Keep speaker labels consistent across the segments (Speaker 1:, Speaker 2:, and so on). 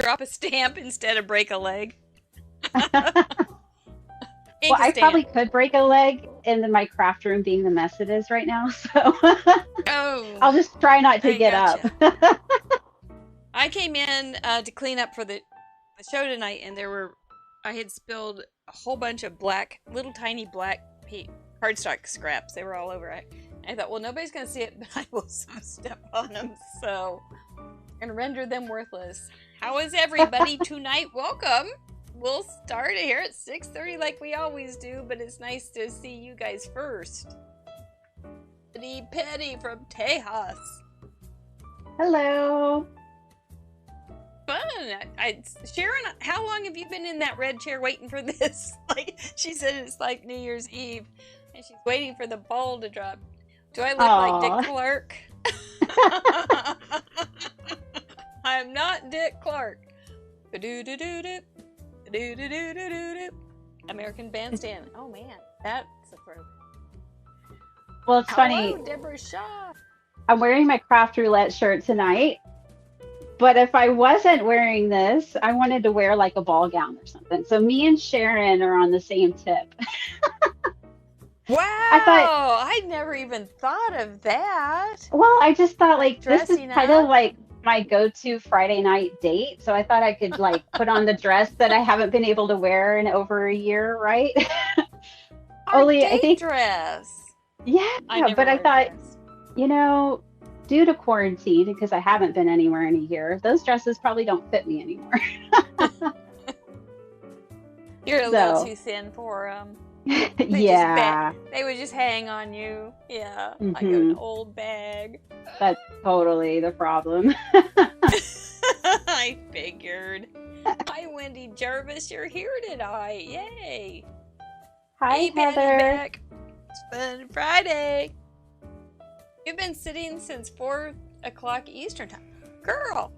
Speaker 1: Drop a stamp instead of break a leg.
Speaker 2: Well,
Speaker 1: Ink a
Speaker 2: I probably
Speaker 1: stamp.
Speaker 2: could break a leg in my craft room being the mess it is right now. So
Speaker 1: Oh,
Speaker 2: I'll just try not to
Speaker 1: I
Speaker 2: get up.
Speaker 1: gotcha. I came in to clean up for the show tonight, and I had spilled a whole bunch of little tiny black cardstock scraps. They were all over. I thought, well, nobody's going to see it, but I will step on them, so, and render them worthless. How is everybody tonight? Welcome. We'll start here at 6:30 like we always do, but it's nice to see you guys first. Petty from Tejas.
Speaker 2: Hello.
Speaker 1: Fun. Sharon, how long have you been in that red chair waiting for this? Like she said, it's like New Year's Eve, and she's waiting for the ball to drop. Do I look like Dick Clark? I'm not Dick Clark. American Bandstand. Oh man, that's a throw.
Speaker 2: Well, it's funny.
Speaker 1: Deborah Shaw.
Speaker 2: I'm wearing my craft roulette shirt tonight, but if I wasn't wearing this, I wanted to wear like a ball gown or something. So me and Sharon are on the same tip.
Speaker 1: Wow! I never even thought of that.
Speaker 2: Well, I just thought like this is kind
Speaker 1: up?
Speaker 2: of like my go-to Friday night date. So I thought I could like put on the dress that I haven't been able to wear in over a year, right?
Speaker 1: Only I think dress.
Speaker 2: Yeah, but I thought, you know, due to quarantine, because I haven't been anywhere in a year, those dresses probably don't fit me anymore.
Speaker 1: You're a little too thin for them.
Speaker 2: Yeah.
Speaker 1: They would just hang on you. Yeah, like an old bag.
Speaker 2: That's totally the problem.
Speaker 1: I figured. Hi, Wendy Jarvis. You're here tonight. Yay.
Speaker 2: Hi,
Speaker 1: hey,
Speaker 2: Heather.
Speaker 1: Back. It's Fun Friday. You've been sitting since 4 o'clock Eastern time. Girl,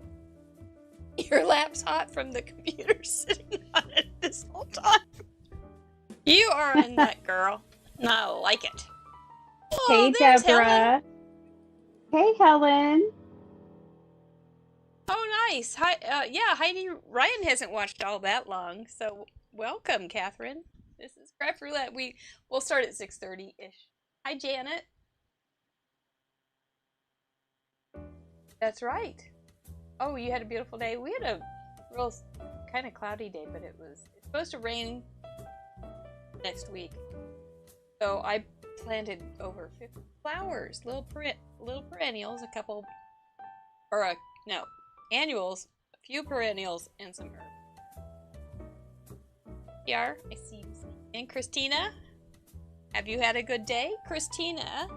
Speaker 1: your lap's hot from the computer sitting on it this whole time. You are a nut girl. I like it. Oh,
Speaker 2: hey, Deborah. Helen. Hey, Helen.
Speaker 1: Oh, nice. Hi, yeah, Heidi Ryan hasn't watched all that long, so welcome, Catherine. This is Craft Roulette. We'll start at 6:30-ish. Hi, Janet. That's right. Oh, you had a beautiful day. We had a real kind of cloudy day, but it's supposed to rain next week. So I planted over 50 flowers, little perennials, annuals, a few perennials, and some herbs. Here, I see you. And Christina, have you had a good day? Christina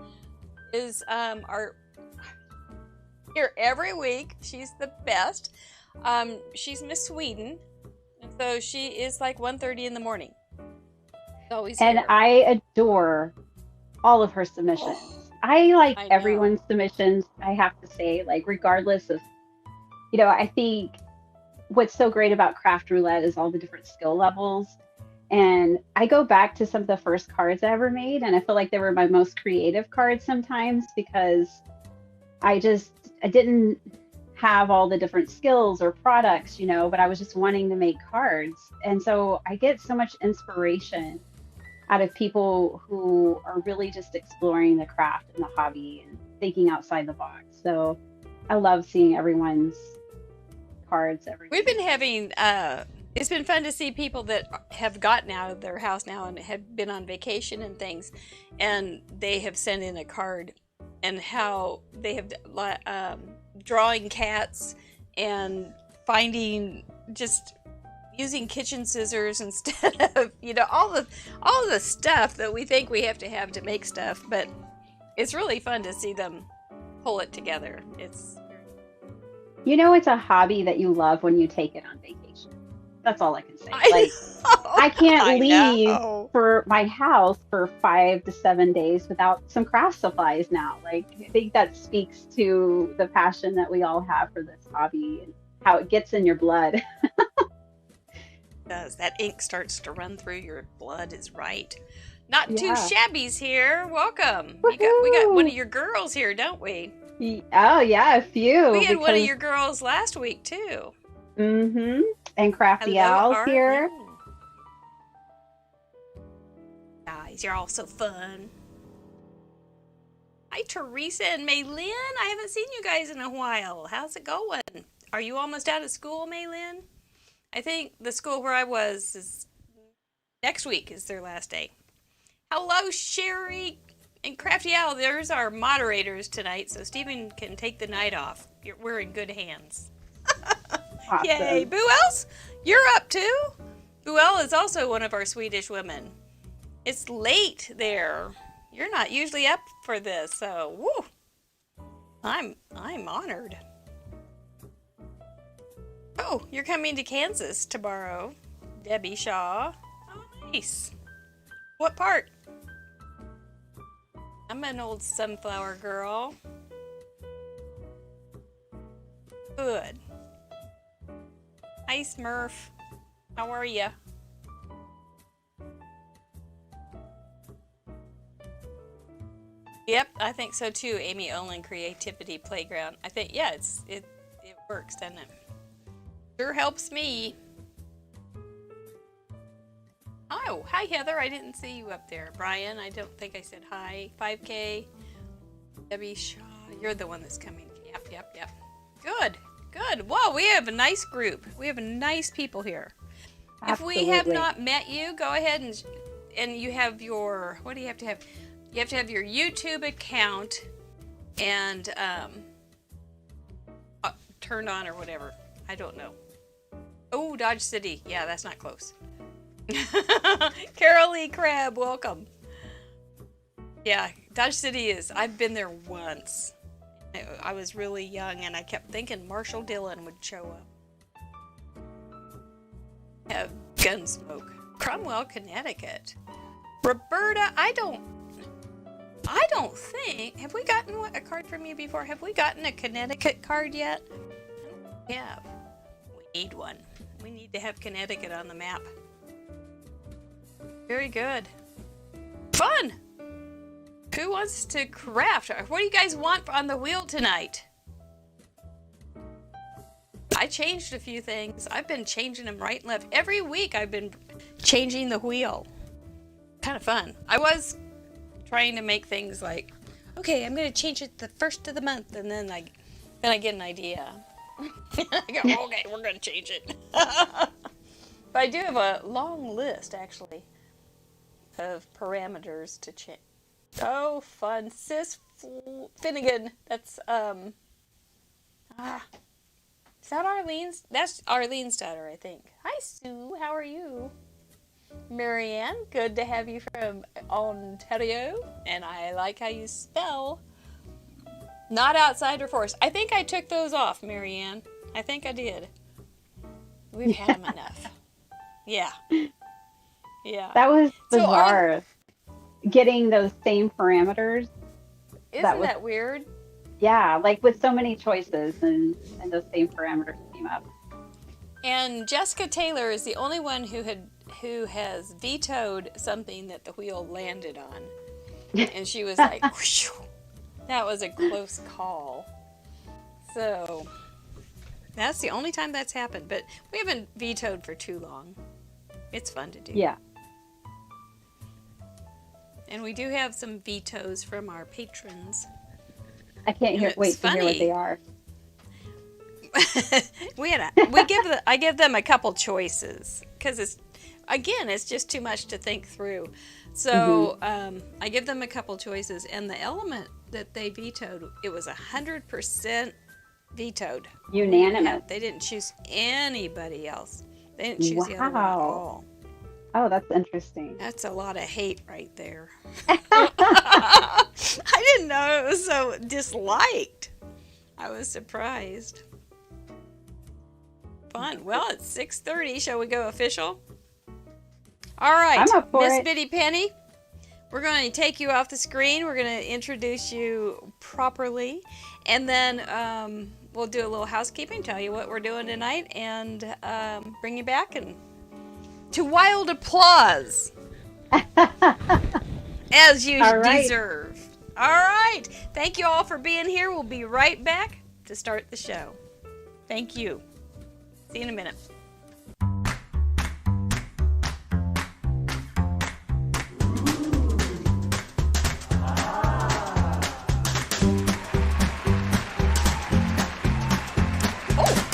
Speaker 1: is our here every week. She's the best. She's Miss Sweden, and so she is like 1:30 in the morning. Always
Speaker 2: and
Speaker 1: here.
Speaker 2: I adore all of her submissions. I like everyone's submissions, I have to say, like regardless of, you know, I think what's so great about Craft Roulette is all the different skill levels. And I go back to some of the first cards I ever made, and I feel like they were my most creative cards sometimes because I didn't have all the different skills or products, you know, but I was just wanting to make cards. And so I get so much inspiration out of people who are really just exploring the craft and the hobby and thinking outside the box. So I love seeing everyone's cards every
Speaker 1: week. We've been having it's been fun to see people that have gotten out of their house now and have been on vacation and things, and they have sent in a card and how they have drawing cats and finding just using kitchen scissors instead of, you know, all the stuff that we think we have to make stuff, but it's really fun to see them pull it together. It's,
Speaker 2: you know, it's a hobby that you love when you take it on vacation. That's all I can say. I can't leave for my house for 5 to 7 days without some craft supplies now. Like, I think that speaks to the passion that we all have for this hobby and how it gets in your blood.
Speaker 1: Does that ink starts to run through your blood is right. Not too shabby's here. Welcome. We got one of your girls here, don't we?
Speaker 2: Oh yeah, a few.
Speaker 1: We had one of your girls last week too.
Speaker 2: Mm-hmm. And Crafty
Speaker 1: Hello,
Speaker 2: Owl's here.
Speaker 1: Arlene. Guys, you're all so fun. Hi, Teresa and Maylin. I haven't seen you guys in a while. How's it going? Are you almost out of school, Maylin? I think the school where I was is next week is their last day. Hello, Sherry and Crafty Owl. There's our moderators tonight, so Stephen can take the night off. We're in good hands.
Speaker 2: Awesome.
Speaker 1: Yay. Buells, you're up too. Buell is also one of our Swedish women. It's late there. You're not usually up for this, so woo. I'm honored. Oh, you're coming to Kansas tomorrow, Debbie Shaw. Oh, nice. What part? I'm an old sunflower girl. Good. Hi, Smurf. How are ya? Yep, I think so too. Amy Olin Creativity Playground. I think it works, doesn't it? Sure helps me. Oh, hi Heather. I didn't see you up there. Brian, I don't think I said hi. 5K. Debbie Shaw. You're the one that's coming. Yep. Good. Whoa, we have a nice group. We have nice people here.
Speaker 2: Absolutely.
Speaker 1: If we have not met you, go ahead and you have your, what do you have to have? You have to have your YouTube account and turned on or whatever. I don't know. Oh, Dodge City. Yeah, that's not close. Carol Lee Crabb, welcome. Yeah, Dodge City I've been there once. I was really young and I kept thinking Marshall Dillon would show up. Have Gunsmoke. Cromwell, Connecticut. Roberta, I don't think, have we gotten a card from you before? Have we gotten a Connecticut card yet? Yeah, we need one. We need to have Connecticut on the map. Very good. Fun! Who wants to craft? What do you guys want on the wheel tonight? I changed a few things. I've been changing them right and left. Every week I've been changing the wheel. Kind of fun. I was trying to make things like, okay, I'm going to change it the first of the month, and then I get an idea. I go, okay, we're going to change it. But I do have a long list, actually, of parameters to change. Oh, fun. Sis Finnegan. That's, is that Arlene's? That's Arlene's daughter, I think. Hi, Sue. How are you? Marianne, good to have you from Ontario. And I like how you spell. Not outside or forced. I think I took those off, Marianne. I think I did. We've had them enough. Yeah.
Speaker 2: That was bizarre. Getting those same parameters.
Speaker 1: Isn't that weird?
Speaker 2: Yeah, like with so many choices and those same parameters came up.
Speaker 1: And Jessica Taylor is the only one who has vetoed something that the wheel landed on. And she was like, whoosh, that was a close call. So that's the only time that's happened. But we haven't vetoed for too long. It's fun to do.
Speaker 2: Yeah.
Speaker 1: And we do have some vetoes from our patrons.
Speaker 2: I can't wait to hear what they are.
Speaker 1: I give them a couple choices because it's just too much to think through. So I give them a couple choices, and the element that they vetoed, it was 100% vetoed.
Speaker 2: Unanimous.
Speaker 1: They didn't choose anybody else. They didn't choose the other one at all.
Speaker 2: Oh, that's interesting.
Speaker 1: That's a lot of hate right there. I didn't know it was so disliked. I was surprised. Fun. Well, it's 6:30. Shall we go official? All right,
Speaker 2: I'm up for
Speaker 1: Miss
Speaker 2: it.
Speaker 1: Bitty Penny. We're going to take you off the screen. We're going to introduce you properly, and then we'll do a little housekeeping, tell you what we're doing tonight, and bring you back and to wild applause, as you deserve. All right. Thank you all for being here. We'll be right back to start the show. Thank you. See you in a minute.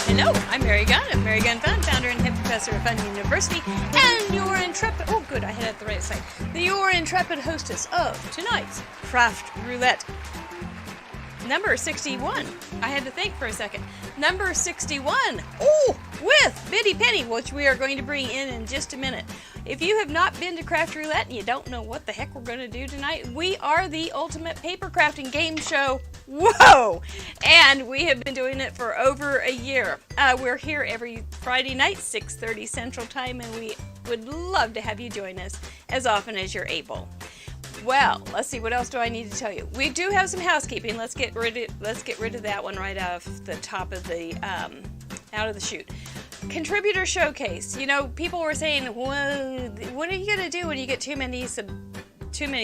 Speaker 1: Hello, I'm Mary Gunn of Mary Gunn Fun, founder and head professor of Fun University, and your intrepid, oh good, I had it at the right side, your intrepid hostess of tonight's Craft Roulette. Number 61. I had to think for a second. Number 61. Oh, with Biddy Penny, which we are going to bring in just a minute. If you have not been to Craft Roulette and you don't know what the heck we're going to do tonight, we are the ultimate paper crafting game show. Whoa! And we have been doing it for over a year. We're here every Friday night, 6:30 Central Time, and we would love to have you join us as often as you're able. Well, let's see, what else do I need to tell you? We do have some housekeeping. Let's get rid of that one right off the top of the out of the chute. Contributor showcase. You know, people were saying, well, what are you going to do when you get too many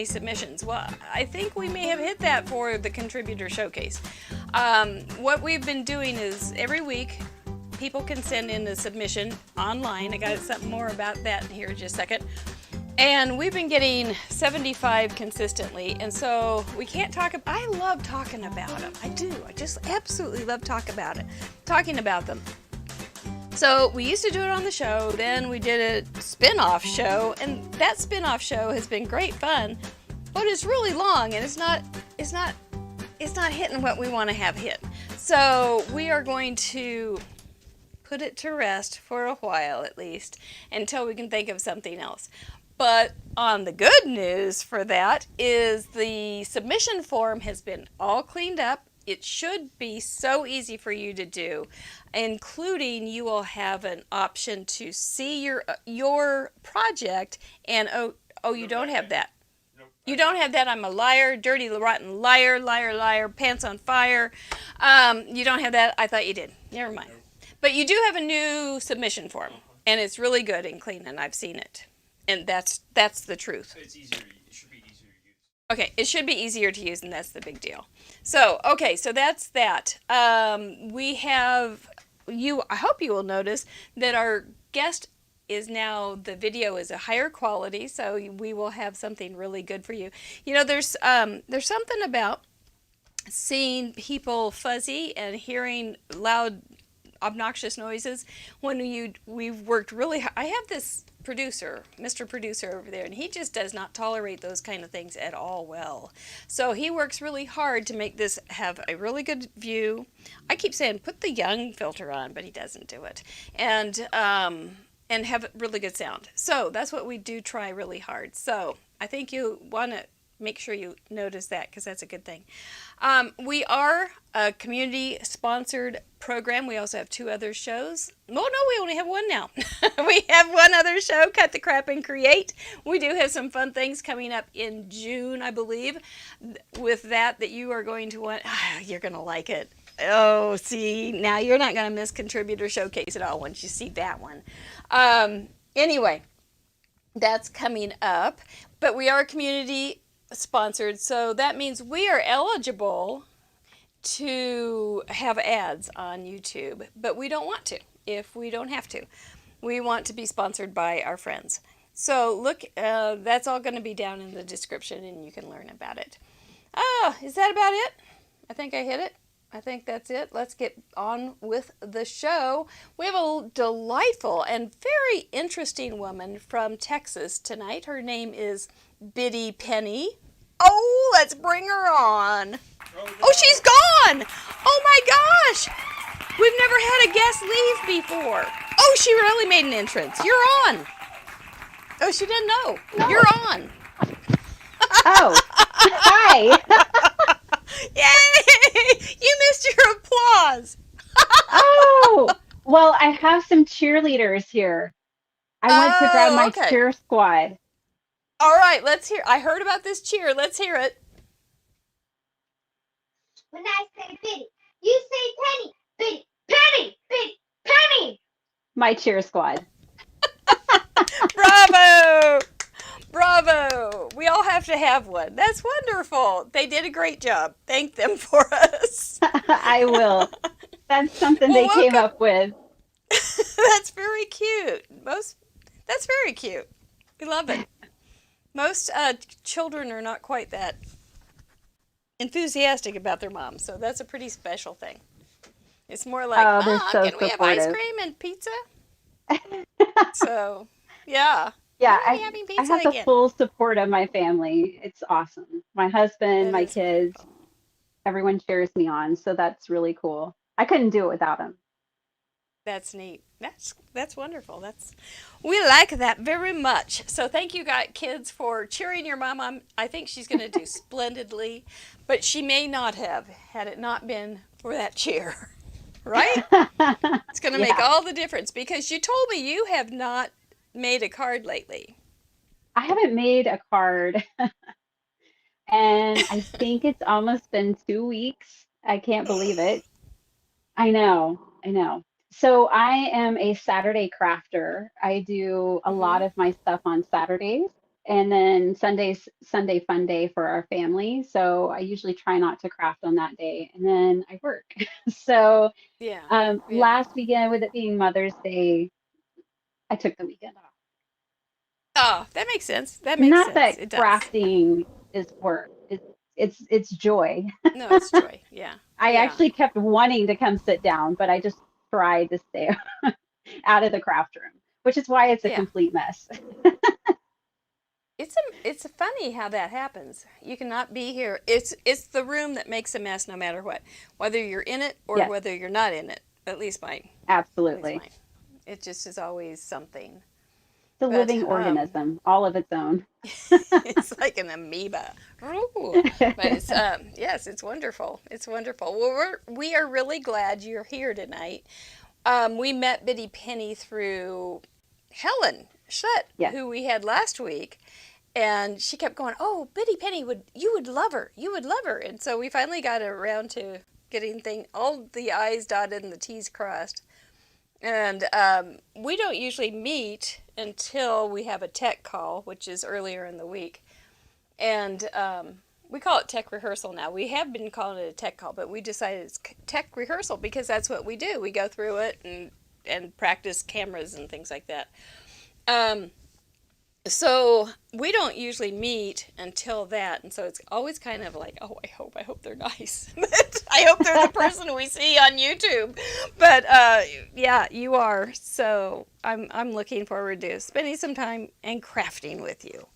Speaker 1: submissions? Well, I think we may have hit that for the contributor showcase. What we've been doing is every week people can send in a submission online. I got something more about that in here in just a second. And we've been getting 75 consistently, and so we can't talk about, I love talking about them. I do. I just absolutely love talking about them. So we used to do it on the show, then we did a spin-off show, and that spin-off show has been great fun, but it's really long and it's not hitting what we want to have hit. So we are going to put it to rest for a while at least until we can think of something else. But on the good news for that is the submission form has been all cleaned up. It should be so easy for you to do, including you will have an option to see your project and oh you don't have that. You don't have that. I'm a liar, dirty, rotten liar, liar, liar, pants on fire. You don't have that. I thought you did. Never mind. But you do have a new submission form, and it's really good and clean, and I've seen it. And that's the truth.
Speaker 3: It's easier. It should be easier to use.
Speaker 1: Okay, it should be easier to use, and that's the big deal. So, okay, so that's that. We have you. I hope you will notice that our guest is now, the video is a higher quality, so we will have something really good for you. You know, there's something about seeing people fuzzy and hearing loud, obnoxious noises when we've worked really hard. I have this producer, Mr. Producer over there, and he just does not tolerate those kind of things at all well. So he works really hard to make this have a really good view. I keep saying put the young filter on, but he doesn't do it. And have really good sound. So that's what we do try really hard. So I think you want to make sure you notice that, because that's a good thing. We are a community-sponsored program. We also have 2 other shows. Oh, no, we only have one now. We have one other show, Cut the Crap and Create. We do have some fun things coming up in June, I believe, with that you are going to want. You're going to like it. Oh, see, now you're not going to miss Contributor Showcase at all once you see that one. Anyway, that's coming up. But we are community sponsored, so that means we are eligible to have ads on YouTube, but we don't want to if we don't have to. We want to be sponsored by our friends. So look, that's all going to be down in the description, and you can learn about it. Is that about it? I think I hit it. I think that's it. Let's get on with the show. We have a delightful and very interesting woman from Texas tonight. Her name is Biddy Penny. Oh, let's bring her on. Oh, she's gone. Oh my gosh. We've never had a guest leave before. Oh, she really made an entrance. You're on. Oh, she didn't know. No. You're on.
Speaker 2: Oh, hi.
Speaker 1: Yay! You missed your applause.
Speaker 2: Oh, well, I have some cheerleaders here. I went to grab my cheer squad.
Speaker 1: All right, let's hear. I heard about this cheer. Let's hear it.
Speaker 4: When I say Biddy, you say Penny. Biddy, Penny, Biddy, Penny.
Speaker 2: My cheer squad.
Speaker 1: Bravo! Bravo! We all have to have one. That's wonderful. They did a great job. Thank them for us.
Speaker 2: I will. That's something they came up with.
Speaker 1: That's very cute. That's very cute. We love it. Most children are not quite that enthusiastic about their mom, so that's a pretty special thing. It's more like,
Speaker 2: Oh, they're
Speaker 1: Mom,
Speaker 2: so
Speaker 1: can we have ice
Speaker 2: supportive.
Speaker 1: cream and pizza? So, yeah. When
Speaker 2: Yeah,
Speaker 1: are we having
Speaker 2: I
Speaker 1: pizza
Speaker 2: have the
Speaker 1: again?
Speaker 2: full support of my family. It's awesome. My husband,
Speaker 1: That
Speaker 2: my
Speaker 1: is
Speaker 2: kids,
Speaker 1: wonderful.
Speaker 2: everyone cheers me on, so that's really cool. I couldn't do it without them.
Speaker 1: That's neat. That's wonderful. We like that very much. So thank you, guys, kids, for cheering your mom on. I think she's going to do splendidly, but she may not have had it not been for that cheer, right? It's going to make
Speaker 2: Yeah,
Speaker 1: all the difference because you told me you have not made a card lately.
Speaker 2: I haven't made a card, and I think it's almost been 2 weeks. I can't believe it. I know, I know. So I am a Saturday crafter. I do a lot
Speaker 1: Mm-hmm.
Speaker 2: of my stuff on Saturdays, and then Sundays, Sunday fun day for our family. So I usually try not to craft on that day, and then I work. So
Speaker 1: Yeah. Yeah.
Speaker 2: last weekend, with it being Mother's Day, I took the weekend off.
Speaker 1: Oh, that makes sense. That makes
Speaker 2: Not
Speaker 1: sense.
Speaker 2: that
Speaker 1: It does.
Speaker 2: crafting is work. It's joy.
Speaker 1: No, it's joy. Yeah.
Speaker 2: I
Speaker 1: Yeah.
Speaker 2: actually kept wanting to come sit down, but I just tried to stay out of the craft room, which is why it's a
Speaker 1: Yeah.
Speaker 2: complete mess.
Speaker 1: It's funny how that happens. You cannot be here. It's the room that makes a mess no matter what, whether you're in it or
Speaker 2: Yes,
Speaker 1: whether you're not in it. At least mine. At least
Speaker 2: absolutely.
Speaker 1: mine. It just is always something.
Speaker 2: It's a
Speaker 1: But
Speaker 2: living organism, all of its own.
Speaker 1: it's like an amoeba. Ooh. But it's yes, it's wonderful. It's wonderful. Well, we are really glad you're here tonight. We met Biddy Penny through Helen Shutt,
Speaker 2: Yes.
Speaker 1: who we had last week, and she kept going, "Oh, Biddy Penny would love her, you would love her." And so we finally got around to getting all the I's dotted and the T's crossed. And we don't usually meet until we have a tech call, which is earlier in the week. And we call it tech rehearsal now. We have been calling it a tech call, but we decided it's tech rehearsal because that's what we do. We go through it and practice cameras and things like that. Um, so we don't usually meet until that, and so it's always kind of like, oh, I hope they're nice. I hope they're the person we see on YouTube. But yeah, you are. So I'm looking forward to spending some time and crafting with you.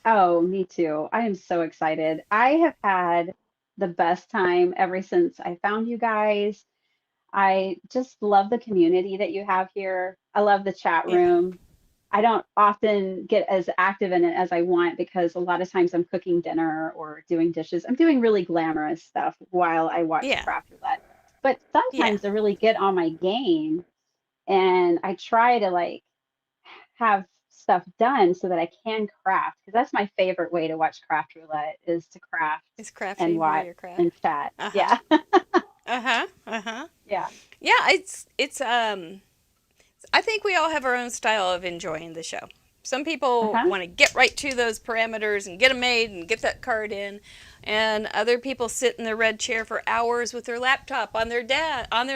Speaker 2: Oh, me too. I am so excited. I have had the best time ever since I found you guys. I just love the community that you have here. I love the chat
Speaker 1: Yeah,
Speaker 2: room. I don't often get as active in it as I want because a lot of times I'm cooking dinner or doing dishes. I'm doing really glamorous stuff while I watch
Speaker 1: yeah,
Speaker 2: Craft Roulette. But
Speaker 1: yeah.
Speaker 2: sometimes I really get on my game and I try to like have stuff done so that I can craft because that's my favorite way to watch Craft Roulette is to craft
Speaker 1: It's
Speaker 2: and
Speaker 1: crafting while
Speaker 2: watch
Speaker 1: you're craft.
Speaker 2: and chat.
Speaker 1: Uh huh.
Speaker 2: Yeah.
Speaker 1: Uh huh. Uh huh.
Speaker 2: Yeah.
Speaker 1: Yeah, it's. I think we all have our own style of enjoying the show. Some people
Speaker 2: Uh-huh.
Speaker 1: want to get right to those parameters and get them made and get that card in, and other people sit in their red chair for hours with their laptop on their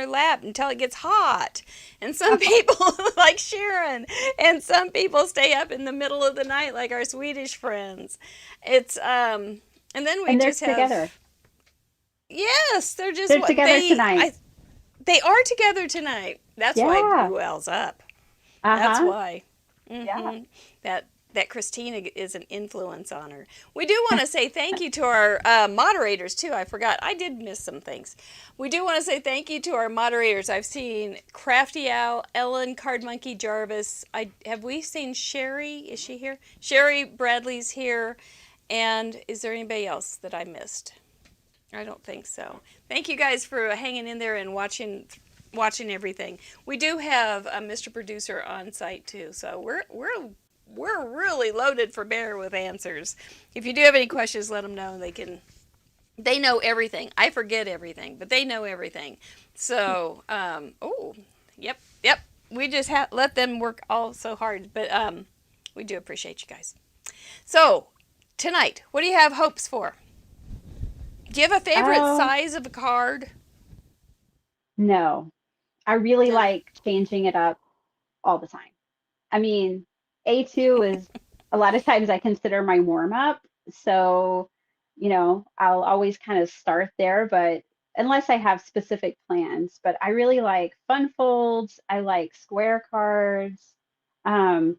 Speaker 1: lap until it gets hot. And some people like Sharon, and some people stay up in the middle of the night like our Swedish friends. It's and then we
Speaker 2: And they're
Speaker 1: just
Speaker 2: together.
Speaker 1: have yes, they're just
Speaker 2: They're
Speaker 1: what
Speaker 2: together tonight.
Speaker 1: they are together tonight. That's why
Speaker 2: Yeah.
Speaker 1: Ruel's up. That's
Speaker 2: Uh-huh.
Speaker 1: why.
Speaker 2: Yeah.
Speaker 1: That Christina is an influence on her. We do want to say thank you to our moderators too. I forgot. I did miss some things. We do want to say thank you to our moderators. I've seen Crafty Owl, Ellen, Card Monkey, Jarvis. Have we seen Sherry? Is she here? Sherry Bradley's here. And is there anybody else that I missed? I don't think so. Thank you guys for hanging in there and watching everything. We do have a Mr. Producer on site too, so we're really loaded for bear with answers. If you do have any questions, let them know. They know everything. I forget everything, but they know everything. So yep. We just let them work all so hard, but we do appreciate you guys. So tonight, what do you have hopes for? Do you have a favorite
Speaker 2: Oh,
Speaker 1: size of a card?
Speaker 2: no. I really
Speaker 1: No.
Speaker 2: like changing it up. all the time. I mean, A2 is a lot of times I consider my warm up. So, I'll always kind of start there, but unless I have specific plans. But I really like fun folds. I like square cards. Um,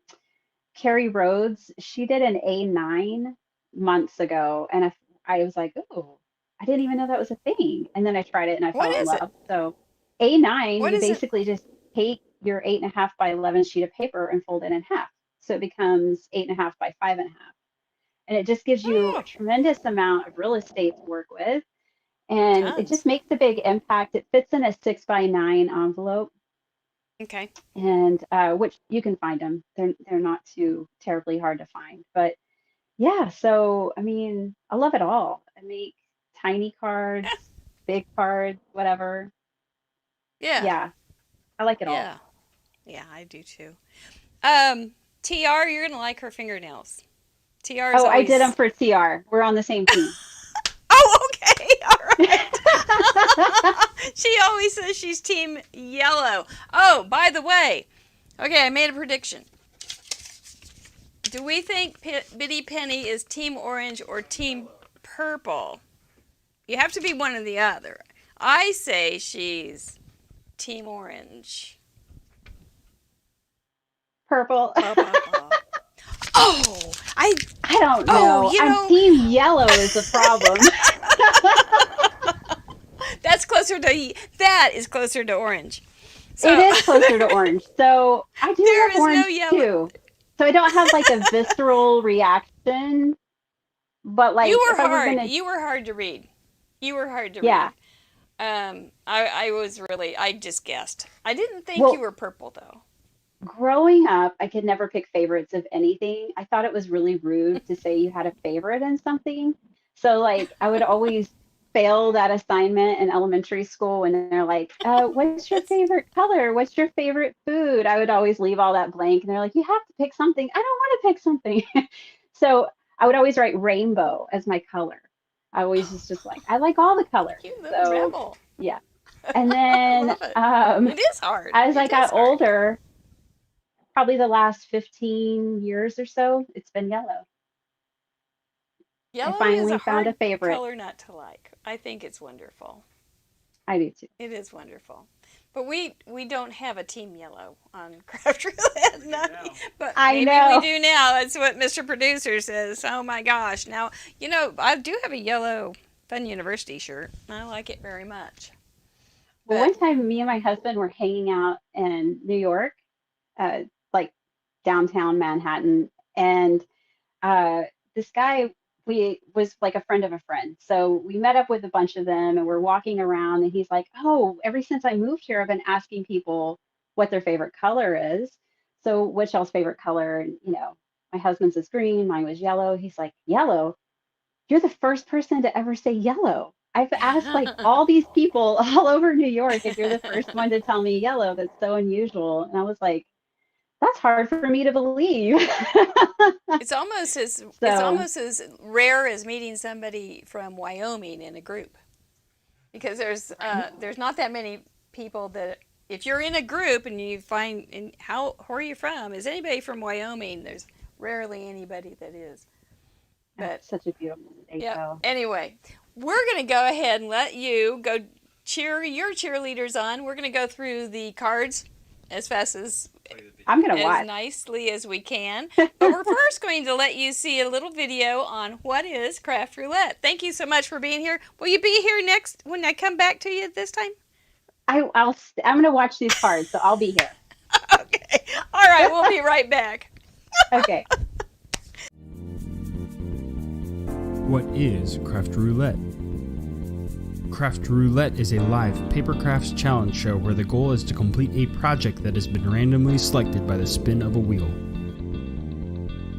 Speaker 2: Carrie Rhodes, she did an A9 months ago, and I was like, oh, I didn't even know that was a thing. And then I tried it and I
Speaker 1: What
Speaker 2: fell in
Speaker 1: is it?
Speaker 2: love. So A9,
Speaker 1: What
Speaker 2: you
Speaker 1: is it?
Speaker 2: basically just take your 8.5 by 11 sheet of paper and fold it in half. So it becomes 8.5 by 5.5. And it just gives you a
Speaker 1: Oh,
Speaker 2: tremendous amount of real estate to work with. And it
Speaker 1: tons.
Speaker 2: just makes a big impact. It fits in a 6 by 9 envelope,
Speaker 1: Okay.
Speaker 2: and which you can find them. They're not too terribly hard to find. But yeah, so I mean, I love it all. I make tiny cards, big cards, whatever.
Speaker 1: Yeah.
Speaker 2: Yeah, I like it all.
Speaker 1: Yeah. Yeah, I do too. Um, TR, you're gonna like her fingernails. TR is
Speaker 2: Oh, I did them
Speaker 1: always.
Speaker 2: for TR. We're on the same team.
Speaker 1: Oh, okay. All right. She always says she's team yellow. Oh, by the way, okay, I made a prediction. Do we think Biddy Penny is team orange or team purple? You have to be one or the other. I say she's team orange.
Speaker 2: Purple.
Speaker 1: Ba, ba, ba. Oh,
Speaker 2: I don't
Speaker 1: oh,
Speaker 2: know. I'm team yellow is the problem.
Speaker 1: That is closer to orange.
Speaker 2: It
Speaker 1: So
Speaker 2: is closer to orange. So I do
Speaker 1: there
Speaker 2: love
Speaker 1: is no
Speaker 2: orange
Speaker 1: yellow.
Speaker 2: too. So I don't have like a visceral reaction, but
Speaker 1: You
Speaker 2: like
Speaker 1: were
Speaker 2: if I were
Speaker 1: hard.
Speaker 2: gonna,
Speaker 1: You were hard to read. You were hard to
Speaker 2: yeah.
Speaker 1: read. I was really, I just guessed. I didn't think you
Speaker 2: Well,
Speaker 1: were purple though.
Speaker 2: growing up, I could never pick favorites of anything. I thought it was really rude to say you had a favorite in something. So like I would always fail that assignment in elementary school when they're like, what's your
Speaker 1: It's
Speaker 2: favorite color? What's your favorite food? I would always leave all that blank and they're like, you have to pick something. I don't want to pick something. So I would always write rainbow as my color. I always was just like, I like all the colors.
Speaker 1: you little
Speaker 2: So
Speaker 1: rebel.
Speaker 2: yeah. And
Speaker 1: I
Speaker 2: then
Speaker 1: love it. It is hard.
Speaker 2: as I
Speaker 1: It is
Speaker 2: got
Speaker 1: hard.
Speaker 2: older, probably the last 15 years or so, it's been yellow. I
Speaker 1: Yellow is a
Speaker 2: finally found a
Speaker 1: hard
Speaker 2: favorite.
Speaker 1: color not to like. I think it's wonderful.
Speaker 2: I do too.
Speaker 1: It is wonderful. But we don't have a team yellow on Craft Roulette. But
Speaker 2: I
Speaker 1: maybe we
Speaker 2: know.
Speaker 1: do now. That's what Mr. Producer says. Oh my gosh. Now, I do have a yellow Fun University shirt. I like it very much.
Speaker 2: Well,
Speaker 1: But
Speaker 2: one time me and my husband were hanging out in New York, like downtown Manhattan, and uh, this guy we was like a friend of a friend. So we met up with a bunch of them and we're walking around and he's like, "Oh, ever since I moved here, I've been asking people what their favorite color is. So what's y'all's favorite color?" And my husband's is green, mine was yellow. He's like, "Yellow? You're the first person to ever say yellow. I've asked like all these people all over New York, and you're the first one to tell me yellow. That's so unusual." And I was like, that's hard for me to believe.
Speaker 1: it's
Speaker 2: So,
Speaker 1: almost as rare as meeting somebody from Wyoming in a group. Because
Speaker 2: right.
Speaker 1: there's not that many people that if you're in a group and you find where are you from? Is anybody from Wyoming? There's rarely anybody that is.
Speaker 2: Oh,
Speaker 1: But
Speaker 2: such a beautiful day,
Speaker 1: yep.
Speaker 2: though.
Speaker 1: Anyway, we're gonna go ahead and let you go cheer your cheerleaders on. We're gonna go through the cards as fast
Speaker 2: I'm gonna
Speaker 1: as
Speaker 2: watch.
Speaker 1: nicely as we can. But we're first going to let you see a little video on what is Craft Roulette. Thank you so much for being here. Will you be here next when I come back to you this time?
Speaker 2: I'm gonna watch these cards, so I'll be here.
Speaker 1: Okay. All right. We'll be right back.
Speaker 2: Okay.
Speaker 3: What is Craft Roulette? Craft Roulette is a live paper crafts challenge show where the goal is to complete a project that has been randomly selected by the spin of a wheel.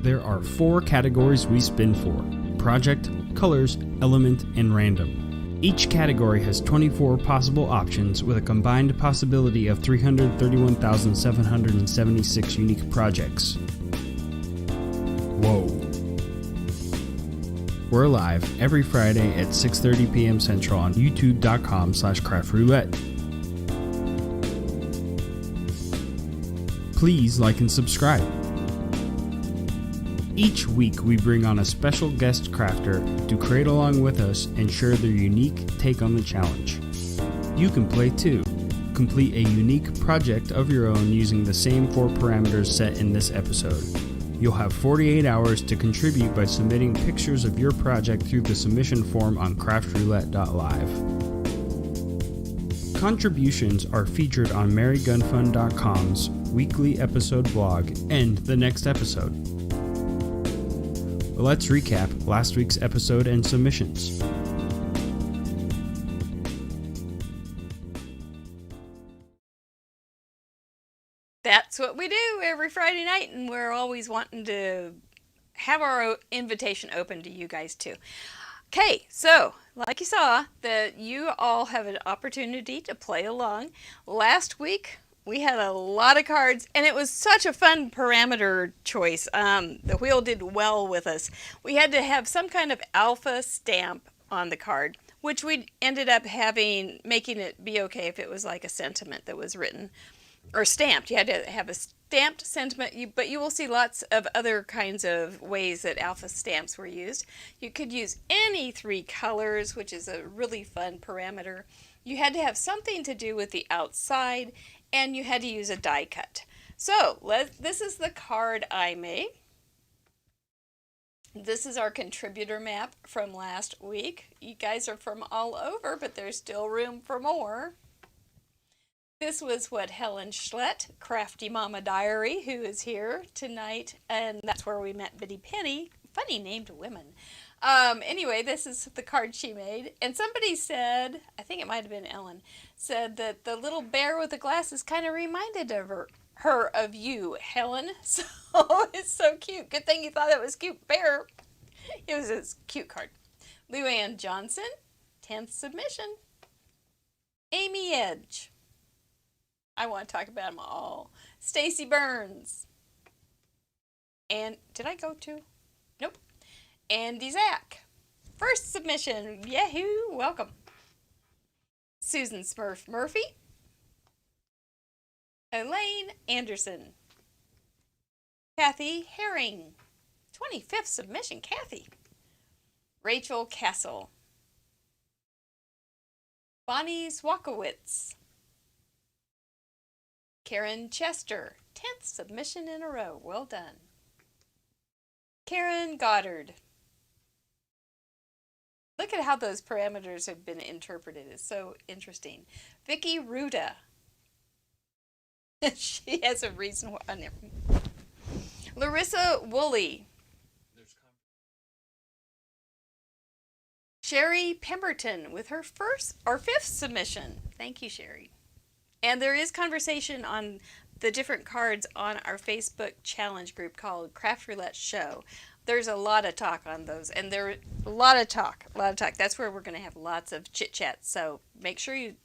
Speaker 3: There are 4 categories we spin for: project, colors, element, and random. Each category has 24 possible options with a combined possibility of 331,776 unique projects. Whoa. We're live every Friday at 6:30 p.m. Central on youtube.com/craftroulette. Please like and subscribe. Each week we bring on a special guest crafter to create along with us and share their unique take on the challenge. You can play too. Complete a unique project of your own using the same 4 parameters set in this episode. You'll have 48 hours to contribute by submitting pictures of your project through the submission form on craftroulette.live. Contributions are featured on marygunfund.com's weekly episode blog and the next episode. Let's recap last week's episode and submissions.
Speaker 1: That's what we do every Friday night, and we're always wanting to have our invitation open to you guys too. Okay, so like you saw, that you all have an opportunity to play along. Last week we had a lot of cards, and it was such a fun parameter choice. The wheel did well with us. We had to have some kind of alpha stamp on the card, which we ended up making it be okay if it was like a sentiment that was written or stamped. You had to have a stamped sentiment, but you will see lots of other kinds of ways that alpha stamps were used. You could use any 3 colors, which is a really fun parameter. You had to have something to do with the outside, and you had to use a die cut. So this is the card I made. This is our contributor map from last week. You guys are from all over, but there's still room for more. This was what Helen Schlett, Crafty Mama Diary, who is here tonight, and that's where we met Bitty Penny. Funny named women. Anyway, this is the card she made. And somebody said, I think it might have been Ellen, said that the little bear with the glasses kind of reminded her of you, Helen. So it's so cute. Good thing you thought it was cute bear. It was a cute card. Luann Johnson, 10th submission. Amy Edge. I want to talk about them all. Stacy Burns. And did I go to? Nope. Andy Zach. First submission. Yahoo! Welcome. Susan Smurf Murphy. Elaine Anderson. Kathy Herring. 25th submission, Kathy. Rachel Castle. Bonnie Swakowitz. Karen Chester. 10th submission in a row. Well done. Karen Goddard. Look at how those parameters have been interpreted. It's so interesting. Vicki Ruda. She has a reason why. Larissa Woolley. Sherry Pemberton with her 5th submission. Thank you, Sherry. And there is conversation on the different cards on our Facebook challenge group called Craft Roulette Show. There's a lot of talk on those, and there's a lot of talk. That's where we're going to have lots of chit chat. So make sure you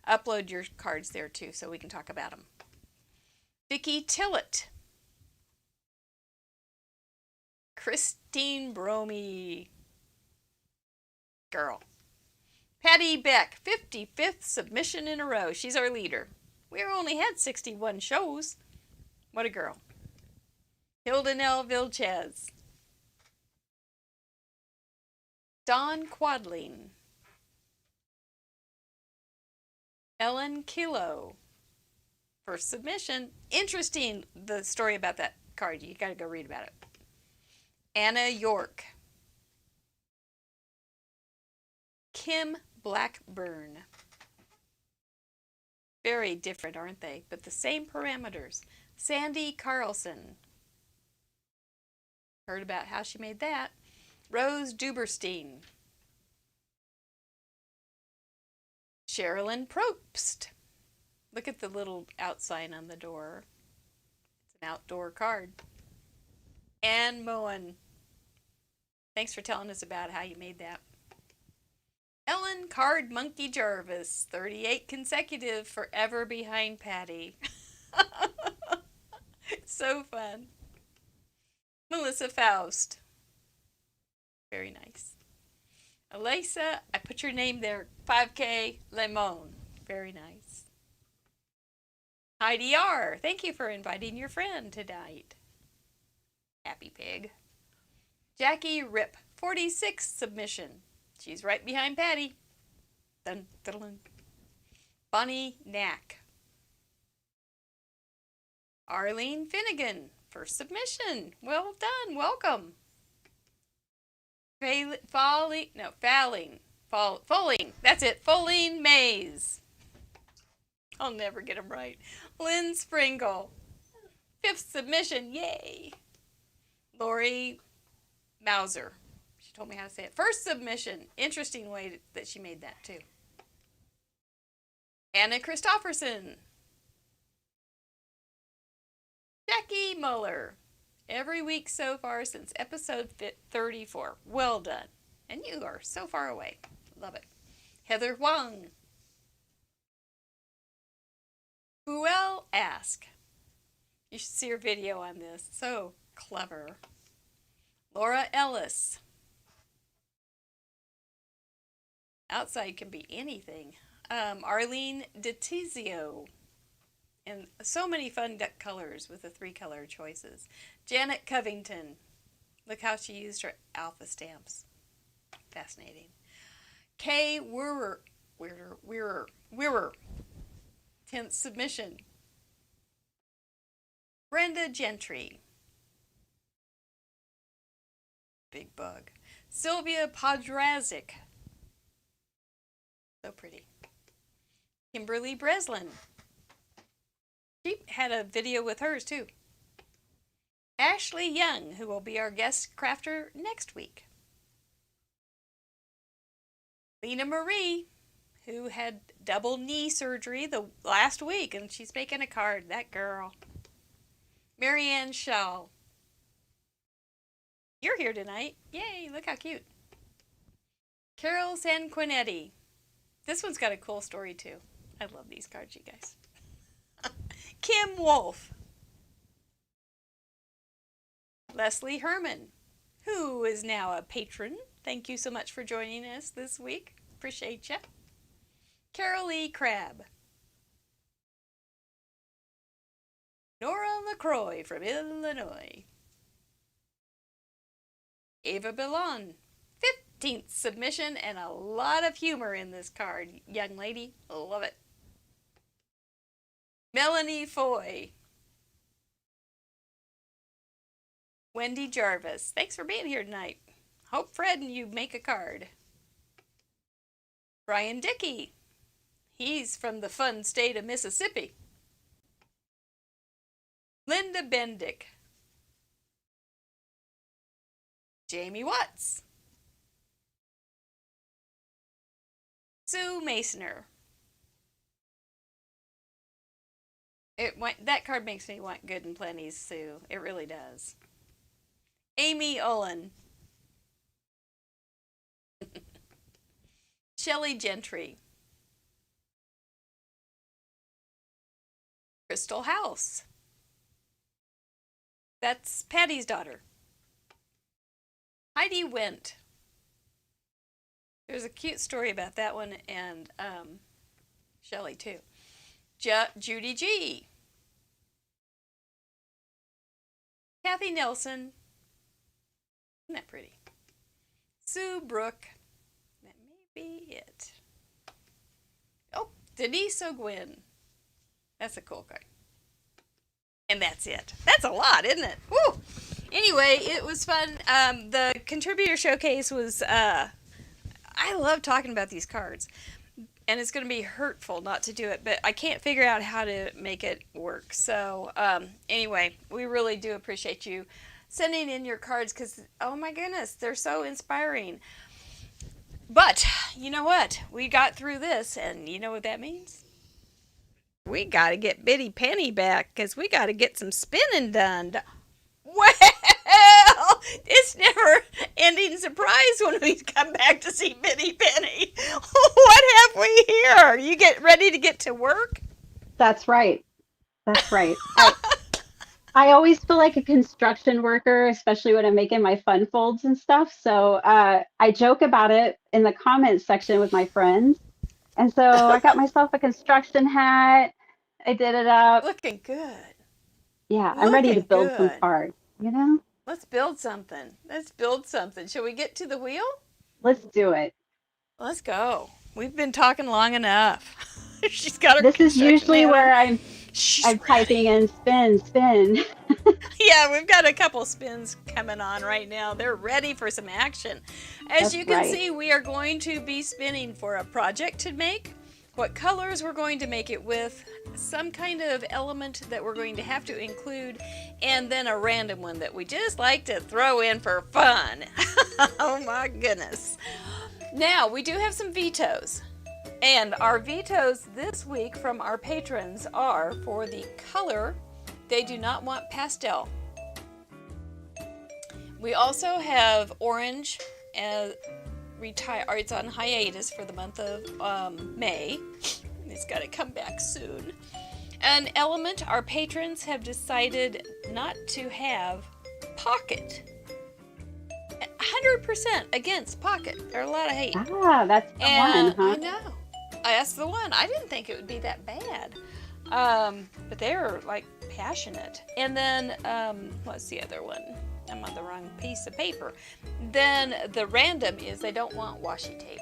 Speaker 1: upload your cards there too, so we can talk about them. Vicki Tillett, Christine Bromey, girl. Patty Beck, 55th submission in a row. She's our leader. We only had 61 shows. What a girl. Hilda Nell Vilches. Dawn Quadling. Ellen Kilo. First submission. Interesting, the story about that card. You got to go read about it. Anna York. Kim Blackburn. Very different, aren't they? But the same parameters. Sandy Carlson. Heard about how she made that. Rose Duberstein. Sherilyn Probst. Look at the little outsign on the door. It's an outdoor card. Anne Moen. Thanks for telling us about how you made that. Ellen Card Monkey Jarvis, 38 consecutive, forever behind Patty. So fun. Melissa Faust. Very nice. Elisa, I put your name there, 5K Lemon. Very nice. Heidi R., thank you for inviting your friend tonight. Happy Pig. Jackie Rip, 46 submission. She's right behind Patty. Dun, dun, dun. Bonnie Knack. Arlene Finnegan, first submission. Well done, welcome. Falling, that's it, Foline Mays. I'll never get them right. Lynn Springle, fifth submission, yay. Lori Mauser, she told me how to say it. First submission, interesting way that she made that too. Anna Christofferson. Jackie Muller, every week so far since episode 34. Well done. And you are so far away. Love it. Heather Huang. Buell Ask. You should see her video on this. So clever. Laura Ellis. Outside can be anything. Arlene DeTizio. And so many fun duck colors with the 3-color choices. Janet Covington. Look how she used her alpha stamps. Fascinating. Kay Weir. 10th submission. Brenda Gentry. Big bug. Sylvia Podrazik. So pretty. Kimberly Breslin. She had a video with hers too. Ashley Young, who will be our guest crafter next week. Lena Marie, who had double knee surgery the last week, and she's making a card. That girl. Marianne Shaw. You're here tonight. Yay, look how cute. Carol Sanquinetti. This one's got a cool story too. I love these cards, you guys. Kim Wolf. Leslie Herman, who is now a patron. Thank you so much for joining us this week. Appreciate you. Carol E. Crabb. Nora LaCroix from Illinois. Ava Billon. 15th submission and a lot of humor in this card. Young lady, love it. Melanie Foy. Wendy Jarvis. Thanks for being here tonight. Hope Fred and you make a card. Brian Dickey. He's from the fun state of Mississippi. Linda Bendick. Jamie Watts. Sue Masoner. That card makes me want good and plenty's Sue. It really does. Amy Olin. Shelley Gentry. Crystal House. That's Patty's daughter. Heidi Wendt. There's a cute story about that one and Shelley too. Judy G. Kathy Nelson. Isn't that pretty? Sue Brooke. That may be it. Oh, Denise O'Gwyn. That's a cool card. And that's it. That's a lot, isn't it? Woo! Anyway, it was fun. The contributor showcase was, I love talking about these cards. And it's going to be hurtful not to do it, but I can't figure out how to make it work. So, anyway, we really do appreciate you sending in your cards because, oh my goodness, they're so inspiring. But, you know what? We got through this, and you know what that means? We got to get Bitty Penny back because we got to get some spinning done. Well, it's never ending surprise when we come back to see Bitty Penny. What have we here? You get ready to get to work?
Speaker 2: That's right. That's right. I always feel like a construction worker, especially when I'm making my fun folds and stuff. So I joke about it in the comments section with my friends. And so I got myself a construction hat I did it up.
Speaker 1: Looking good.
Speaker 2: Yeah, I'm ready to
Speaker 1: Looking
Speaker 2: build some
Speaker 1: good.
Speaker 2: cards, you know?
Speaker 1: Let's build something. Let's build something. Shall we get to the wheel?
Speaker 2: Let's do it.
Speaker 1: Let's go. We've been talking long enough. She's got her
Speaker 2: This is
Speaker 1: construction
Speaker 2: usually
Speaker 1: hat on.
Speaker 2: where I'm
Speaker 1: She's
Speaker 2: I'm typing
Speaker 1: ready.
Speaker 2: in spin, spin.
Speaker 1: Yeah, we've got a couple spins coming on right now. They're ready for some action. As
Speaker 2: That's
Speaker 1: you can
Speaker 2: right.
Speaker 1: see, we are going to be spinning for a project to make, what colors we're going to make it with, some kind of element that we're going to have to include, and then a random one that we just like to throw in for fun. Oh my goodness. Now, we do have some vetoes. And our vetoes this week from our patrons are for the color, they do not want pastel. We also have orange as it's on hiatus for the month of May. It's got to come back soon. An element, our patrons have decided not to have pocket. 100% against pocket. There's a lot of hate.
Speaker 2: Ah, that's the
Speaker 1: And
Speaker 2: one,
Speaker 1: I
Speaker 2: huh?
Speaker 1: know. That's the one. I didn't think it would be that bad. But they're like passionate. And then, what's the other one? I'm on the wrong piece of paper. Then the random is they don't want washi tape.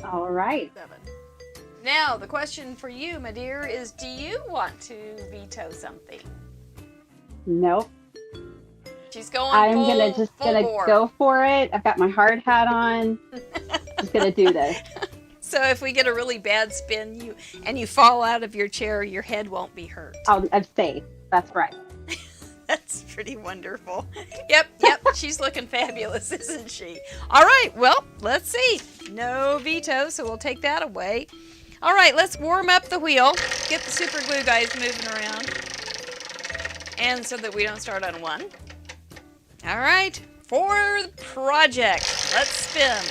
Speaker 2: All right.
Speaker 1: 7. Now, the question for you, my dear, is do you want to veto something?
Speaker 2: Nope.
Speaker 1: She's going
Speaker 2: I'm
Speaker 1: full
Speaker 2: gonna
Speaker 1: bore.
Speaker 2: go for it. I've got my hard hat on. Just gonna do this.
Speaker 1: So if we get a really bad spin and you fall out of your chair, your head won't be hurt.
Speaker 2: I'm safe. That's right.
Speaker 1: That's pretty wonderful. Yep, she's looking fabulous, isn't she? All right, well, let's see. No veto, so we'll take that away. All right, let's warm up the wheel. Get the super glue guys moving around. And so that we don't start on 1. All right, for the project, let's spin.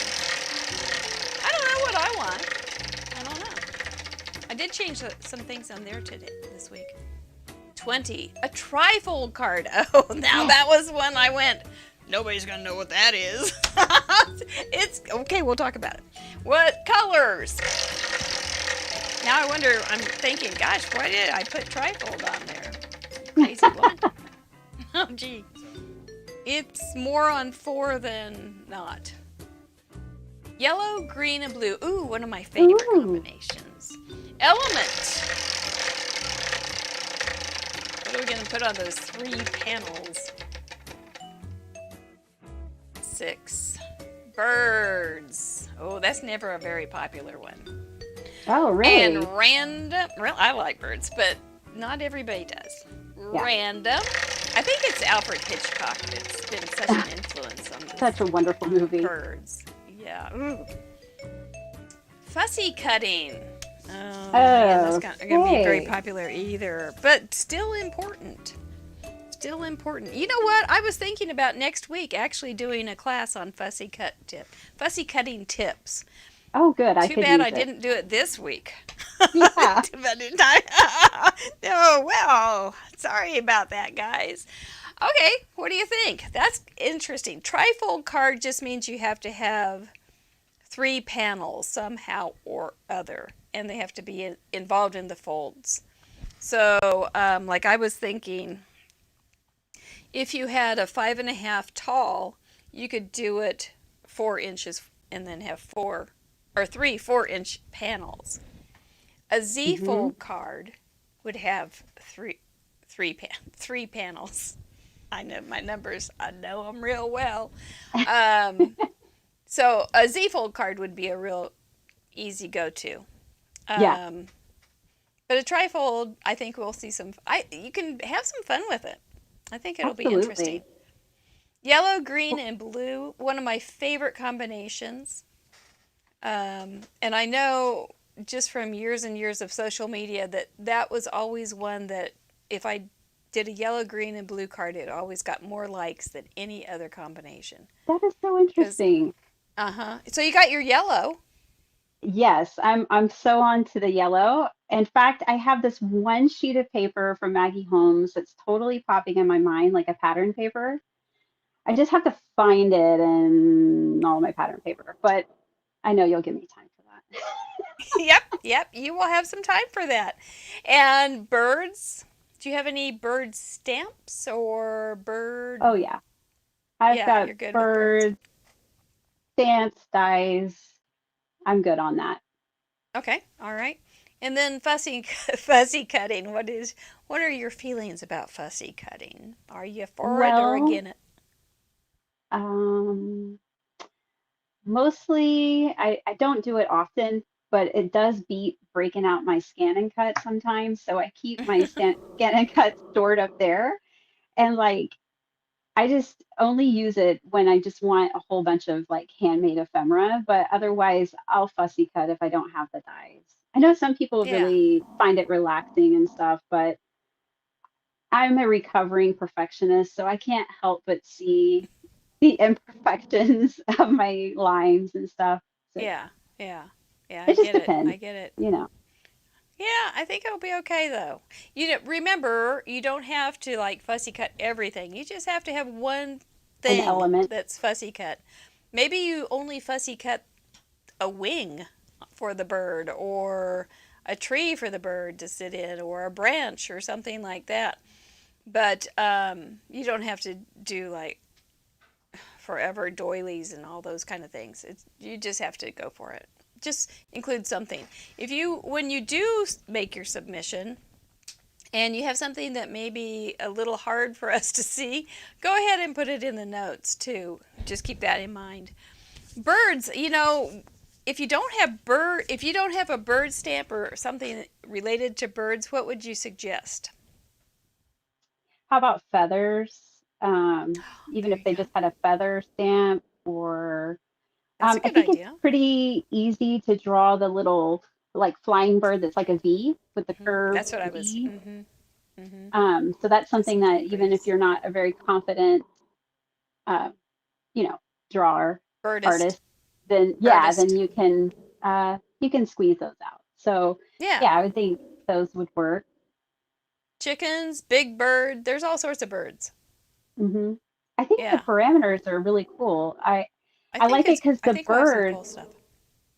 Speaker 1: I don't know what I want. I don't know. I did change some things on there this week. 20, a trifold card. Oh, now that was one I went, nobody's gonna know what that is. It's okay, we'll talk about it. What colors? Now I wonder, I'm thinking, gosh, why did I put trifold on there? Crazy one. Oh, gee. It's more on 4 than not. Yellow, green, and blue. Ooh, one of my favorite combinations. Element. What are we going to put on those 3 panels? 6. Birds. Oh, that's never a very popular one.
Speaker 2: Oh, really?
Speaker 1: And random. Well, I like birds, but not everybody does.
Speaker 2: Yeah.
Speaker 1: Random. I think it's Alfred Hitchcock that's been such an influence on this.
Speaker 2: Such a wonderful movie.
Speaker 1: Birds. Yeah. Ooh. Fussy cutting. Oh, man, that's not going to be very popular either, but still important. Still important. You know what? I was thinking about next week actually doing a class on fussy cutting tips.
Speaker 2: Oh, good.
Speaker 1: Too bad I didn't do it this week.
Speaker 2: Yeah.
Speaker 1: Too bad in time. Oh, well, sorry about that, guys. Okay, what do you think? That's interesting. Trifold card just means you have to have 3 panels somehow or other, and they have to be involved in the folds. So, like I was thinking, if you had a 5.5 tall, you could do it 4 inches and then have 3 4-inch panels. A Z-fold card would have three panels. I know my numbers. I know them real well. So a Z-fold card would be a real easy go-to.
Speaker 2: Yeah.
Speaker 1: But a trifold, I think we'll see you can have some fun with it. I think it'll be
Speaker 2: Absolutely.
Speaker 1: interesting. Yellow, green, and blue, one of my favorite combinations. And I know just from years and years of social media that was always one that if I did a yellow, green, and blue card, it always got more likes than any other combination.
Speaker 2: That is so interesting.
Speaker 1: So you got your yellow.
Speaker 2: Yes, I'm so on to the yellow. In fact, I have this one sheet of paper from Maggie Holmes that's totally popping in my mind, like a pattern paper. I just have to find it in all my pattern paper, but I know you'll give me time for that.
Speaker 1: Yep. You will have some time for that. And birds. Do you have any bird stamps or bird?
Speaker 2: Oh yeah, I've
Speaker 1: Yeah,
Speaker 2: got
Speaker 1: you're good with birds.
Speaker 2: birds, dance, dyes. I'm good on that.
Speaker 1: Okay, all right. And then fussy fussy cutting. What are your feelings about fussy cutting? Are you for it or
Speaker 2: Well,
Speaker 1: against it?
Speaker 2: um, mostly I don't do it often, but it does beat breaking out my scan and cut sometimes. So I keep my scan and cut stored up there. And like I just only use it when I just want a whole bunch of like handmade ephemera, but otherwise I'll fussy cut if I don't have the dyes. I know some people
Speaker 1: Yeah,
Speaker 2: really find it relaxing and stuff, but I'm a recovering perfectionist, so I can't help but see the imperfections of my lines and stuff. So
Speaker 1: yeah, yeah, yeah. I
Speaker 2: it just
Speaker 1: get it.
Speaker 2: depends,
Speaker 1: I get it.
Speaker 2: you know,
Speaker 1: Yeah, I think it'll be okay though. Remember, you don't have to like fussy cut everything. You just have to have one
Speaker 2: an
Speaker 1: thing
Speaker 2: element.
Speaker 1: that's fussy cut. Maybe you only fussy cut a wing for the bird or a tree for the bird to sit in or a branch or something like that. But you don't have to do like forever doilies and all those kind of things. You just have to go for it. Just include something. When you do make your submission and you have something that may be a little hard for us to see, go ahead and put it in the notes too. Just keep that in mind. Birds, if you don't have a bird stamp or something related to birds, what would you suggest?
Speaker 2: How about feathers? Even
Speaker 1: There
Speaker 2: if
Speaker 1: you
Speaker 2: they
Speaker 1: go.
Speaker 2: just had a feather stamp, or
Speaker 1: That's a
Speaker 2: I
Speaker 1: good
Speaker 2: think it's
Speaker 1: idea.
Speaker 2: pretty easy to draw the little like flying bird that's like a V with the curved
Speaker 1: That's what I was.
Speaker 2: V.
Speaker 1: Hmm.
Speaker 2: So that's
Speaker 1: That's
Speaker 2: something that
Speaker 1: something
Speaker 2: even if
Speaker 1: Grace.
Speaker 2: you're not a very confident, uh, you know, drawer
Speaker 1: Birdist.
Speaker 2: artist, then yeah, then
Speaker 1: Artist.
Speaker 2: you can squeeze those out. So
Speaker 1: Yeah.
Speaker 2: yeah, I would think those would work.
Speaker 1: Chickens, big bird. There's all sorts of birds.
Speaker 2: hmm I think the
Speaker 1: Yeah.
Speaker 2: parameters are really cool. I like it because
Speaker 1: I
Speaker 2: the
Speaker 1: think we'll have some
Speaker 2: birds
Speaker 1: cool stuff.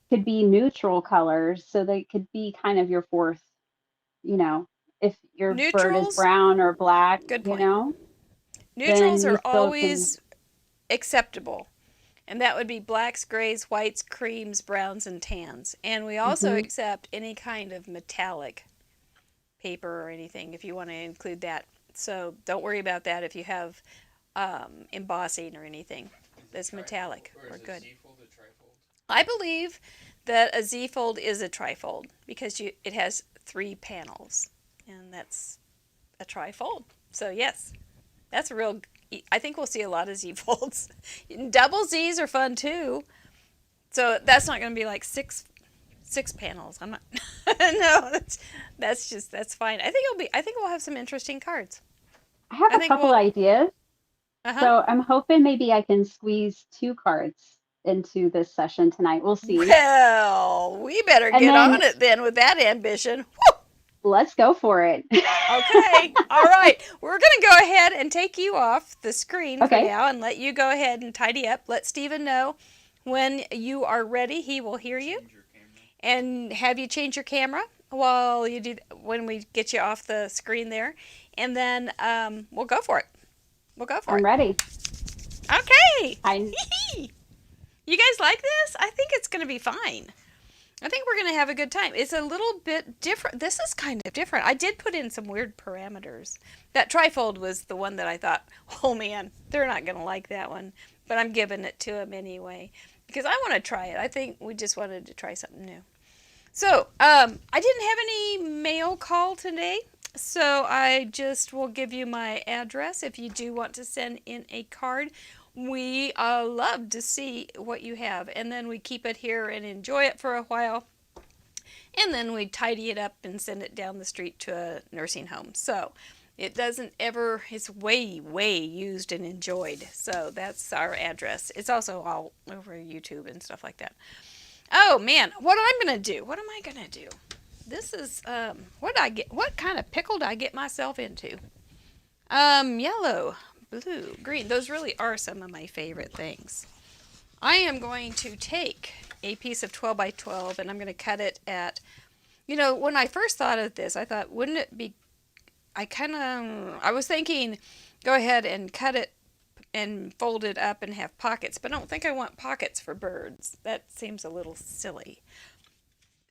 Speaker 2: could be neutral colors, so they could be kind of your fourth, you know, if your bird is
Speaker 1: Neutrals,
Speaker 2: brown or black,
Speaker 1: good
Speaker 2: you
Speaker 1: point.
Speaker 2: know,
Speaker 1: Neutrals
Speaker 2: then you
Speaker 1: are
Speaker 2: still can.
Speaker 1: always acceptable. And that would be blacks, grays, whites, creams, browns, and tans. And we also
Speaker 2: hmm
Speaker 1: accept any kind of metallic paper or anything if you want to include that. So don't worry about that if you have embossing or anything that's metallic. We're good. I believe that a Z fold is a trifold because it has 3 panels, and that's a trifold. So yes, that's a real. I think we'll see a lot of Z folds. Double Z's are fun too. So that's not going to be like six panels. I'm not. No, that's fine. I think we'll have some interesting cards.
Speaker 2: I have
Speaker 1: I
Speaker 2: a
Speaker 1: think
Speaker 2: couple
Speaker 1: we'll.
Speaker 2: ideas.
Speaker 1: Uh huh.
Speaker 2: So I'm hoping maybe I can squeeze two cards into this session tonight. We'll see.
Speaker 1: Well, we better
Speaker 2: And
Speaker 1: get
Speaker 2: then
Speaker 1: on it then with that ambition.
Speaker 2: let's go for it.
Speaker 1: Okay. All right. We're going to go ahead and take you off the screen for
Speaker 2: Okay.
Speaker 1: now and let you go ahead and tidy up. Let Steven know when you are ready. He will hear you. And have you change your camera while you do when we get you off the screen there. And then we'll go for it. We'll go for
Speaker 2: I'm
Speaker 1: it.
Speaker 2: ready.
Speaker 1: Okay.
Speaker 2: I
Speaker 1: You guys like this? I think it's going to be fine. I think we're going to have a good time. It's a little bit different. This is kind of different. I did put in some weird parameters. That trifold was the one that I thought, oh man, they're not going to like that one. But I'm giving it to them anyway because I want to try it. I think we just wanted to try something new. So, I didn't have any mail call today. So I just will give you my address if you do want to send in a card. We love to see what you have, and then we keep it here and enjoy it for a while, and then we tidy it up and send it down the street to a nursing home. So it doesn't ever, it's way, way used and enjoyed. So that's our address. It's also all over YouTube and stuff like that. Oh man, what I'm gonna do? What am I gonna do? This is what kind of pickle did I get myself into? Yellow, blue, green. Those really are some of my favorite things. I am going to take a piece of 12 by 12, and I'm going to cut it at, you know, when I first thought of this, I thought, wouldn't it be, I was thinking, go ahead and cut it and fold it up and have pockets, but I don't think I want pockets for birds. That seems a little silly.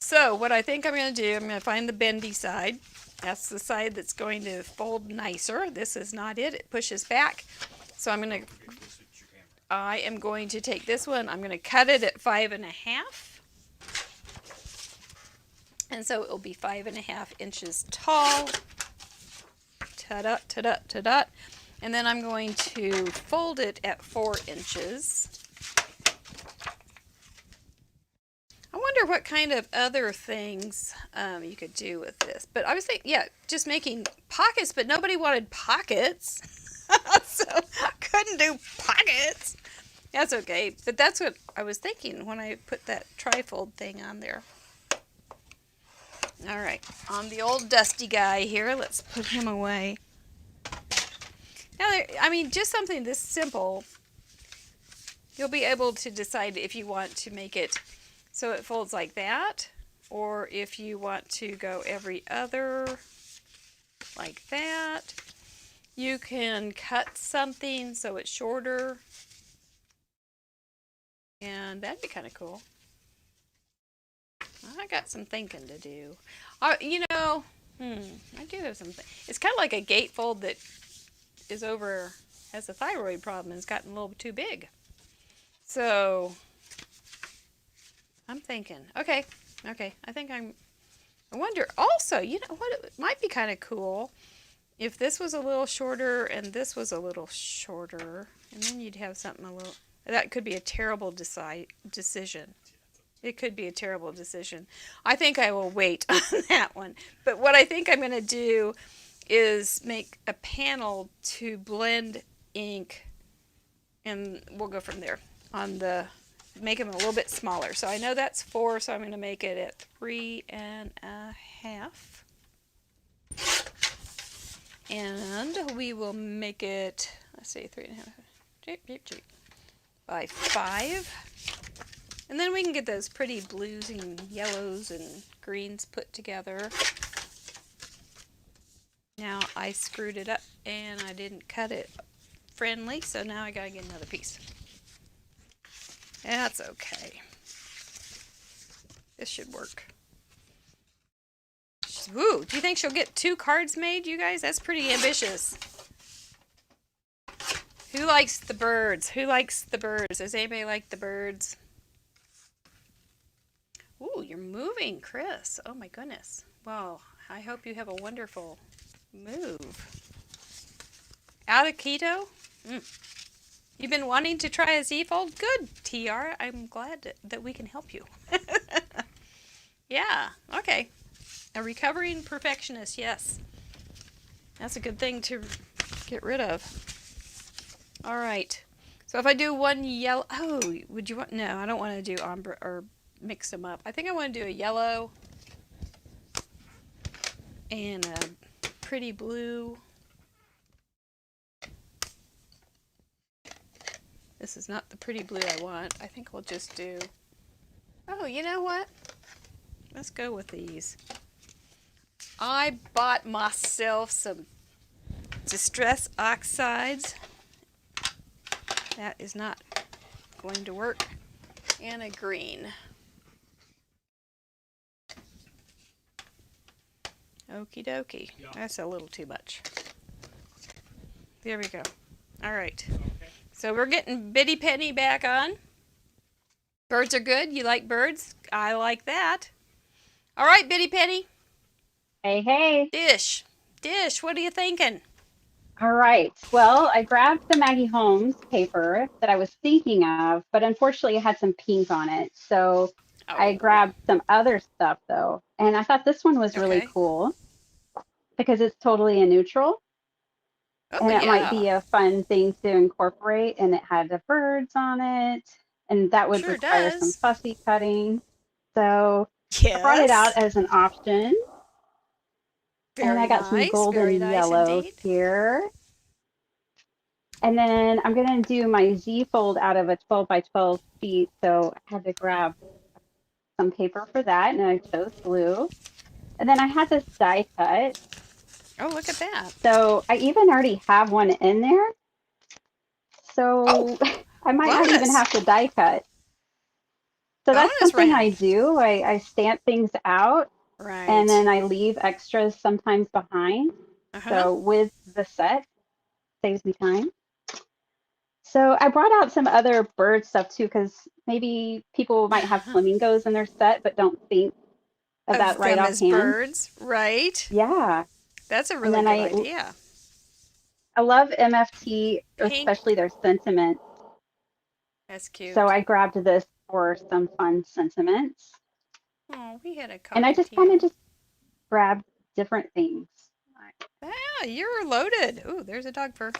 Speaker 1: So what I think I'm going to do, I'm going to find the bendy side. That's the side that's going to fold nicer. This is not it. It pushes back. So I am going to take this one. I'm going to cut it at 5.5. And so it will be 5.5 inches tall. Ta-da, ta-da, ta-da. And then I'm going to fold it at 4 inches. I wonder what kind of other things you could do with this. But I was thinking, yeah, just making pockets, but nobody wanted pockets. So I couldn't do pockets. That's okay. But that's what I was thinking when I put that trifold thing on there. All right, on the old dusty guy here, let's put him away. Now, I mean, just something this simple, you'll be able to decide if you want to make it so it folds like that, or if you want to go every other like that. You can cut something so it's shorter, and that'd be kind of cool. I got some thinking to do. You know, I do have something. It's kind of like a gatefold that is has a thyroid problem and has gotten a little too big. So I'm thinking, okay. I think I wonder also, you know what, it might be kind of cool if this was a little shorter and this was a little shorter, and then you'd have something that could be a terrible decision. It could be a terrible decision. I think I will wait on that one. But what I think I'm going to do is make a panel to blend ink, and we'll go from there. Make them a little bit smaller. So I know that's 4, so I'm going to make it at 3.5. And we will make it, let's see, 3.5 by 5. And then we can get those pretty blues and yellows and greens put together. Now I screwed it up and I didn't cut it friendly, so now I gotta get another piece. That's okay. This should work. Ooh, do you think she'll get 2 cards made, you guys? That's pretty ambitious. Who likes the birds? Who likes the birds? Does anybody like the birds? Ooh, you're moving, Chris. Oh my goodness. Well, I hope you have a wonderful move. Out of keto? You've been wanting to try a Z-fold? Good, TR. I'm glad that we can help you. Yeah, okay. A recovering perfectionist, yes. That's a good thing to get rid of. All right. So if I do one yellow... Oh, would you want... No, I don't want to do ombre or mix them up. I think I want to do a yellow and a pretty blue. This is not the pretty blue I want. I think we'll just do... Oh, you know what? Let's go with these. I bought myself some Distress Oxides. That is not going to work. And a green. Okie dokie. Yeah. That's a little too much. There we go. All right. Okay. So we're getting Bitty Penny back on. Birds are good. You like birds? I like that. All right, Bitty Penny.
Speaker 2: Hey, hey.
Speaker 1: Dish, what are you thinking?
Speaker 2: All right. Well, I grabbed the Maggie Holmes paper that I was thinking of, but unfortunately it had some pink on it. So I grabbed some other stuff though. And I thought this one was really cool because it's totally a neutral. And it might be a fun thing to incorporate. And it had the birds on it. And that would require some fussy cutting. So I brought it out as an option. And I got some golden yellow here. And then I'm going to do my Z fold out of a 12 by 12 sheet. So I had to grab some paper for that, and I chose blue. And then I had this die cut.
Speaker 1: Oh, look at that.
Speaker 2: So I even already have one in there.
Speaker 1: Oh,
Speaker 2: So I might not even
Speaker 1: bonus.
Speaker 2: have to die cut. So that's
Speaker 1: Bonus
Speaker 2: something I
Speaker 1: round.
Speaker 2: do. I stamp things out and
Speaker 1: Right.
Speaker 2: then I leave extras sometimes behind.
Speaker 1: Uh-huh.
Speaker 2: So with the set, saves me time. So I brought out some other bird stuff too, because maybe people might have flamingos in their set but don't think of that
Speaker 1: Of
Speaker 2: right
Speaker 1: them as
Speaker 2: offhand.
Speaker 1: birds, right?
Speaker 2: Yeah.
Speaker 1: That's a
Speaker 2: And
Speaker 1: really
Speaker 2: then
Speaker 1: good idea.
Speaker 2: I love MFT,
Speaker 1: Pink.
Speaker 2: especially their sentiments.
Speaker 1: That's
Speaker 2: So
Speaker 1: cute.
Speaker 2: I grabbed this for some fun sentiments.
Speaker 1: Oh, we had a
Speaker 2: And I just kind of
Speaker 1: cockatiel.
Speaker 2: just grabbed different things.
Speaker 1: Ah, you're loaded. Ooh, there's a dog fur.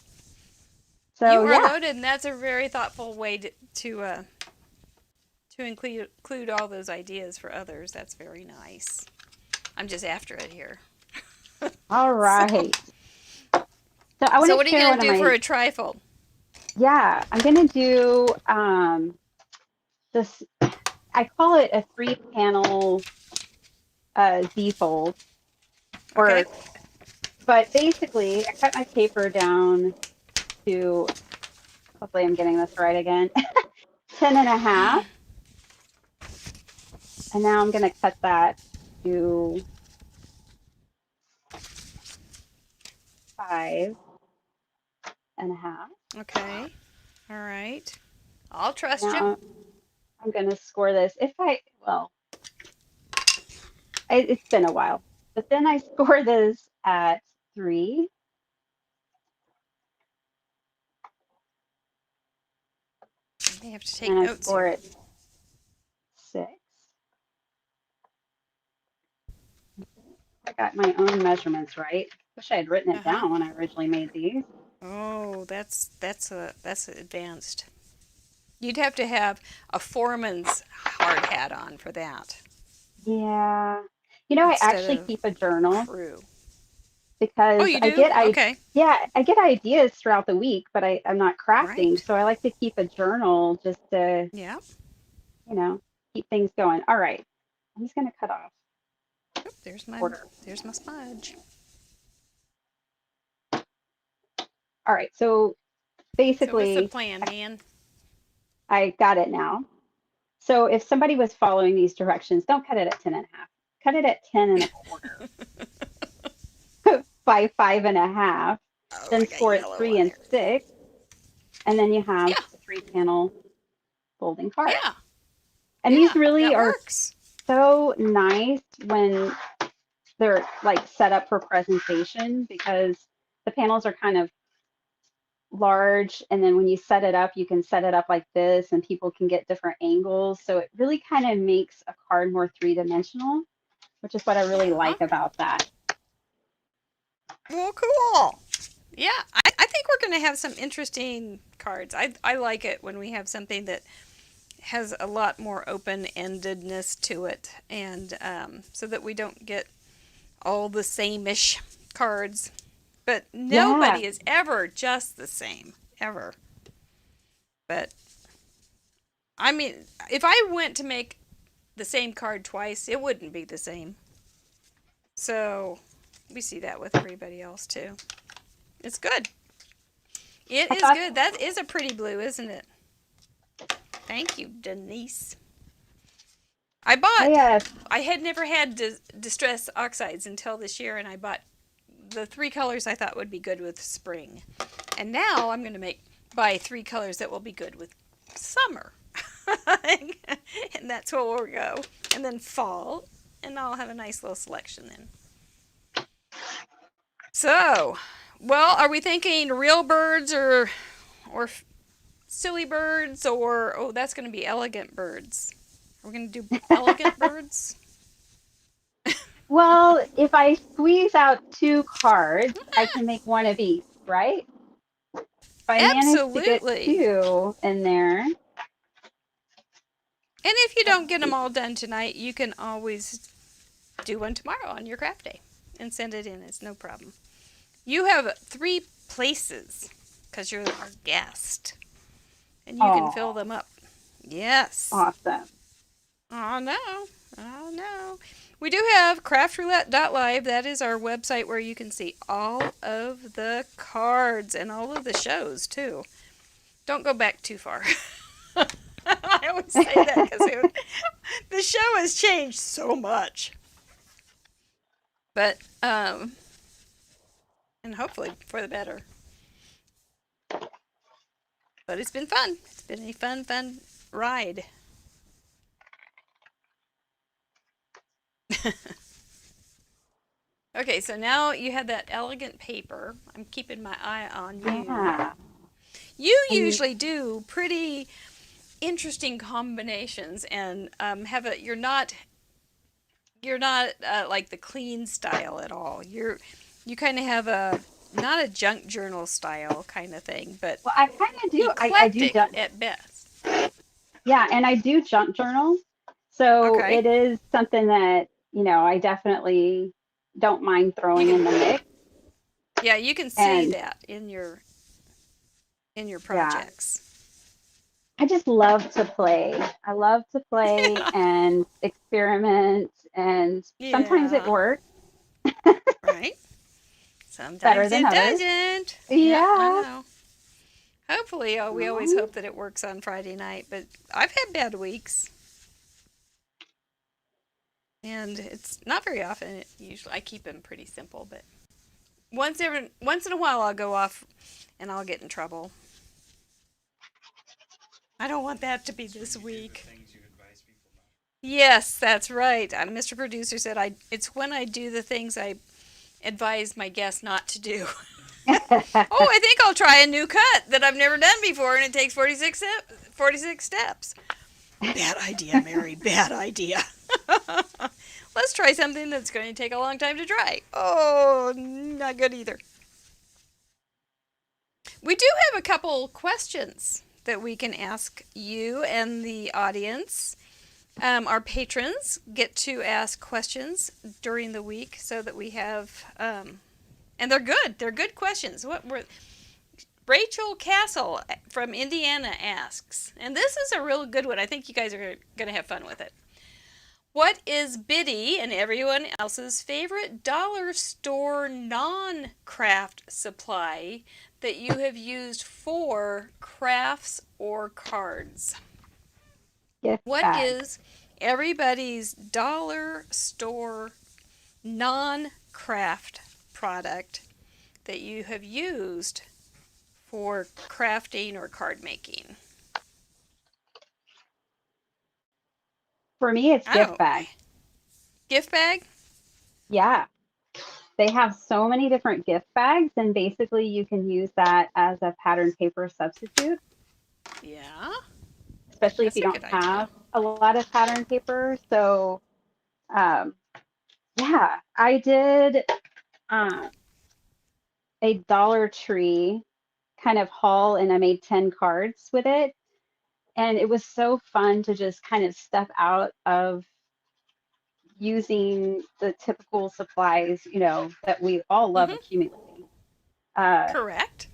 Speaker 1: You
Speaker 2: So
Speaker 1: are
Speaker 2: yeah,
Speaker 1: loaded, and that's a very thoughtful way to include all those ideas for others. That's very nice. I'm just after it here.
Speaker 2: all
Speaker 1: So,
Speaker 2: right. So I want
Speaker 1: so
Speaker 2: to
Speaker 1: what are you
Speaker 2: share
Speaker 1: gonna
Speaker 2: one of
Speaker 1: do for
Speaker 2: my,
Speaker 1: a trifold?
Speaker 2: yeah, I'm gonna do this, I call it a 3 panel Z-fold,
Speaker 1: Okay.
Speaker 2: or, but basically I cut my paper down to, hopefully I'm getting this right again, 10 and a half. And now I'm gonna cut that to 5 and a half.
Speaker 1: Okay. All right. I'll trust you.
Speaker 2: Now I'm gonna score this. Well, it's been a while, but then I score this at 3,
Speaker 1: They have to
Speaker 2: and then
Speaker 1: take
Speaker 2: I
Speaker 1: notes
Speaker 2: score
Speaker 1: here.
Speaker 2: it 6. I got my own measurements right. Wish I had written it
Speaker 1: Uh-huh.
Speaker 2: down when I originally made these.
Speaker 1: Oh, that's advanced. You'd have to have a foreman's hard hat on for that
Speaker 2: Yeah. I
Speaker 1: instead
Speaker 2: actually
Speaker 1: of
Speaker 2: keep a journal
Speaker 1: crew. Oh,
Speaker 2: because
Speaker 1: you do? Okay.
Speaker 2: I get ideas throughout the week, but I'm not crafting,
Speaker 1: Right.
Speaker 2: so I like to keep a journal just to,
Speaker 1: Yeah.
Speaker 2: you know, keep things going. All right. I'm just gonna cut off
Speaker 1: Oh,
Speaker 2: quarter.
Speaker 1: there's my smudge.
Speaker 2: All right. So
Speaker 1: So what's the
Speaker 2: basically,
Speaker 1: plan, man?
Speaker 2: I got it now. So if somebody was following these directions, don't cut it at 10 and a half. Cut it at 10 and a quarter by 5 and a half.
Speaker 1: Oh,
Speaker 2: Then
Speaker 1: I got
Speaker 2: score it
Speaker 1: yellow
Speaker 2: 3
Speaker 1: on
Speaker 2: and
Speaker 1: there.
Speaker 2: 6, and then you have
Speaker 1: Yeah.
Speaker 2: a 3 panel folding card.
Speaker 1: Yeah.
Speaker 2: And these
Speaker 1: Yeah.
Speaker 2: really
Speaker 1: That
Speaker 2: are
Speaker 1: works.
Speaker 2: so nice when they're like set up for presentation, because the panels are kind of large, and then when you set it up, you can set it up like this and people can get different angles, so it really kind of makes a card more three-dimensional, which is what I really
Speaker 1: Yeah.
Speaker 2: like about that.
Speaker 1: Well, cool. Yeah, I think we're going to have some interesting cards. I like it when we have something that has a lot more open-endedness to it, and so that we don't get all the same-ish cards. But
Speaker 2: Yeah,
Speaker 1: nobody is ever just the same, ever. But I mean, if I went to make the same card twice, it wouldn't be the same. So we see that with everybody else too. It's good. It
Speaker 2: I
Speaker 1: is
Speaker 2: thought
Speaker 1: good. That is a pretty blue, isn't it? Thank you, Denise. I
Speaker 2: I
Speaker 1: bought, I had never had distress oxides until this year, and I bought the 3 colors I thought would be good with spring. And now I'm going to buy 3 colors that will be good with summer. And that's where we'll go. And then fall, and I'll have a nice little selection then. So, well, are we thinking real birds or silly birds, or oh, that's going to be elegant birds? We're going to do elegant birds.
Speaker 2: well, if I squeeze out 2 cards, I can make one of each, right? If I manage to get
Speaker 1: Absolutely.
Speaker 2: 2 in there,
Speaker 1: And if you
Speaker 2: let's
Speaker 1: don't get them
Speaker 2: see.
Speaker 1: all done tonight, you can always do one tomorrow on your craft day and send it in. It's no problem. You have 3 places because you're our guest, and you can fill
Speaker 2: Oh,
Speaker 1: them up. Yes.
Speaker 2: awesome.
Speaker 1: Oh no. Oh no. We do have craftroulette.live. That is our website where you can see all of the cards and all of the shows too. Don't go back too far. I always say that because the show has changed so much. But and hopefully for the better. But it's been fun. It's been a fun ride. Okay, so now you have that elegant paper. I'm keeping my eye on you.
Speaker 2: Yeah.
Speaker 1: You
Speaker 2: And
Speaker 1: usually do pretty interesting combinations, and you're not like the clean style at all. You kind of have a not a junk journal style kind of thing, but
Speaker 2: well, I kind of do. I do
Speaker 1: eclectic at best.
Speaker 2: yeah, and I do junk journal. So
Speaker 1: Okay,
Speaker 2: it is something that, I definitely don't mind
Speaker 1: you
Speaker 2: throwing in
Speaker 1: can
Speaker 2: the mix.
Speaker 1: yeah you can see
Speaker 2: And
Speaker 1: that in your
Speaker 2: yeah,
Speaker 1: projects.
Speaker 2: I just love to play. I love to play
Speaker 1: Yeah,
Speaker 2: and experiment, and sometimes it
Speaker 1: yeah,
Speaker 2: works
Speaker 1: right.
Speaker 2: better
Speaker 1: Sometimes
Speaker 2: than
Speaker 1: it
Speaker 2: others.
Speaker 1: doesn't. Yeah, I
Speaker 2: Yeah.
Speaker 1: know. Hopefully, we always
Speaker 2: Well,
Speaker 1: hope that it works on Friday night, but I've had bad weeks, and it's not very often. Usually, I keep them pretty simple, but once in a while, I'll go off and I'll get in trouble. I don't want that to be this week. Yes, that's right. Mr. Producer said it's when I do the things I advise my guests not to do. Oh, I think I'll try a new cut that I've never done before, and it takes 46 steps. Bad idea, Mary. Bad idea. Let's try something that's going to take a long time to dry. Oh, not good either. We do have a couple questions that we can ask you and the audience. Our patrons get to ask questions during the week so that we have, and they're good. They're good questions. Rachel Castle from Indiana asks, and this is a real good one. I think you guys are going to have fun with it. What is Biddy and everyone else's favorite dollar store non-craft supply that you have used for crafts or cards?
Speaker 2: gift
Speaker 1: What
Speaker 2: bag.
Speaker 1: is everybody's dollar store non-craft product that you have used for crafting or card making?
Speaker 2: For me, it's
Speaker 1: I
Speaker 2: gift
Speaker 1: don't.
Speaker 2: bag.
Speaker 1: Gift bag?
Speaker 2: Yeah. They have so many different gift bags, and basically you can use that as a pattern paper substitute,
Speaker 1: Yeah,
Speaker 2: especially if
Speaker 1: that's
Speaker 2: you
Speaker 1: a
Speaker 2: don't
Speaker 1: good idea.
Speaker 2: have a lot of pattern paper. So, um, yeah, I did uh, a Dollar Tree kind of haul, and I made 10 cards with it. And it was so fun to just kind of step out of using the typical supplies, that we all love
Speaker 1: Mm-hmm.
Speaker 2: accumulating. Uh,
Speaker 1: Correct.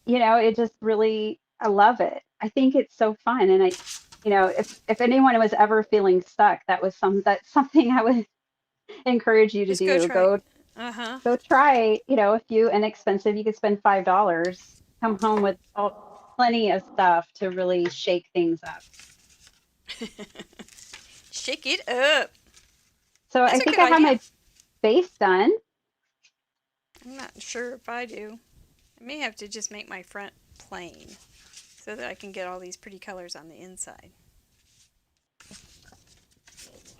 Speaker 2: it just really, I love it. I think it's so fun. And if anyone was ever feeling stuck, that's something I would encourage you to
Speaker 1: Just go
Speaker 2: do.
Speaker 1: try.
Speaker 2: Go try, a few inexpensive. You could spend $5, come home with plenty of stuff to really shake things up.
Speaker 1: Shake it up.
Speaker 2: So I
Speaker 1: That's a
Speaker 2: think
Speaker 1: good
Speaker 2: I have
Speaker 1: idea.
Speaker 2: my base done.
Speaker 1: I'm not sure if I do. I may have to just make my front plain so that I can get all these pretty colors on the inside.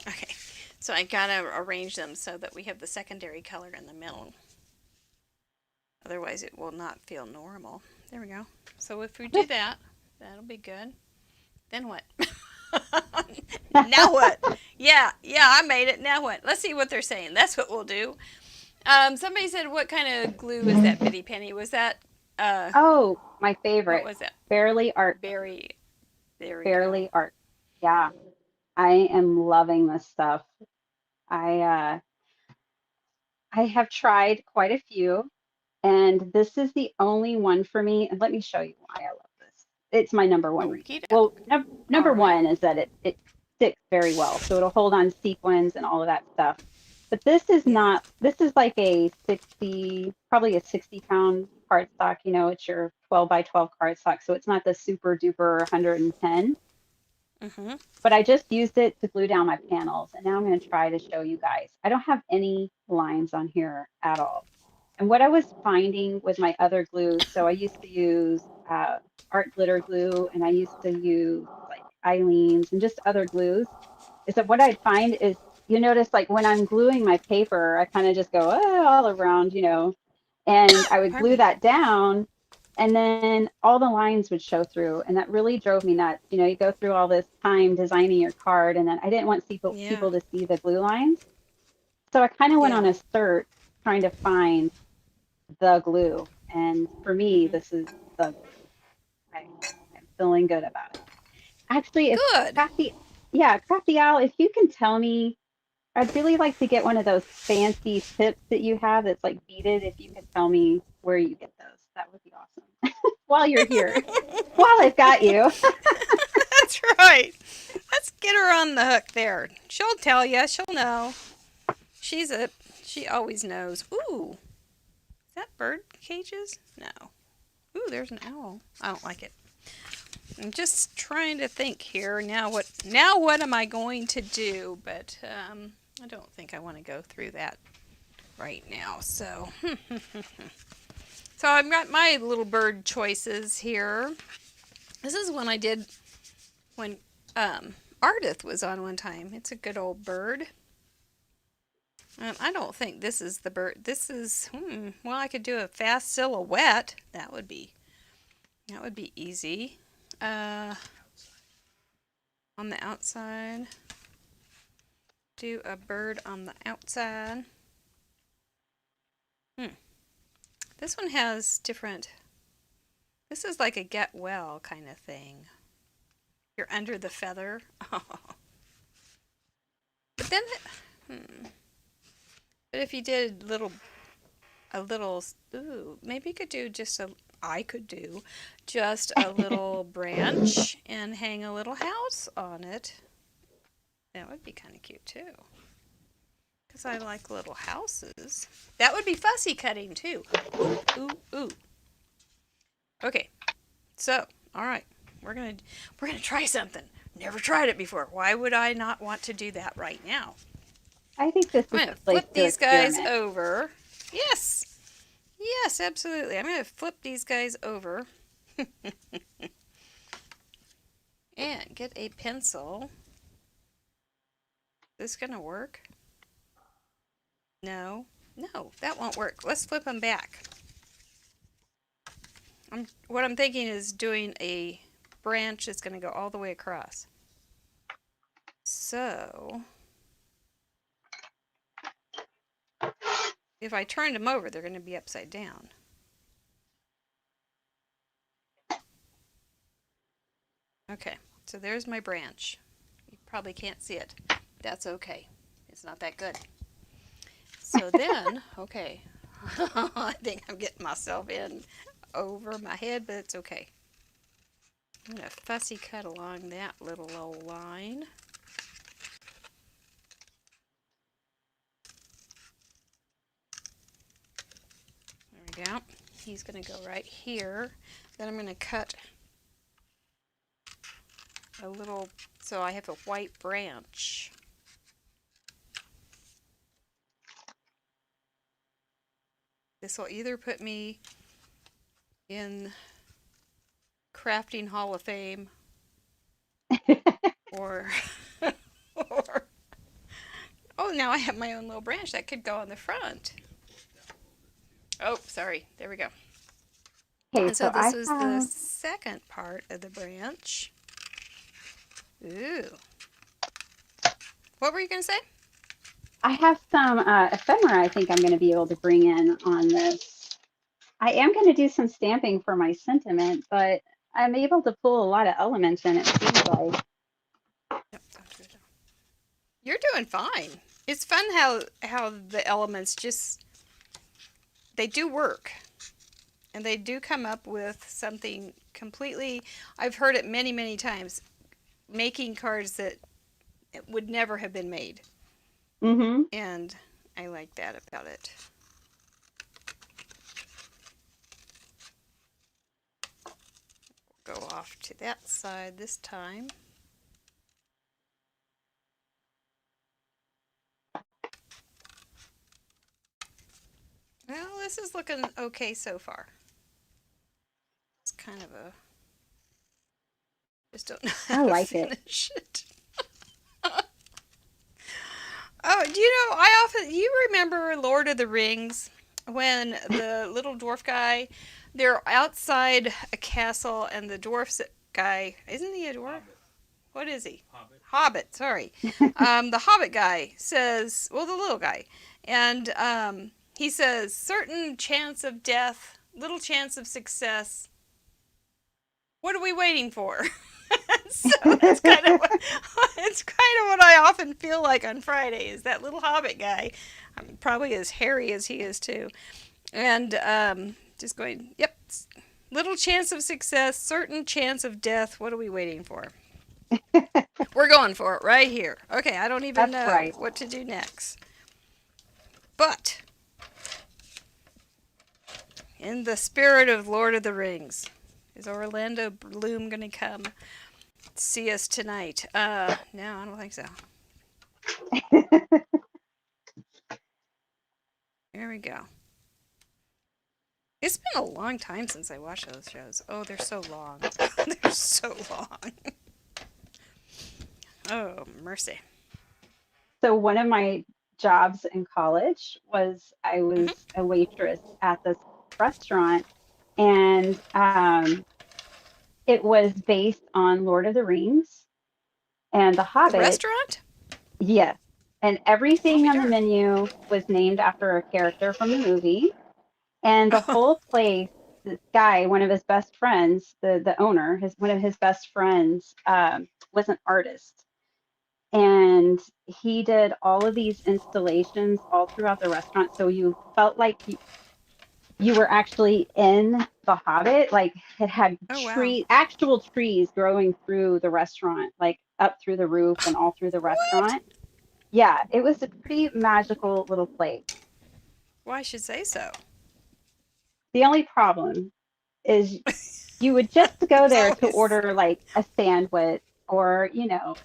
Speaker 1: Okay, so I gotta arrange them so that we have the secondary color in the middle. Otherwise, it will not feel normal. There we go. So if we do that, that'll be good. Then what? Now what? Yeah, I made it. Now what? Let's see what they're saying. That's what we'll do. Somebody said, what kind of glue is that, Bitty Penny? Was that,
Speaker 2: Oh, my
Speaker 1: what
Speaker 2: favorite,
Speaker 1: was that?
Speaker 2: Barely Art.
Speaker 1: Berry. There we go.
Speaker 2: Barely Art. Yeah, I am loving this stuff. I I have tried quite a few, and this is the only one for me. And let me show you why I love this. It's my number one reason.
Speaker 1: Okie doke.
Speaker 2: Well,
Speaker 1: All
Speaker 2: number
Speaker 1: right.
Speaker 2: one is that it sticks very well. So it'll hold on sequins and all of that stuff. But this is
Speaker 1: Yeah.
Speaker 2: not, this is like a 60, probably a 60-pound cardstock. You know, it's your 12 by 12 cardstock. So it's not the super duper 110.
Speaker 1: Mm-hmm.
Speaker 2: But I just used it to glue down my panels. And now I'm going to try to show you guys. I don't have any lines on here at all. And what I was finding with my other glue, so I used to use art glitter glue, and I used to use like Eileen's and just other glues, is that what I'd find is, you notice like when I'm gluing my paper, I kind of just go all around, you know, and I would
Speaker 1: Pardon
Speaker 2: glue
Speaker 1: me.
Speaker 2: that down, and then all the lines would show through, and that really drove me nuts. You know, you go through all this time designing your card, and then I didn't want
Speaker 1: Yeah.
Speaker 2: people to see the glue lines. So I kind of went
Speaker 1: Yeah.
Speaker 2: on a search trying to find the glue. And for me,
Speaker 1: Mm-hmm.
Speaker 2: this is the glue. I'm feeling good about it. Actually, if
Speaker 1: Good.
Speaker 2: Crafty, yeah, Crafty Owl, if you can tell me, I'd really like to get one of those fancy tips that you have that's like beaded. If you could tell me where you get those, that would be awesome. While you're here, while I've got you.
Speaker 1: That's right. Let's get her on the hook there. She'll tell you. She'll know. She always knows. Ooh, is that bird cages? No. Ooh, there's an owl. I don't like it. I'm just trying to think here. Now what am I going to do? But I don't think I want to go through that right now. So so I've got my little bird choices here. This is one I did when Ardith was on one time. It's a good old bird. I don't think this is the bird. This is, well, I could do a fast silhouette. That would be easy. On the outside, do a bird on the outside. This one has different, this is like a get well kind of thing. You're under the feather. But then, but if you did a little, ooh, maybe you could do I could do just a little branch and hang a little house on it. That would be kind of cute too. Because I like little houses. That would be fussy cutting too. Ooh, ooh, ooh. Okay, so, all right. We're gonna try something. Never tried it before. Why would I not want to do that right now?
Speaker 2: I think this
Speaker 1: I'm
Speaker 2: is
Speaker 1: gonna
Speaker 2: the place
Speaker 1: flip
Speaker 2: to
Speaker 1: these guys
Speaker 2: experiment.
Speaker 1: over. Yes. Yes, absolutely. I'm gonna flip these guys over and get a pencil. Is this gonna work? No. No, that won't work. Let's flip them back. What I'm thinking is doing a branch that's going to go all the way across. So, if I turned them over, they're going to be upside down. Okay, so there's my branch. You probably can't see it. That's okay. It's not that good. So then, okay, I think I'm getting myself in over my head, but it's okay. I'm going to fussy cut along that little old line. There we go. He's going to go right here. Then I'm going to cut a little, so I have a white branch. This will either put me in Crafting Hall of Fame or, or, oh, now I have my own little branch that could go on the front. Oh, sorry. There we go.
Speaker 2: Okay,
Speaker 1: And so
Speaker 2: so
Speaker 1: this is the second part of the branch. Ooh. What were you going to say?
Speaker 2: I have some ephemera I think I'm going to be able to bring in on this. I am going to do some stamping for my sentiment, but I'm able to pull a lot of elements in, it seems like.
Speaker 1: Yep, don't do it. You're doing fine. It's fun how the elements just, they do work. And they do come up with something completely, I've heard it many, many times, making cards that it would never have been made.
Speaker 2: Mm-hmm.
Speaker 1: And I like that about it. Go off to that side this time. Well, this is looking okay so far. It's kind of a... Just don't know
Speaker 2: I
Speaker 1: how to
Speaker 2: like it.
Speaker 1: finish it. Oh, do you know, you remember Lord of the Rings when the little dwarf guy, they're outside a castle and the dwarf guy, isn't he a dwarf?
Speaker 3: Hobbit.
Speaker 1: What is he?
Speaker 3: Hobbit.
Speaker 1: Hobbit, sorry. The Hobbit guy says, well, the little guy, and he says, certain chance of death, little chance of success. What are we waiting for? So that's kind of what, it's kind of what I often feel like on Friday is that little Hobbit guy. I'm probably as hairy as he is too, and just going, yep, little chance of success, certain chance of death. What are we waiting for? We're going for it right here. Okay, I don't even
Speaker 2: That's
Speaker 1: know
Speaker 2: right.
Speaker 1: what to do next, but in the spirit of Lord of the Rings, is Orlando Bloom going to come see us tonight? No, I don't think so. There we go. It's been a long time since I watched those shows. Oh, they're so long. They're so long. Oh, mercy.
Speaker 2: So one of my jobs in college was I was a waitress at this restaurant, and it was based on Lord of the Rings and The
Speaker 1: The
Speaker 2: Hobbit.
Speaker 1: restaurant?
Speaker 2: Yes, and
Speaker 1: I'll
Speaker 2: everything
Speaker 1: be
Speaker 2: on the
Speaker 1: darned.
Speaker 2: menu was named after a character from the movie, and the whole place. This guy, one of his best friends, the owner, one of his best friends, was an artist, and he did all of these installations all throughout the restaurant, so you felt like you were actually in the Hobbit. Like it had
Speaker 1: Oh, wow.
Speaker 2: actual trees growing through the restaurant, like up through the roof and all through the
Speaker 1: What?
Speaker 2: restaurant. Yeah, it was a pretty magical little place.
Speaker 1: Well, I should say so.
Speaker 2: The only problem is you would just go
Speaker 1: There's
Speaker 2: there to
Speaker 1: always...
Speaker 2: order like a sandwich or,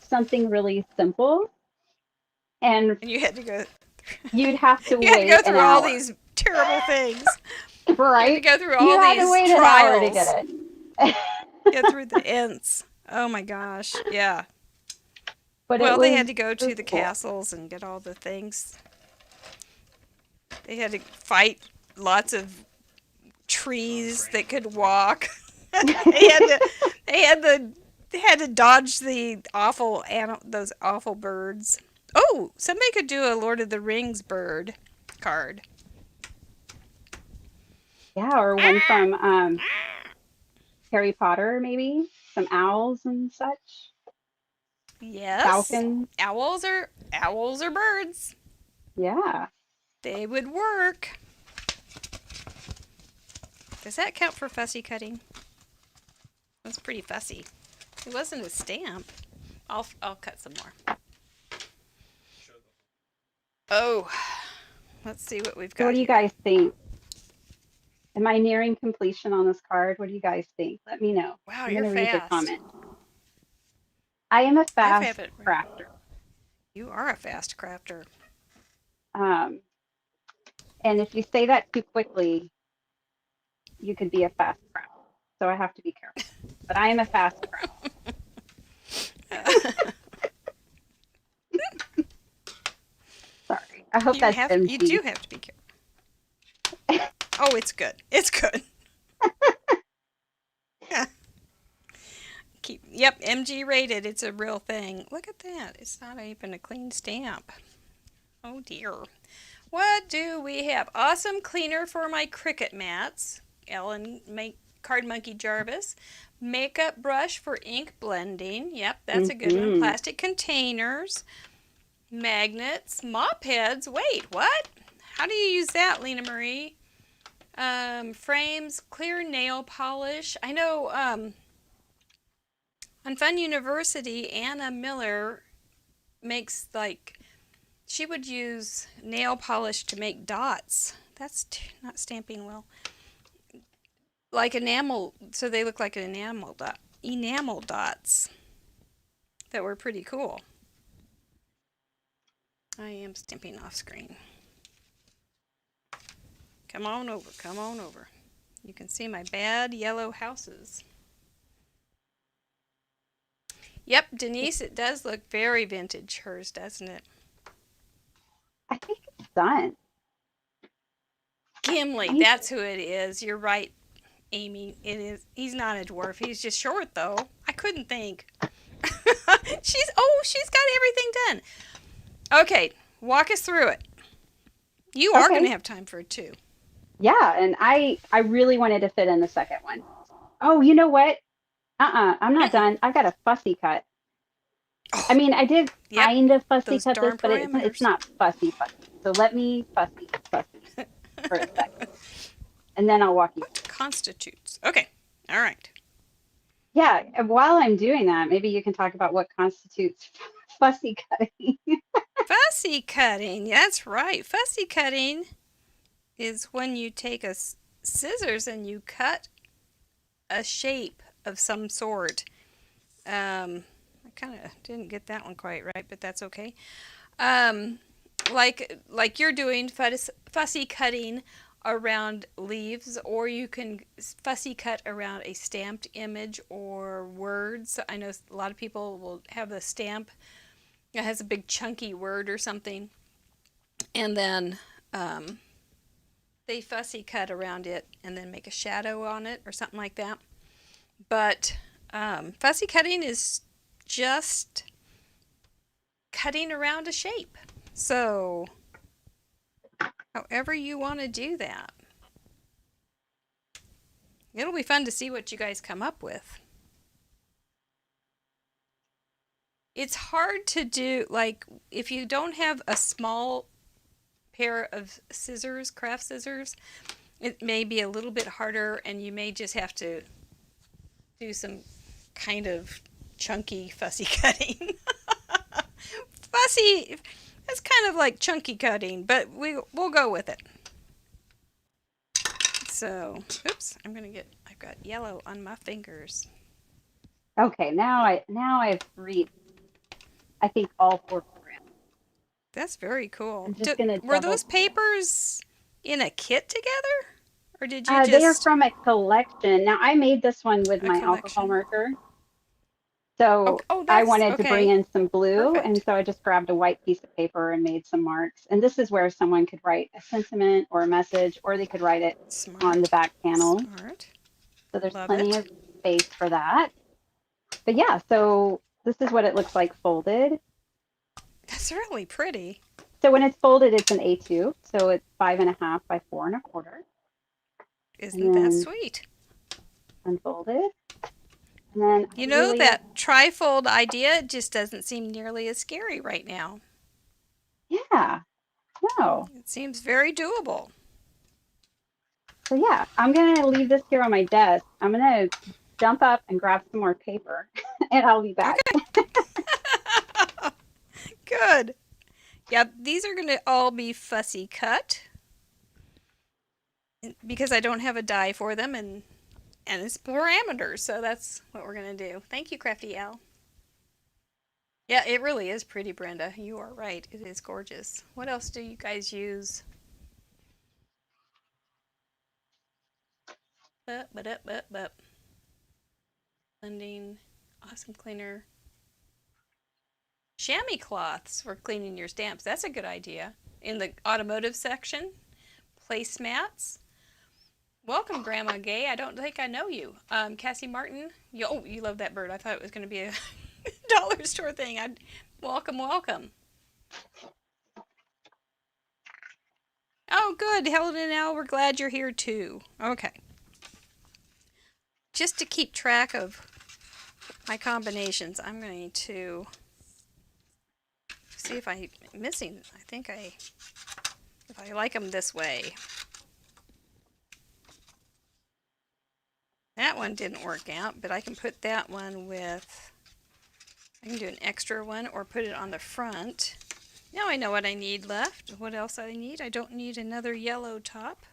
Speaker 2: something really simple, and
Speaker 1: And you had to go...
Speaker 2: you'd have to
Speaker 1: You had to go
Speaker 2: wait an
Speaker 1: through all
Speaker 2: hour.
Speaker 1: these terrible things. You had to
Speaker 2: Right?
Speaker 1: go through
Speaker 2: You
Speaker 1: all
Speaker 2: had to
Speaker 1: these
Speaker 2: wait an hour to
Speaker 1: trials.
Speaker 2: get it.
Speaker 1: Get through the ents. Oh my gosh. Yeah.
Speaker 2: But
Speaker 1: Well, they had to
Speaker 2: it
Speaker 1: go to
Speaker 2: was
Speaker 1: the
Speaker 2: cool.
Speaker 1: castles and get all the things. They had to fight lots of trees that could walk. they had to they had to dodge the awful those awful birds. Oh, somebody could do a Lord of the Rings bird card.
Speaker 2: Yeah, or one from Harry Potter, maybe. Some owls and such.
Speaker 1: Yes.
Speaker 2: Falcons.
Speaker 1: Owls are birds.
Speaker 2: Yeah.
Speaker 1: They would work. Does that count for fussy cutting? That's pretty fussy. It wasn't a stamp. I'll cut some more. Oh, let's see what we've
Speaker 2: So
Speaker 1: got
Speaker 2: what do you
Speaker 1: here.
Speaker 2: guys think? Am I nearing completion on this card? What do you guys think? Let me know.
Speaker 1: Wow,
Speaker 2: I'm
Speaker 1: you're
Speaker 2: going to read your
Speaker 1: fast.
Speaker 2: comment. I am a
Speaker 1: I
Speaker 2: fast
Speaker 1: haven't.
Speaker 2: crafter.
Speaker 1: You are a fast crafter.
Speaker 2: Um, and if you say that too quickly, you could be a fast crafter. So I have to be careful. But I am a fast crafter. Sorry. I hope that's
Speaker 1: You do
Speaker 2: MG.
Speaker 1: have to be careful. Oh, it's good. It's good. Yep, MG rated. It's a real thing. Look at that. It's not even a clean stamp. Oh dear. What do we have? Awesome cleaner for my Cricut mats. Ellen Card Monkey Jarvis. Makeup brush for ink blending. Yep, that's a good one.
Speaker 2: Mm-hmm.
Speaker 1: Plastic containers. Magnets. Mop heads. Wait, what? How do you use that, Lena Marie? Frames. Clear nail polish. I know on Fun University, Anna Miller makes like, she would use nail polish to make dots. That's not stamping well. Like enamel, so they look like enamel dots that were pretty cool. I am stamping off screen. Come on over, come on over. You can see my bad yellow houses. Yep, Denise, it does look very vintage, hers, doesn't it?
Speaker 2: I think it's done.
Speaker 1: Gimli, that's who it is. You're right, Amy. It is. He's not a dwarf. He's just short, though. I couldn't think. she's got everything done. Okay, walk us through it. You are going to have time for it, too.
Speaker 2: Yeah, and I really wanted to fit in the second one. Oh, you know what? I'm not done. I got a fussy cut.
Speaker 1: Oh,
Speaker 2: I mean, I did kind of fussy cut this, but it's not fussy. So let me fussy for a second. And then I'll walk you.
Speaker 1: What constitutes? Okay, all right.
Speaker 2: Yeah, and while I'm doing that, maybe you can talk about what constitutes fussy cutting.
Speaker 1: Fussy cutting, that's right. Fussy cutting is when you take scissors and you cut a shape of some sort. I kind of didn't get that one quite right, but that's okay. Like you're doing fussy cutting around leaves, or you can fussy cut around a stamped image or words. I know a lot of people will have a stamp that has a big chunky word or something, and then they fussy cut around it and then make a shadow on it or something like that. But fussy cutting is just cutting around a shape. So however you want to do that. It'll be fun to see what you guys come up with. It's hard to do, like, if you don't have a small pair of scissors, craft scissors, it may be a little bit harder, and you may just have to do some kind of chunky fussy cutting. Fussy, it's kind of like chunky cutting, but we'll go with it. So, oops, I've got yellow on my fingers.
Speaker 2: Okay, now I've read, I think, all 4 programs.
Speaker 1: That's very cool.
Speaker 2: Were
Speaker 1: those papers in a kit together? Or did you just...
Speaker 2: They are from a collection. Now, I made this one with my alcohol marker. So I wanted to bring in some blue, perfect. And so I just grabbed a white piece of paper and made some marks. And this is where someone could write a sentiment or a message, or they could write it on the back panel.
Speaker 1: Smart.
Speaker 2: So there's plenty of space for that. But yeah, so this is what it looks like folded.
Speaker 1: That's really pretty.
Speaker 2: So when it's folded, it's an A2. So it's 5.5 by 4 1/4.
Speaker 1: Isn't that sweet?
Speaker 2: Unfolded. And then
Speaker 1: you know, that trifold idea just doesn't seem nearly as scary right now.
Speaker 2: Yeah. No.
Speaker 1: It seems very doable.
Speaker 2: So yeah, I'm going to leave this here on my desk. I'm going to jump up and grab some more paper, and I'll be back.
Speaker 1: Okay. Good. Yep, these are going to all be fussy cut because I don't have a die for them, and it's parameters, so that's what we're going to do. Thank you, Crafty Al. Yeah, it really is pretty, Brenda. You are right. It is gorgeous. What else do you guys use? Blending, awesome cleaner. Chamois cloths for cleaning your stamps. That's a good idea. In the automotive section, placemats. Welcome, Grandma Gay. I don't think I know you. Cassie Martin. You love that bird. I thought it was going to be a dollar store thing. Welcome. Oh, good. Helen and Al, we're glad you're here too. Okay. Just to keep track of my combinations, I'm going to see if I'm missing. I think if I like them this way. That one didn't work out, but I can put that one with, I can do an extra one or put it on the front. Now I know what I need left. What else I need? I don't need another yellow top.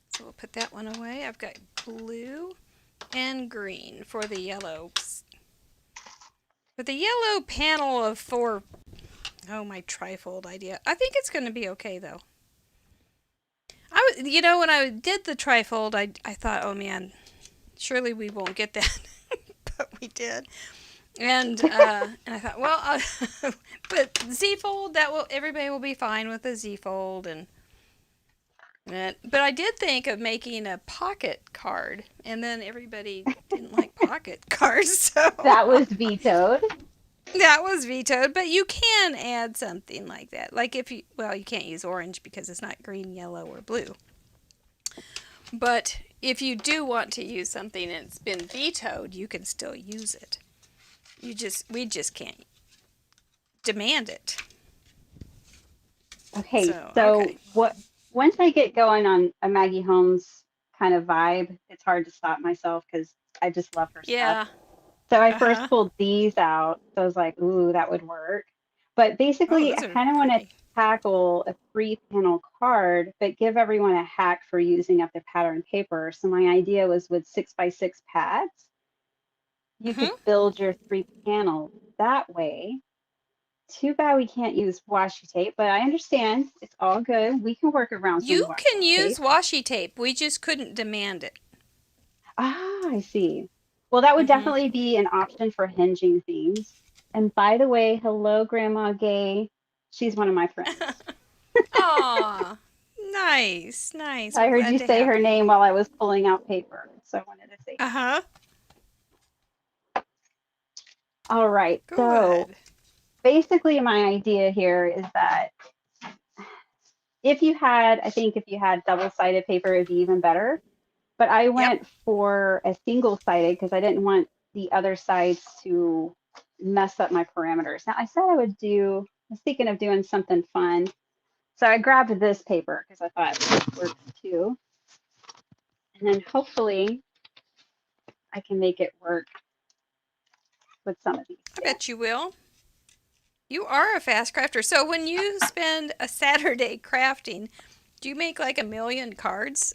Speaker 1: So we'll put that one away. I've got blue and green for the yellow. But the yellow panel of 4, oh, my trifold idea. I think it's going to be okay, though. When I did the trifold, I thought, oh, man, surely we won't get that. But we did. And I thought, well, but Z-fold, everybody will be fine with the Z-fold. But I did think of making a pocket card, and then everybody didn't like pocket cards, so
Speaker 2: That was vetoed.
Speaker 1: that was vetoed. But you can add something like that. Like you can't use orange because it's not green, yellow, or blue. But if you do want to use something and it's been vetoed, you can still use it. We just can't demand it.
Speaker 2: Okay, so
Speaker 1: okay.
Speaker 2: Once I get going on a Maggie Holmes kind of vibe, it's hard to stop myself because I just love her
Speaker 1: Yeah.
Speaker 2: stuff. So I
Speaker 1: Uh-huh.
Speaker 2: first pulled these out. So I was like, ooh, that would work. But basically,
Speaker 1: those
Speaker 2: I
Speaker 1: are
Speaker 2: kind of want to
Speaker 1: pretty.
Speaker 2: tackle a 3-panel card, but give everyone a hack for using up the pattern paper. So my idea was with 6x6 pads, you could build your 3 panels that way. Too bad we can't use washi tape, but I understand. It's all good. We can work around some
Speaker 1: You
Speaker 2: washi
Speaker 1: can use
Speaker 2: tape.
Speaker 1: washi tape. We just couldn't demand it.
Speaker 2: Ah, I see. Well, that would definitely be an option for hinging things. And by the way, hello, Grandma Gay. She's one of my friends.
Speaker 1: Aw, nice.
Speaker 2: I
Speaker 1: We're
Speaker 2: heard
Speaker 1: glad
Speaker 2: you
Speaker 1: to
Speaker 2: say
Speaker 1: have
Speaker 2: her
Speaker 1: you.
Speaker 2: name while I was pulling out paper, so I wanted to say.
Speaker 1: Uh-huh.
Speaker 2: All right. So
Speaker 1: Good.
Speaker 2: basically, my idea here is that if you had double-sided paper, it'd be even better. But I
Speaker 1: Yep.
Speaker 2: went for a single-sided because I didn't want the other sides to mess up my parameters. Now, I said I was thinking of doing something fun. So I grabbed this paper because I thought it works too. And then hopefully I can make it work with some of these
Speaker 1: I
Speaker 2: too.
Speaker 1: bet you will. You are a fast crafter. So when you spend a Saturday crafting, do you make like 1,000,000 cards?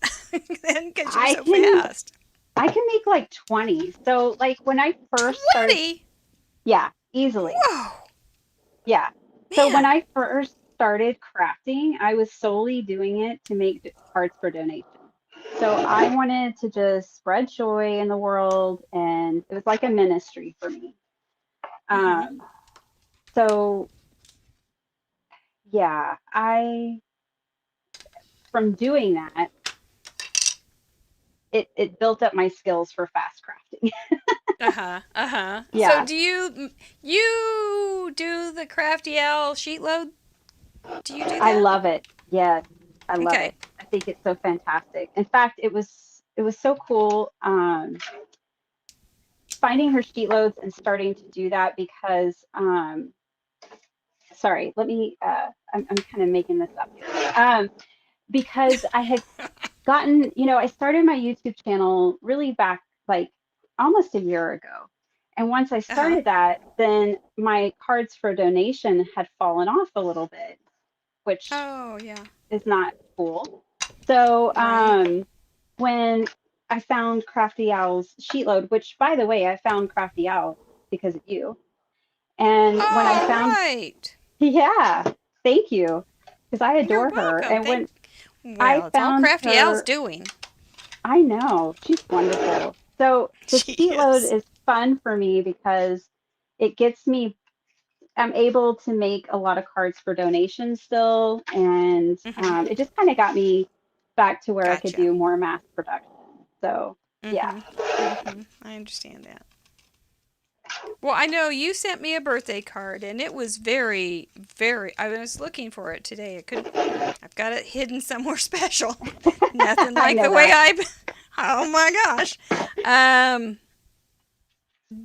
Speaker 1: Then because you're so fast.
Speaker 2: I can make like 20. So like when I first started,
Speaker 1: 20?
Speaker 2: yeah, easily.
Speaker 1: Whoa.
Speaker 2: Yeah. So when
Speaker 1: Man.
Speaker 2: I first started crafting, I was solely doing it to make cards for donation. So I wanted to just spread joy in the world, and it was like a ministry for me. So yeah, from doing that, it built up my skills for fast crafting.
Speaker 1: So
Speaker 2: Yeah,
Speaker 1: do you do the Crafty Owl sheet load? Do you do
Speaker 2: I
Speaker 1: that?
Speaker 2: love it. Yes, I love
Speaker 1: Okay.
Speaker 2: it. I think it's so fantastic. In fact, it was so cool finding her sheet loads and starting to do that because sorry, let me I'm kind of making this up here. Because I had gotten, I started my YouTube channel really back like almost a year ago. And once I
Speaker 1: Uh-huh.
Speaker 2: started that, then my cards for donation had fallen off a little bit, which
Speaker 1: Oh, yeah.
Speaker 2: is not cool. So
Speaker 1: Right.
Speaker 2: when I found Crafty Owl's sheet load, which by the way, I found Crafty Owl because of you. And when I
Speaker 1: Oh,
Speaker 2: found,
Speaker 1: right.
Speaker 2: yeah, thank you, because I
Speaker 1: You're
Speaker 2: adore her.
Speaker 1: welcome.
Speaker 2: And when I
Speaker 1: Well, it's all
Speaker 2: found
Speaker 1: Crafty Owl's
Speaker 2: her,
Speaker 1: doing.
Speaker 2: I know, she's wonderful. So the
Speaker 1: She
Speaker 2: sheet load
Speaker 1: is.
Speaker 2: is fun for me because it gets me, I'm able to make a lot of cards for donations still. And it just kind of got me back to where I could
Speaker 1: Gotcha.
Speaker 2: do more mass production. So yeah,
Speaker 1: I understand that. Well, I know you sent me a birthday card, and it was very, very. I was looking for it today. I couldn't. I've got it hidden somewhere special. Nothing
Speaker 2: I
Speaker 1: like
Speaker 2: know
Speaker 1: the way
Speaker 2: that.
Speaker 1: Oh my gosh. Um,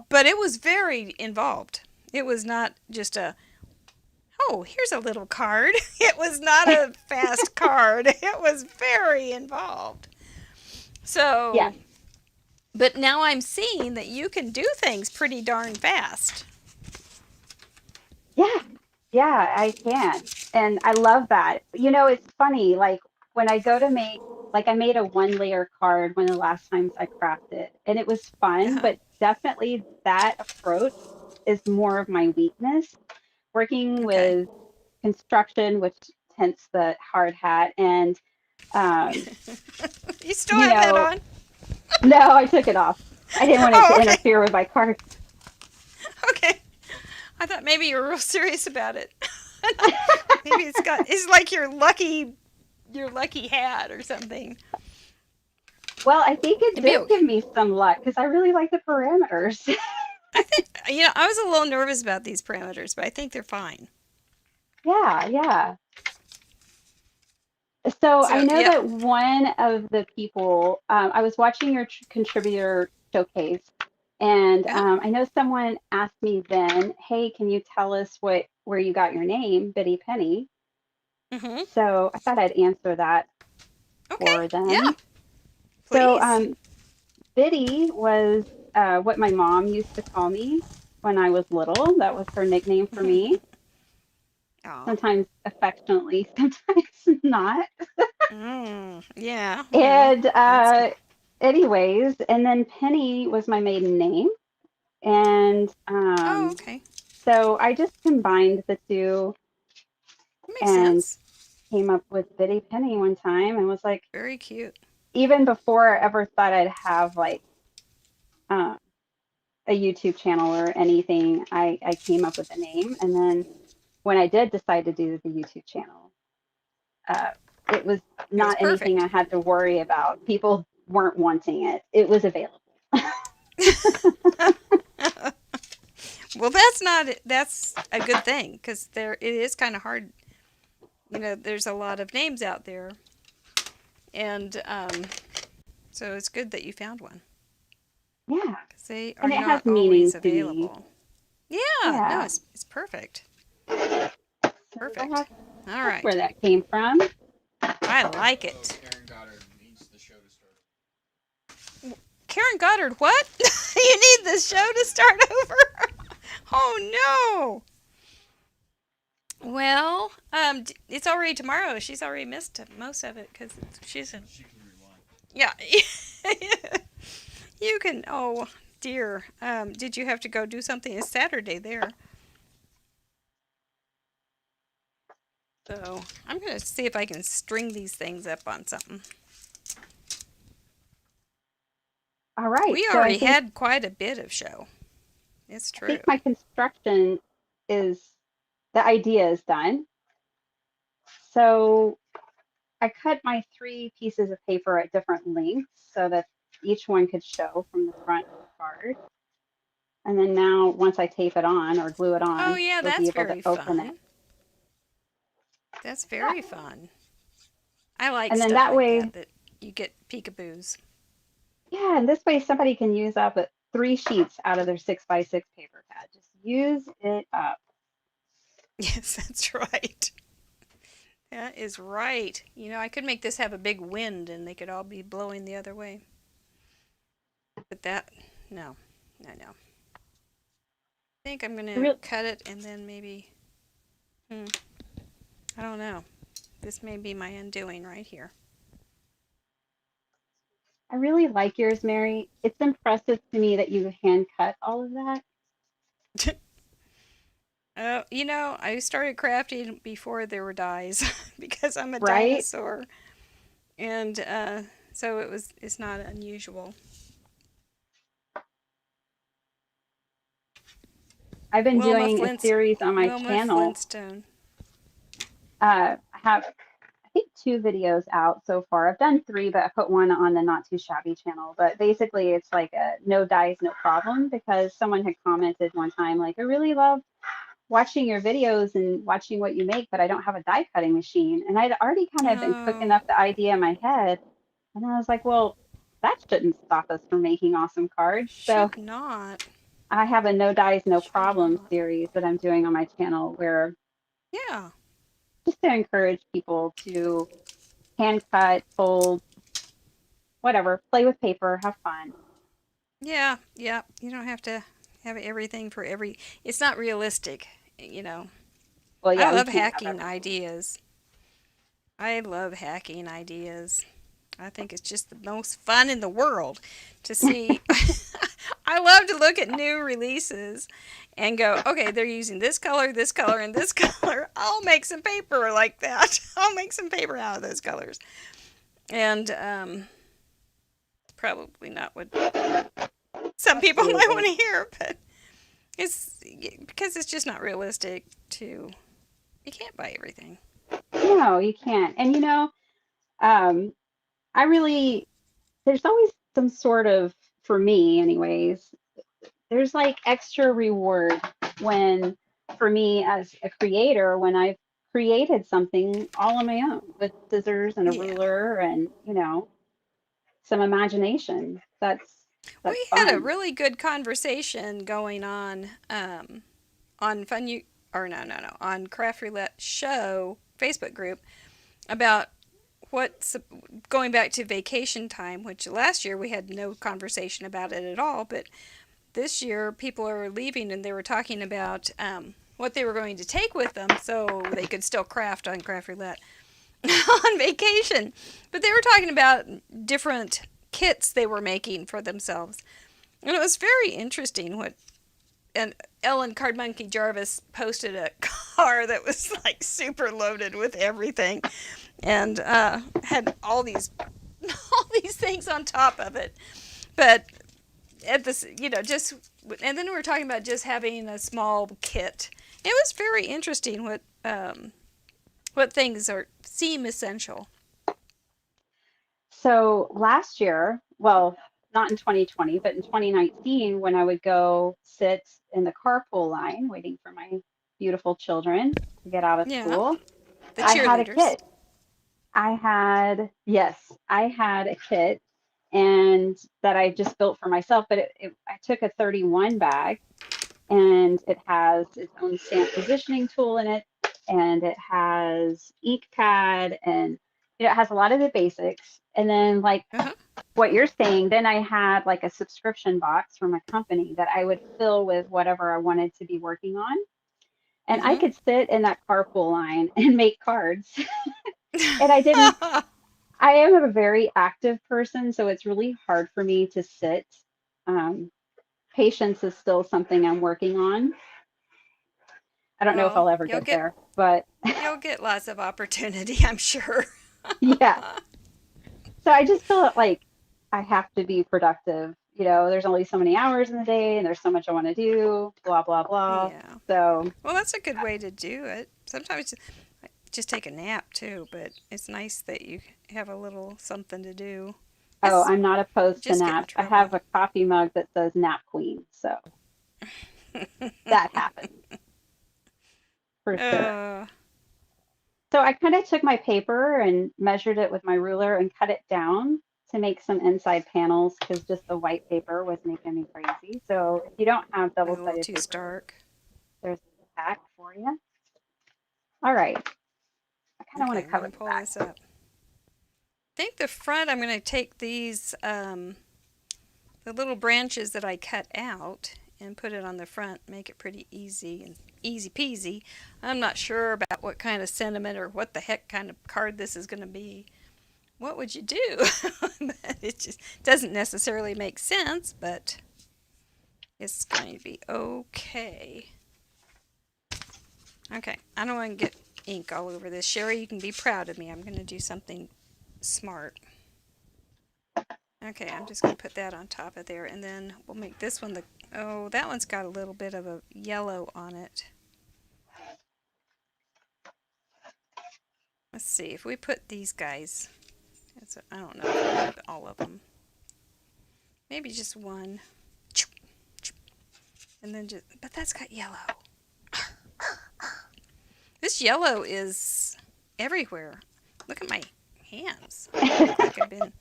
Speaker 1: but it was very involved. It was not just oh, here's a little card. It was not a fast card. It was very involved.
Speaker 2: Yes.
Speaker 1: So, but now I'm seeing that you can do things pretty darn fast.
Speaker 2: Yeah, yeah, I can. And I love that. You know, it's funny, like when I go to make, like I made a one layer card one of the last times I crafted, and it was fun,
Speaker 1: Uh-huh.
Speaker 2: but definitely that approach is more of my weakness. Working
Speaker 1: Okay.
Speaker 2: with construction, which hence the hard hat, and um,
Speaker 1: You still
Speaker 2: you
Speaker 1: have that
Speaker 2: know,
Speaker 1: on?
Speaker 2: no, I took it off. I didn't want it
Speaker 1: Oh,
Speaker 2: to
Speaker 1: okay.
Speaker 2: interfere with my card.
Speaker 1: Okay. I thought maybe you were real serious about it. Maybe it's like your lucky hat or something.
Speaker 2: Well, I think it
Speaker 1: It'd be
Speaker 2: did
Speaker 1: okay.
Speaker 2: give me some luck because I really like the parameters.
Speaker 1: I think I was a little nervous about these parameters, but I think they're fine.
Speaker 2: Yeah, yeah. So I
Speaker 1: So,
Speaker 2: know
Speaker 1: yeah.
Speaker 2: that one of the people, I was watching your contributor showcase, and
Speaker 1: Yeah.
Speaker 2: I know someone asked me then, "Hey, can you tell us where you got your name, Biddy Penny?"
Speaker 1: Mhm.
Speaker 2: So I thought I'd answer that
Speaker 1: Okay.
Speaker 2: for
Speaker 1: Yeah.
Speaker 2: them. So
Speaker 1: Please.
Speaker 2: Biddy was what my mom used to call me when I was little. That was her nickname for me.
Speaker 1: Aw.
Speaker 2: Sometimes affectionately, sometimes not.
Speaker 1: Yeah. Well,
Speaker 2: And
Speaker 1: that's good.
Speaker 2: anyways, and then Penny was my maiden name. And
Speaker 1: Oh, okay.
Speaker 2: so I just combined the two
Speaker 1: Makes
Speaker 2: and
Speaker 1: sense.
Speaker 2: came up with Biddy Penny one time and was like,
Speaker 1: Very cute.
Speaker 2: even before I ever thought I'd have like uh, a YouTube channel or anything, I came up with a name. And then when I did decide to do the YouTube channel, uh, it was
Speaker 1: It was
Speaker 2: not anything
Speaker 1: perfect.
Speaker 2: I had to worry about. People weren't wanting it. It was available.
Speaker 1: Well, that's a good thing because it is kind of hard. There's a lot of names out there, and so it's good that you found one
Speaker 2: Yeah.
Speaker 1: because they
Speaker 2: And
Speaker 1: are
Speaker 2: it has
Speaker 1: not
Speaker 2: meaning
Speaker 1: always
Speaker 2: to me.
Speaker 1: available. Yeah, no,
Speaker 2: Yeah.
Speaker 1: it's perfect.
Speaker 2: So
Speaker 1: Perfect. All
Speaker 2: that's where
Speaker 1: right.
Speaker 2: that came from.
Speaker 1: I like it. Karen Goddard, what? You need the show to start over? Oh no. Well, it's already tomorrow. She's already missed most of it because she's in. Yeah. You can. Oh dear. Did you have to go do something? It's Saturday there. So I'm gonna see if I can string these things up on something.
Speaker 2: All right.
Speaker 1: We
Speaker 2: So
Speaker 1: already had quite a bit of show. It's
Speaker 2: I
Speaker 1: true.
Speaker 2: think my construction is the idea is done. So I cut my three pieces of paper at different lengths so that each one could show from the front of the card. And then now once I tape it on or glue it
Speaker 1: Oh
Speaker 2: on,
Speaker 1: yeah,
Speaker 2: you'll be
Speaker 1: that's
Speaker 2: able to
Speaker 1: very
Speaker 2: open it.
Speaker 1: fun. That's
Speaker 2: Yeah.
Speaker 1: very fun. I like
Speaker 2: And then
Speaker 1: stuff
Speaker 2: that
Speaker 1: like
Speaker 2: way,
Speaker 1: that you get peekaboos.
Speaker 2: yeah, and this way somebody can use up three sheets out of their 6x6 paper pad. Just use it up.
Speaker 1: Yes, that's right. That is right. I could make this have a big wind and they could all be blowing the other way. But no, no. I think I'm going
Speaker 2: I
Speaker 1: to
Speaker 2: really,
Speaker 1: cut it and then maybe, I don't know. This may be my undoing right here.
Speaker 2: I really like yours, Mary. It's impressive to me that you hand cut all of that.
Speaker 1: I started crafting before there were dyes because I'm a
Speaker 2: Right?
Speaker 1: dinosaur. And so it's not unusual.
Speaker 2: I've been
Speaker 1: Wilma
Speaker 2: doing a
Speaker 1: Flint's
Speaker 2: series on my
Speaker 1: Wilma
Speaker 2: channel.
Speaker 1: Flintstone.
Speaker 2: I have, I think, two videos out so far. I've done three, but I put one on the Not Too Shabby channel. But basically, it's like a no dyes, no problem because someone had commented one time, like, I really love watching your videos and watching what you make, but I don't have a die cutting machine. And I'd already kind of been cooking
Speaker 1: Oh,
Speaker 2: up the idea in my head. And I was like, well, that shouldn't stop us from making awesome cards. So
Speaker 1: should not.
Speaker 2: I have a no dyes, no
Speaker 1: Should
Speaker 2: problem
Speaker 1: not.
Speaker 2: series that I'm doing on my channel where
Speaker 1: Yeah.
Speaker 2: just to encourage people to hand cut, fold, whatever, play with paper, have fun.
Speaker 1: Yeah. Yeah. You don't have to have everything for every. It's not realistic. you know,
Speaker 2: Well,
Speaker 1: I
Speaker 2: yeah, we
Speaker 1: love
Speaker 2: can't have
Speaker 1: hacking
Speaker 2: everything.
Speaker 1: ideas. I love hacking ideas. I think it's just the most fun in the world to see. I love to look at new releases and go, okay, they're using this color, and this color. I'll make some paper like that. I'll make some paper out of those colors. And probably not what some people might want
Speaker 2: Absolutely.
Speaker 1: to hear, but it's because it's just not realistic to. You can't buy everything.
Speaker 2: No, you can't. And um, I really, there's always some sort of, for me anyways, there's like extra reward when, for me as a creator, when I've created something all on my own with scissors and a
Speaker 1: Yeah.
Speaker 2: ruler and, some imagination. That's
Speaker 1: We had a
Speaker 2: fun.
Speaker 1: really good conversation going on Fun You or no on Craft Roulette show Facebook group about what's going back to vacation time, which last year we had no conversation about it at all, but this year people are leaving and they were talking about what they were going to take with them so they could still craft on Craft Roulette on vacation. But they were talking about different kits they were making for themselves. And it was very interesting what and Ellen Card Monkey Jarvis posted a car that was like super loaded with everything and had all these all these things on top of it. But at this, just and then we were talking about just having a small kit. It was very interesting what things are seem essential.
Speaker 2: So last year, well, not in 2020, but in 2019, when I would go sit in the carpool line waiting for my beautiful children to get out of
Speaker 1: Yeah,
Speaker 2: school,
Speaker 1: the
Speaker 2: I had a
Speaker 1: cheerleaders.
Speaker 2: kit. Yes, I had a kit and that I just built for myself, but I took a 31 bag and it has its own stamp positioning tool in it and it has ink pad and it has a lot of the basics. And then like
Speaker 1: Uh-huh.
Speaker 2: what you're saying, then I had like a subscription box from a company that I would fill with whatever I wanted to be working on. And I
Speaker 1: Mhm.
Speaker 2: could sit in that carpool line and make cards. And I am a very active person, so it's really hard for me to sit. Um, Patience is still something I'm working on. I don't know if
Speaker 1: Well,
Speaker 2: I'll ever
Speaker 1: you'll
Speaker 2: get
Speaker 1: get
Speaker 2: there, but
Speaker 1: you'll get lots of opportunity, I'm sure.
Speaker 2: yeah. So I just feel like I have to be productive. There's only so many hours in the day and there's so much I want to do, blah, blah, blah.
Speaker 1: Yeah.
Speaker 2: So,
Speaker 1: Well, that's a good way to do it. Sometimes just take a nap too, but it's nice that you have a little something to do.
Speaker 2: oh,
Speaker 1: It's
Speaker 2: I'm not opposed to
Speaker 1: just get in
Speaker 2: naps. I
Speaker 1: trouble.
Speaker 2: have a coffee mug that says Nap Queen. So that happens for sure.
Speaker 1: uh,
Speaker 2: So I kind of took my paper and measured it with my ruler and cut it down to make some inside panels because just the white paper was making me crazy. So if you don't have
Speaker 1: a little
Speaker 2: double-sided
Speaker 1: too
Speaker 2: paper,
Speaker 1: stark.
Speaker 2: there's a pack for you. All right. I kind of want
Speaker 1: Okay,
Speaker 2: to
Speaker 1: I'm
Speaker 2: cover
Speaker 1: gonna
Speaker 2: the
Speaker 1: pull
Speaker 2: back.
Speaker 1: this up. I think the front. I'm gonna take these the little branches that I cut out and put it on the front. Make it pretty easy and easy peasy. I'm not sure about what kind of sentiment or what the heck kind of card this is gonna be. What would you do? It just doesn't necessarily make sense, but it's going to be okay. Okay, I don't want to get ink all over this. Sherry, you can be proud of me. I'm going to do something smart. Okay, I'm just going to put that on top of there, and then we'll make this one the... Oh, that one's got a little bit of a yellow on it. Let's see, if we put these guys... I don't know if I put all of them. Maybe just one. And then just... But that's got yellow. This yellow is everywhere. Look at my hands. I look like I've been...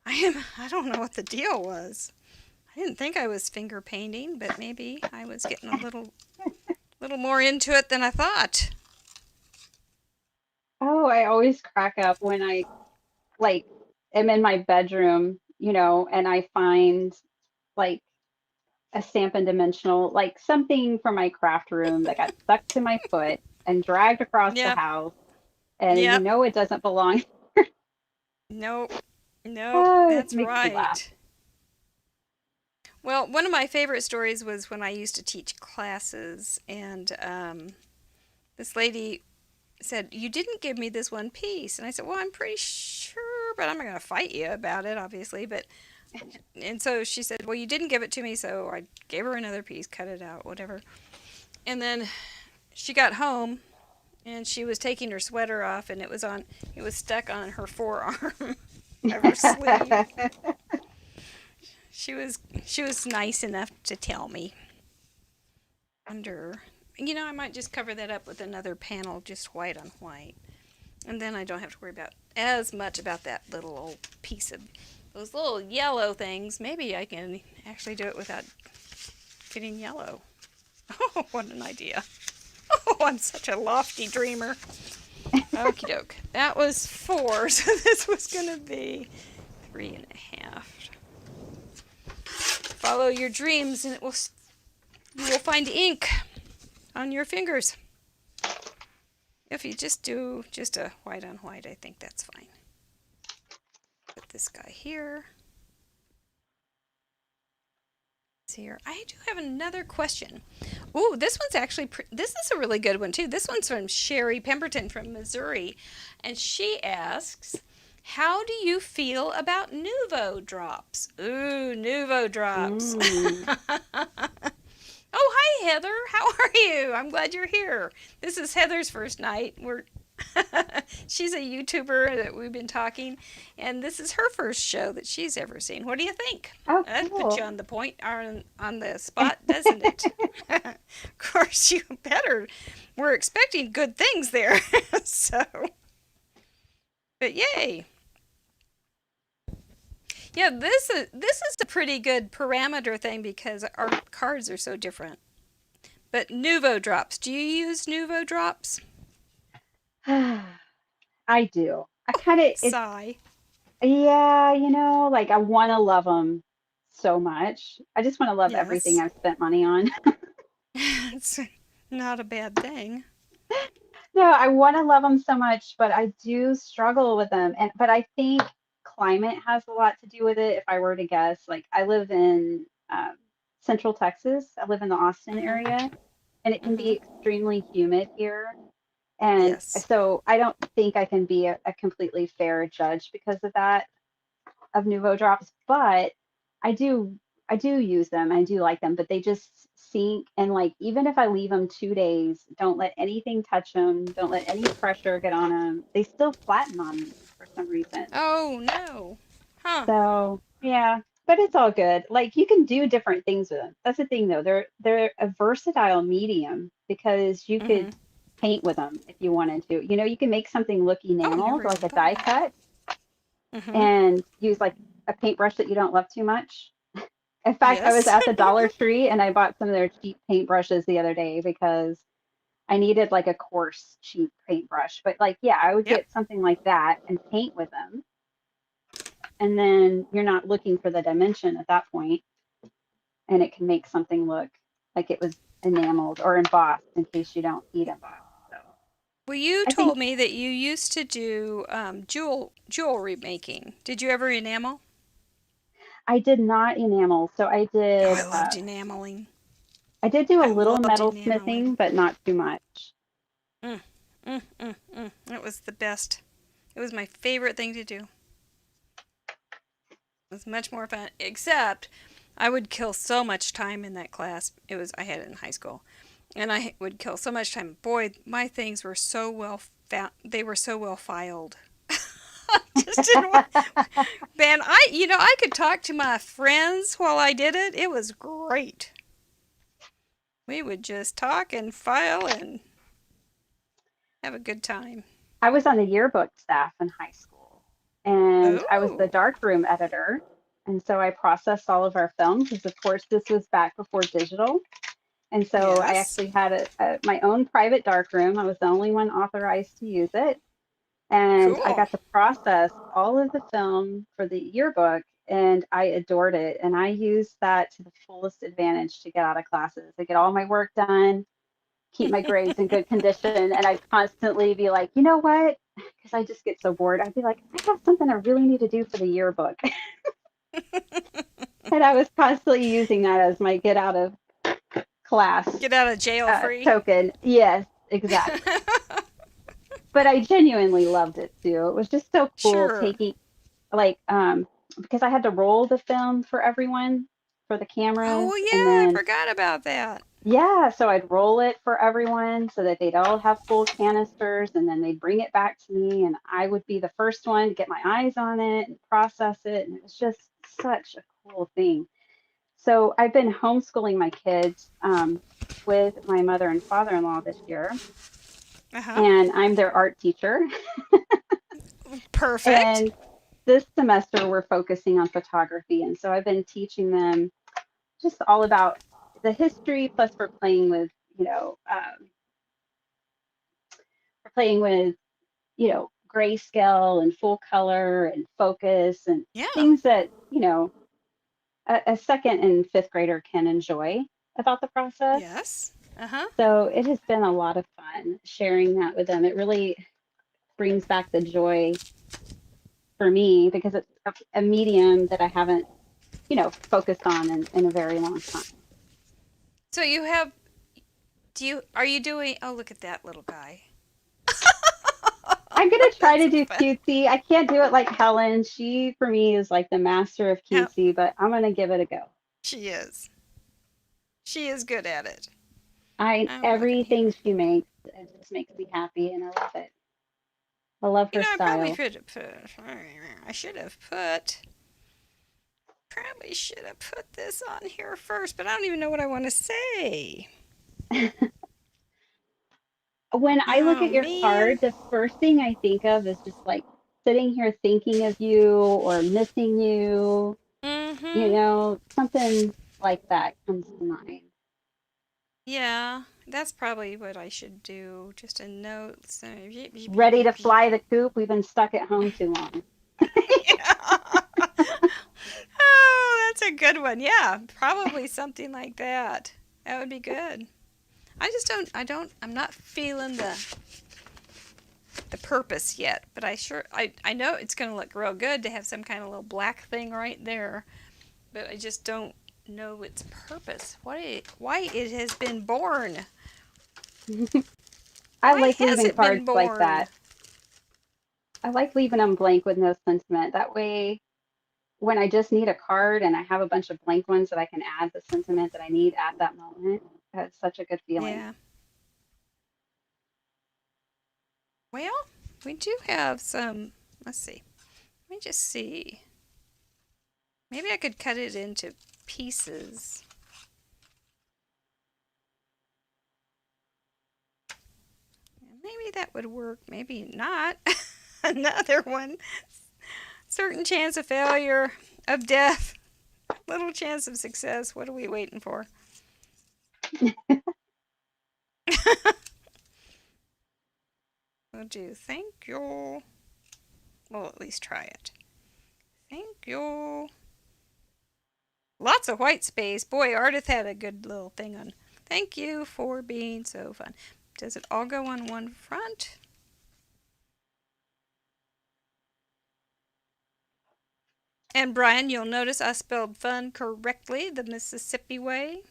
Speaker 1: I don't know what the deal was. I didn't think I was finger painting, but maybe I was getting a little more into it than I thought.
Speaker 2: Oh, I always crack up when I like am in my bedroom, and I find like a stamp and dimensional, like something from my craft room that got stuck to my foot and dragged across the
Speaker 1: Yep.
Speaker 2: house, and
Speaker 1: Yep.
Speaker 2: it doesn't belong.
Speaker 1: Nope. Nope.
Speaker 2: Oh, it
Speaker 1: That's
Speaker 2: makes me laugh.
Speaker 1: right. Well, one of my favorite stories was when I used to teach classes, and this lady said, "You didn't give me this one piece." And I said, "Well, I'm pretty sure, but I'm not going to fight you about it, obviously." And so she said, "Well, you didn't give it to me," so I gave her another piece, cut it out, whatever. And then she got home, and she was taking her sweater off, and it was stuck on her forearm of her sleeve. She was nice enough to tell me. I might just cover that up with another panel, just white on white. And then I don't have to worry about as much about that little old piece of those little yellow things. Maybe I can actually do it without getting yellow. Oh, what an idea. Oh, I'm such a lofty dreamer. Okie doke. That was 4, so this was going to be 3.5. Follow your dreams and you will find ink on your fingers. If you just do just a white on white, I think that's fine. Put this guy here. Here. I do have another question. Ooh, this one's actually, this is a really good one too. This one's from Sherry Pemberton from Missouri. And she asks, how do you feel about Nuvo drops? Ooh, Nuvo drops. Oh, hi, Heather. How are you? I'm glad you're here. This is Heather's first night. She's a YouTuber that we've been talking, and this is her first show that she's ever seen. What do you think?
Speaker 2: Oh,
Speaker 1: That
Speaker 2: cool.
Speaker 1: puts you on the point, on the spot, doesn't it? Of course, you better. We're expecting good things there. So, but yay. Yeah, this is a pretty good parameter thing because our cards are so different. But Nuvo drops. Do you use Nuvo drops?
Speaker 2: I do. I kind of,
Speaker 1: Sigh.
Speaker 2: yeah, like I want to love them so much. I just want to love everything
Speaker 1: Yes.
Speaker 2: I've spent money on.
Speaker 1: It's not a bad thing.
Speaker 2: No, I want to love them so much, but I do struggle with them. But I think climate has a lot to do with it. If I were to guess, like I live in Central Texas. I live in the Austin
Speaker 1: Mm-hmm.
Speaker 2: area, and it can be
Speaker 1: Mm-hmm.
Speaker 2: extremely humid here. And
Speaker 1: Yes.
Speaker 2: so I don't think I can be a completely fair judge because of that, of Nuvo drops, but I do I do use them. I do like them, but they just sink, and like even if I leave them 2 days, don't let anything touch them, don't let any pressure get on them. They still flatten on me for some reason.
Speaker 1: Oh no. Huh.
Speaker 2: So yeah, but it's all good. Like you can do different things with them. That's the thing though. They're a versatile medium because you could
Speaker 1: Mm-hmm.
Speaker 2: paint with them if you wanted to. You can make something look
Speaker 1: Oh,
Speaker 2: enameled,
Speaker 1: never
Speaker 2: like
Speaker 1: even
Speaker 2: a
Speaker 1: thought
Speaker 2: die
Speaker 1: of that.
Speaker 2: cut,
Speaker 1: Mm-hmm.
Speaker 2: and use like a paintbrush that you don't love too much. In fact, I was
Speaker 1: Yes.
Speaker 2: at the Dollar Tree and I bought some of their cheap paintbrushes the other day because I needed like a coarse, cheap paintbrush. But like, yeah, I would
Speaker 1: Yep.
Speaker 2: get something like that and paint with them. And then you're not looking for the dimension at that point, and it can make something look like it was enameled or embossed in case you don't eat embossed. So
Speaker 1: Well, you
Speaker 2: I think
Speaker 1: told me that you used to do jewelry making. Did you ever enamel?
Speaker 2: I did not enamel. So
Speaker 1: Oh, I loved enameling.
Speaker 2: I did do a
Speaker 1: I
Speaker 2: little
Speaker 1: loved
Speaker 2: metal
Speaker 1: enameling.
Speaker 2: smithing, but not too much.
Speaker 1: Mm, It was the best. It was my favorite thing to do. It was much more fun. Except, I would kill so much time in that class. I had it in high school, and I would kill so much time. Boy, my things were so they were so well filed. I just didn't want. Man, I could talk to my friends while I did it. It was great. We would just talk and file and have a good time.
Speaker 2: I was on the yearbook staff in high school, and I was the
Speaker 1: Oh,
Speaker 2: darkroom editor. And so I processed all of our film because, of course, this was back before digital. And so I
Speaker 1: yes.
Speaker 2: actually had my own private darkroom. I was the only one authorized to use it. And I
Speaker 1: Cool.
Speaker 2: got to process all of the film for the yearbook and I adored it. And I used that to the fullest advantage to get out of classes. I get all my work done, keep my grades in good condition, and I'd constantly be like, you know what? Because I just get so bored. I'd be like, I have something I really need to do for the yearbook. And I was constantly using that as my get out of class
Speaker 1: Get out of jail free.
Speaker 2: token. Yes, exactly. But I genuinely loved it too. It was just so cool
Speaker 1: Sure.
Speaker 2: taking like because I had to roll the film for everyone for the cameras,
Speaker 1: Oh,
Speaker 2: and
Speaker 1: yeah, I
Speaker 2: then
Speaker 1: forgot about that.
Speaker 2: yeah, so I'd roll it for everyone so that they'd all have full canisters, and then they'd bring it back to me, and I would be the first one to get my eyes on it and process it, and it was just such a cool thing. So I've been homeschooling my kids with my mother and father-in-law this year,
Speaker 1: Uh-huh.
Speaker 2: and I'm their art teacher.
Speaker 1: Perfect.
Speaker 2: And this semester we're focusing on photography, and so I've been teaching them just all about the history. Plus, we're playing with, we're playing with, grayscale and full color and focus and
Speaker 1: Yeah.
Speaker 2: things that a second and fifth grader can enjoy about the process.
Speaker 1: Yes. Uh-huh.
Speaker 2: So it has been a lot of fun sharing that with them. It really brings back the joy for me because it's a medium that I haven't, focused on in a very long time.
Speaker 1: So you have, are you doing, oh, look at that little guy.
Speaker 2: I'm gonna try
Speaker 1: That's
Speaker 2: to
Speaker 1: so
Speaker 2: do
Speaker 1: fun.
Speaker 2: cutesy. I can't do it like Helen. She, for me, is like the master of
Speaker 1: Yeah,
Speaker 2: cutesy, but I'm gonna give it a go.
Speaker 1: she is. She is good at it.
Speaker 2: I
Speaker 1: I'm looking
Speaker 2: everything
Speaker 1: here.
Speaker 2: she makes, it just makes me happy, and I love it. I love
Speaker 1: You
Speaker 2: her
Speaker 1: know, I probably
Speaker 2: style.
Speaker 1: should have put, I should have put, probably should have put this on here first, but I don't even know what I want to say.
Speaker 2: When I look
Speaker 1: Oh,
Speaker 2: at your
Speaker 1: man.
Speaker 2: card, the first thing I think of is just like sitting here thinking of you or missing you,
Speaker 1: Mm-hmm.
Speaker 2: something like that comes to mind.
Speaker 1: Yeah, that's probably what I should do. Just a note. So, beep, beep, beep,
Speaker 2: Ready to
Speaker 1: beep, beep.
Speaker 2: fly the coop? We've been stuck at home too long.
Speaker 1: Yeah. Oh, that's a good one. Yeah, probably something like that. That would be good. I'm not feeling the purpose yet, but I know it's going to look real good to have some kind of little black thing right there, but I just don't know its purpose. Why it has been born.
Speaker 2: I
Speaker 1: Why
Speaker 2: like
Speaker 1: has
Speaker 2: leaving
Speaker 1: it been
Speaker 2: cards like
Speaker 1: born?
Speaker 2: that. I like leaving them blank with no sentiment. That way, when I just need a card and I have a bunch of blank ones that I can add the sentiment that I need at that moment, that's such a good feeling.
Speaker 1: Yeah. Well, we do have some. Let's see. Let me just see. Maybe I could cut it into pieces. Maybe that would work. Maybe not. Another one. Certain chance of failure, of death, little chance of success. What are we waiting for? We'll do thank you. We'll at least try it. Thank you. Lots of white space. Boy, Ardith had a good little thing on. Thank you for being so fun. Does it all go on one front? And Brian, you'll notice I spelled fun correctly, the Mississippi way.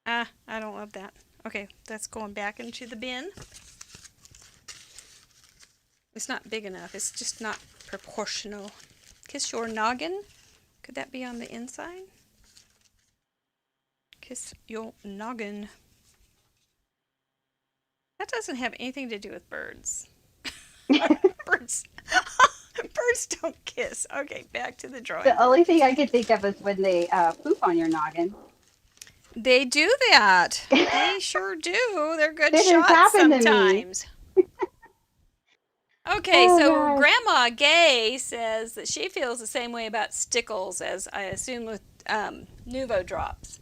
Speaker 1: Ah, I don't love that. Okay, that's going back into the bin. It's not big enough. It's just not proportional. Kiss your noggin. Could that be on the inside? Kiss your noggin. That doesn't have anything to do with birds. Birds. Birds don't kiss. Okay, back to the drawing
Speaker 2: The
Speaker 1: board.
Speaker 2: only thing I can think of is when they poop on your noggin.
Speaker 1: They do that. They sure do. They're good
Speaker 2: It has
Speaker 1: shots
Speaker 2: happened to me.
Speaker 1: sometimes. Okay,
Speaker 2: Oh
Speaker 1: so
Speaker 2: gosh.
Speaker 1: Grandma Gay says that she feels the same way about stickles as I assume with Nuvo drops.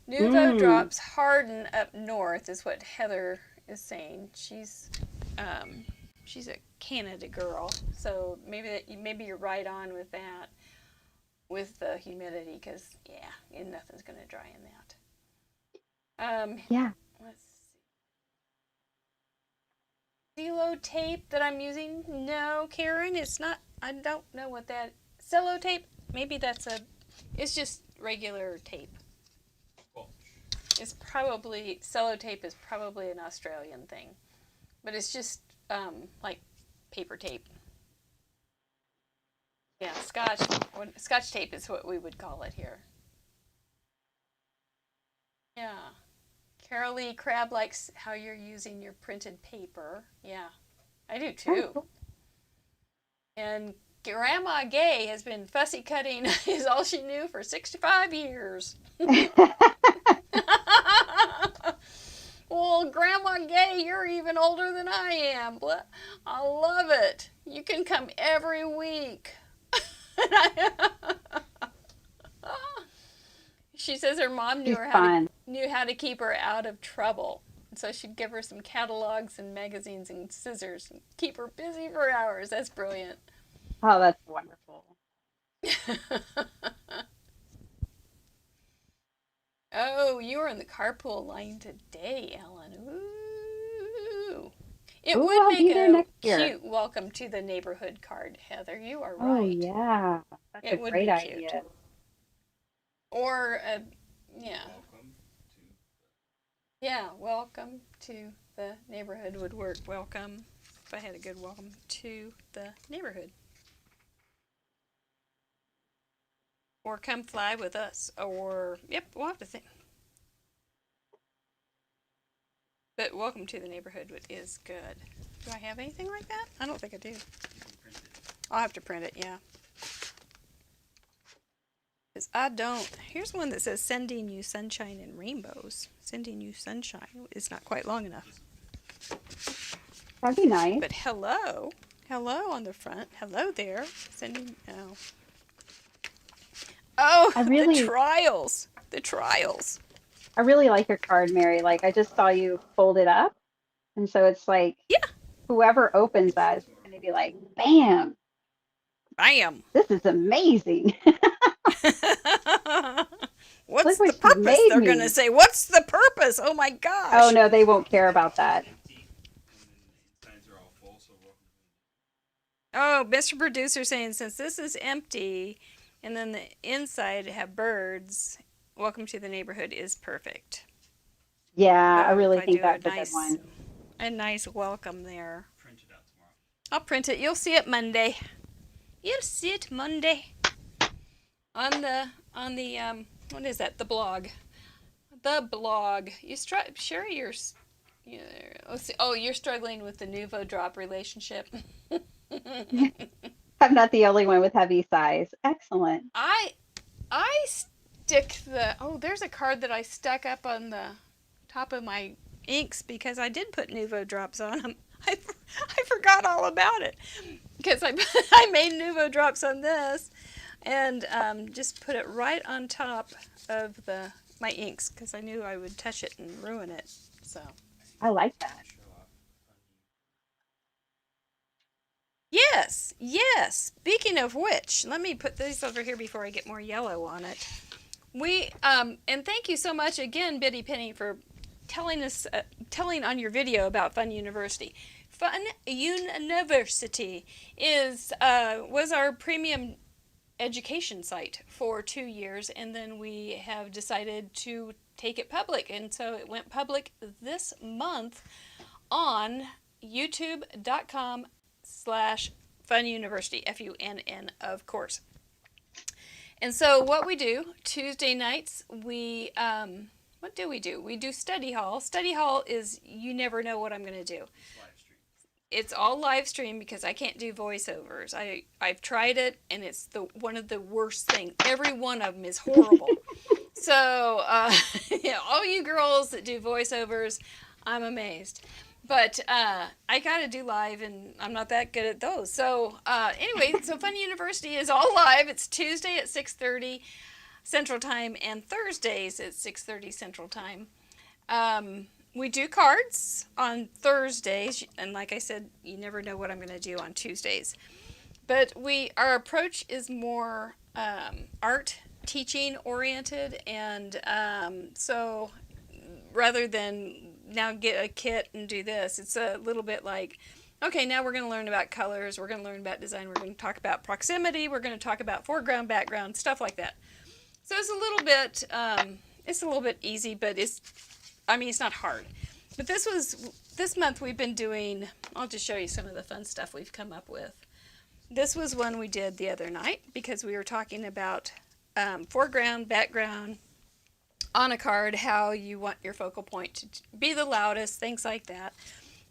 Speaker 1: Nuvo
Speaker 2: Mm.
Speaker 1: drops harden up north, is what Heather is saying. She's she's a Canada girl, so maybe you're right on with that, with the humidity, because and nothing's gonna dry in that.
Speaker 2: Yeah.
Speaker 1: Let's see. Cello tape that I'm using? No, Karen, it's not. I don't know what that. Cello tape? Maybe it's just regular tape. It's probably, cello tape is probably an Australian thing, but it's just like paper tape. Yeah, Scotch tape is what we would call it here. Yeah. Carolee Crab likes how you're using your printed paper. Yeah, I do too.
Speaker 2: Oh.
Speaker 1: And Grandma Gay has been fussy cutting is all she knew for 65 years. Well, Grandma Gay, you're even older than I am. I love it. You can come every week. She says her mom knew how to keep her out of trouble. So she'd give her some catalogs and magazines and scissors and keep her busy for hours. That's brilliant.
Speaker 2: Oh, that's wonderful.
Speaker 1: Oh, you were in the carpool line today, Ellen. Ooh. It would
Speaker 2: I'll
Speaker 1: make
Speaker 2: a
Speaker 1: cute welcome to the neighborhood card, Heather. You are right.
Speaker 2: Oh, yeah. That's a great idea.
Speaker 1: Cute. Or, welcome to the neighborhood would work. Welcome, if I had a good welcome to the neighborhood. Or come fly with us. Or, we'll have to think. But welcome to the neighborhood is good. Do I have anything like that? I don't think I do. I'll have to print it, yeah. Because I don't. Here's one that says sending you sunshine and rainbows. Sending you sunshine is not quite long enough.
Speaker 2: That'd be nice.
Speaker 1: But hello. Hello on the front. Hello there. Sending, Oh, the trials. The trials.
Speaker 2: I really like your card, Mary. Like, I just saw you fold it up. And so it's like, whoever opens that is going to be like, bam.
Speaker 1: Bam.
Speaker 2: This is amazing.
Speaker 1: What's the purpose? They're going to say, what's the purpose? Oh, my gosh.
Speaker 2: Oh, no, they won't care about that.
Speaker 1: Oh, Mr. Producer saying, since this is empty and then the inside have birds, welcome to the neighborhood is perfect.
Speaker 2: Yeah, I really think that's a good one.
Speaker 1: A nice welcome there. Print it out tomorrow. I'll print it. You'll see it Monday. You'll see it Monday. On the what is that? The blog. The blog. You're struggling with the Nuvo drop relationship.
Speaker 2: I'm not the only one with heavy size. Excellent.
Speaker 1: I stick there's a card that I stuck up on the top of my inks because I did put Nuvo drops on them. I forgot all about it because I made Nuvo drops on this and just put it right on top of my inks because I knew I would touch it and ruin it. So
Speaker 2: I like that.
Speaker 1: Yes. Speaking of which, let me put these over here before I get more yellow on it. We and thank you so much again, Biddy Penny, for telling on your video about Fun University. Fun University was our premium education site for 2 years, and then we have decided to take it public, and so it went public this month on youtube.com/Fun University, FUNN, of course. And so what we do, Tuesday nights, what do? We do study hall. Study hall is, you never know what I'm going to do. It's all live stream because I can't do voiceovers. I've tried it, and it's one of the worst things. Every one of them is horrible. So all you girls that do voiceovers, I'm amazed. But I got to do live, and I'm not that good at those. So anyway, so Fun University is all live. It's Tuesday at 6:30 Central Time and Thursdays at 6:30 Central Time. we do cards on Thursdays, and like I said, you never know what I'm going to do on Tuesdays. But our approach is more art teaching oriented, and so rather than now get a kit and do this, it's a little bit like, okay, now we're going to learn about colors, we're going to learn about design, we're going to talk about proximity, we're going to talk about foreground, background, stuff like that. So it's a little bit easy, but it's not hard. But this month we've been doing, I'll just show you some of the fun stuff we've come up with. This was one we did the other night because we were talking about foreground, background, on a card, how you want your focal point to be the loudest, things like that.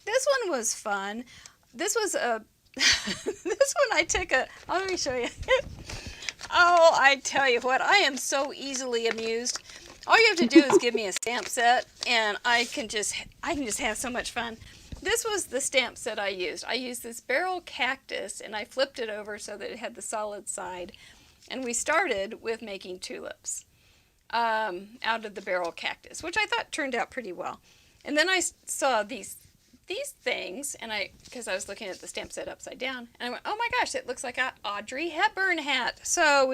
Speaker 1: This one was fun. This was this one I took let me show you. Oh, I tell you what, I am so easily amused. All you have to do is give me a stamp set, and I can just have so much fun. This was the stamp set I used. I used this barrel cactus, and I flipped it over so that it had the solid side. And we started with making tulips out of the barrel cactus, which I thought turned out pretty well. And then I saw these things, and because I was looking at the stamp set upside down, and I went, oh my gosh, it looks like an Audrey Hepburn hat. So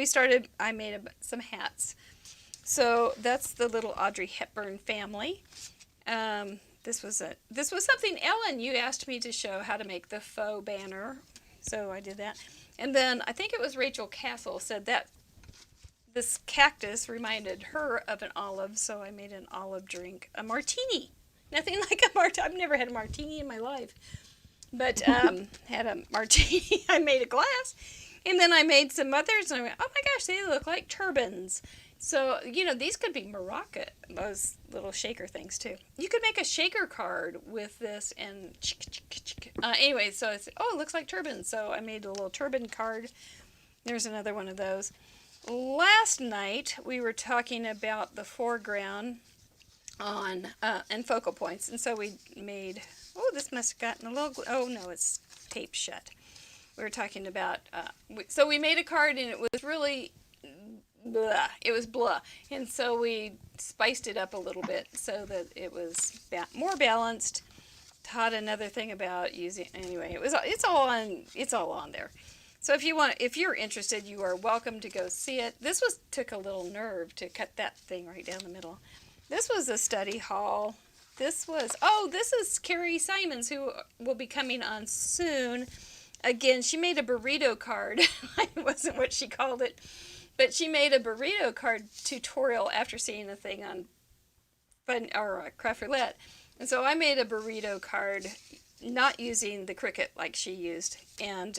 Speaker 1: I made some hats. So that's the little Audrey Hepburn family. This was something, Ellen, you asked me to show how to make the faux banner. So I did that. And then I think it was Rachel Castle said that this cactus reminded her of an olive, so I made an olive drink, a martini. Nothing like a martini. I've never had a martini in my life, but had a martini. I made a glass, and then I made some others, and I went, oh my gosh, they look like turbans. So, these could be maraca, those little shaker things too. You could make a shaker card with this and anyway, so it's, it looks like turbans. So I made a little turban card. There's another one of those. Last night we were talking about the foreground on and focal points, and so we made, this must have gotten a little, no, it's taped shut. We were talking about, so we made a card, and it was really blah. It was blah, and so we spiced it up a little bit so that it was more balanced. Taught another thing about using, anyway, it's all on there. So if you're interested, you are welcome to go see it. This took a little nerve to cut that thing right down the middle. This was a study hall. This is Carrie Simons, who will be coming on soon. Again, she made a burrito card. It wasn't what she called it, but she made a burrito card tutorial after seeing a thing on Craft Roulette. And so I made a burrito card, not using the Cricut like she used, and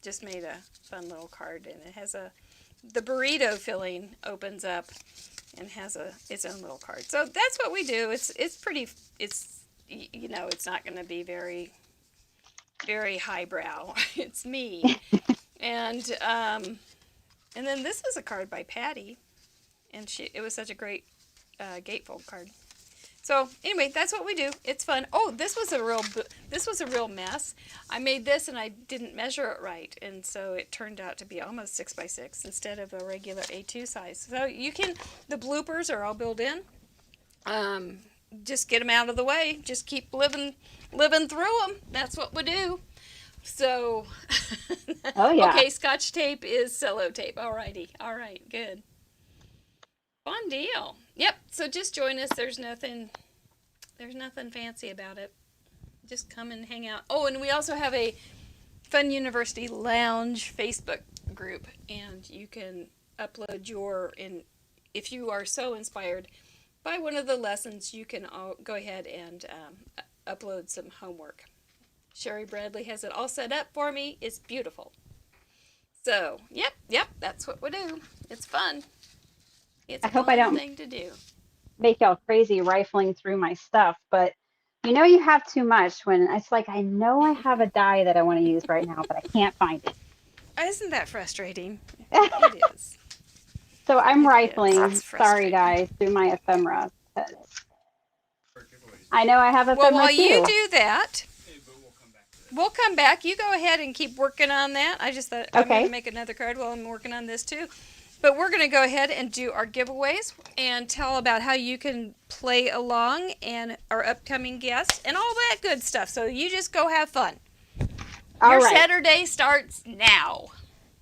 Speaker 1: just made a fun little card. And it has the burrito filling opens up and has its own little card. So that's what we do. It's not going to be very, very highbrow. It's me. And then this is a card by Patty, and it was such a great gatefold card. So anyway, that's what we do. It's fun. Oh, this was a real mess. I made this and I didn't measure it right, and so it turned out to be almost 6x6 instead of a regular A2 size. So the bloopers are all built in. Just get them out of the way. Just keep living through them. That's what we do. So,
Speaker 2: oh yeah.
Speaker 1: Okay, Scotch tape is cello tape. Alrighty. All right, good. Fun deal. Yep. So just join us. There's nothing fancy about it. Just come and hang out. Oh, and we also have a Fun University Lounge Facebook group, and you can upload if you are so inspired by one of the lessons, you can go ahead and upload some homework. Sherry Bradley has it all set up for me. It's beautiful. So, yep, that's what we do. It's fun. It's a fun thing to do.
Speaker 2: Make y'all crazy rifling through my stuff, but you have too much when it's like, I know I have a die that I want to use right now, but I can't find it.
Speaker 1: Isn't that frustrating? It is.
Speaker 2: So I'm rifling, sorry guys, through my ephemera. I know I have ephemera
Speaker 1: while
Speaker 2: too.
Speaker 1: You do that, we'll come back. You go ahead and keep working on that. I just thought I'm going to make another card while I'm working on this too. But we're going to go ahead and do our giveaways and tell about how you can play along and our upcoming guests and all that good stuff. So you just go have fun. Your Saturday starts now.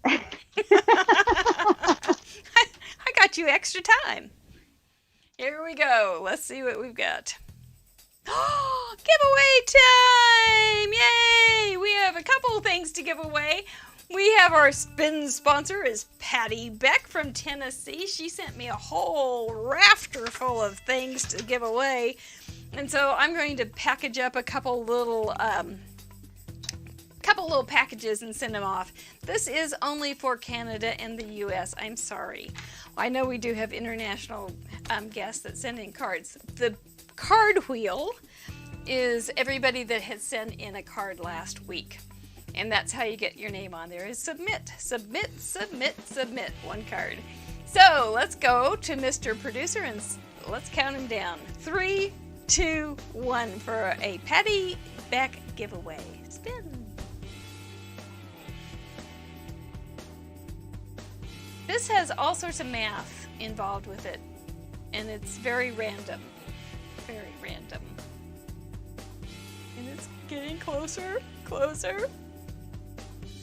Speaker 1: I got you extra time. Here we go. Let's see what we've got. Giveaway time! Yay! We have a couple of things to give away. We have our spin sponsor is Patty Beck from Tennessee. She sent me a whole rafter full of things to give away. And so I'm going to package up a couple little packages and send them off. This is only for Canada and the US. I'm sorry. I know we do have international guests that send in cards. The card wheel is everybody that has sent in a card last week. And that's how you get your name on there is submit, submit, submit, submit. One card. So let's go to Mr. Producer and let's count him down. 3, 2, 1 for a Patty Beck giveaway. Spin. This has all sorts of math involved with it. And it's very random. Very random. And it's getting closer, closer.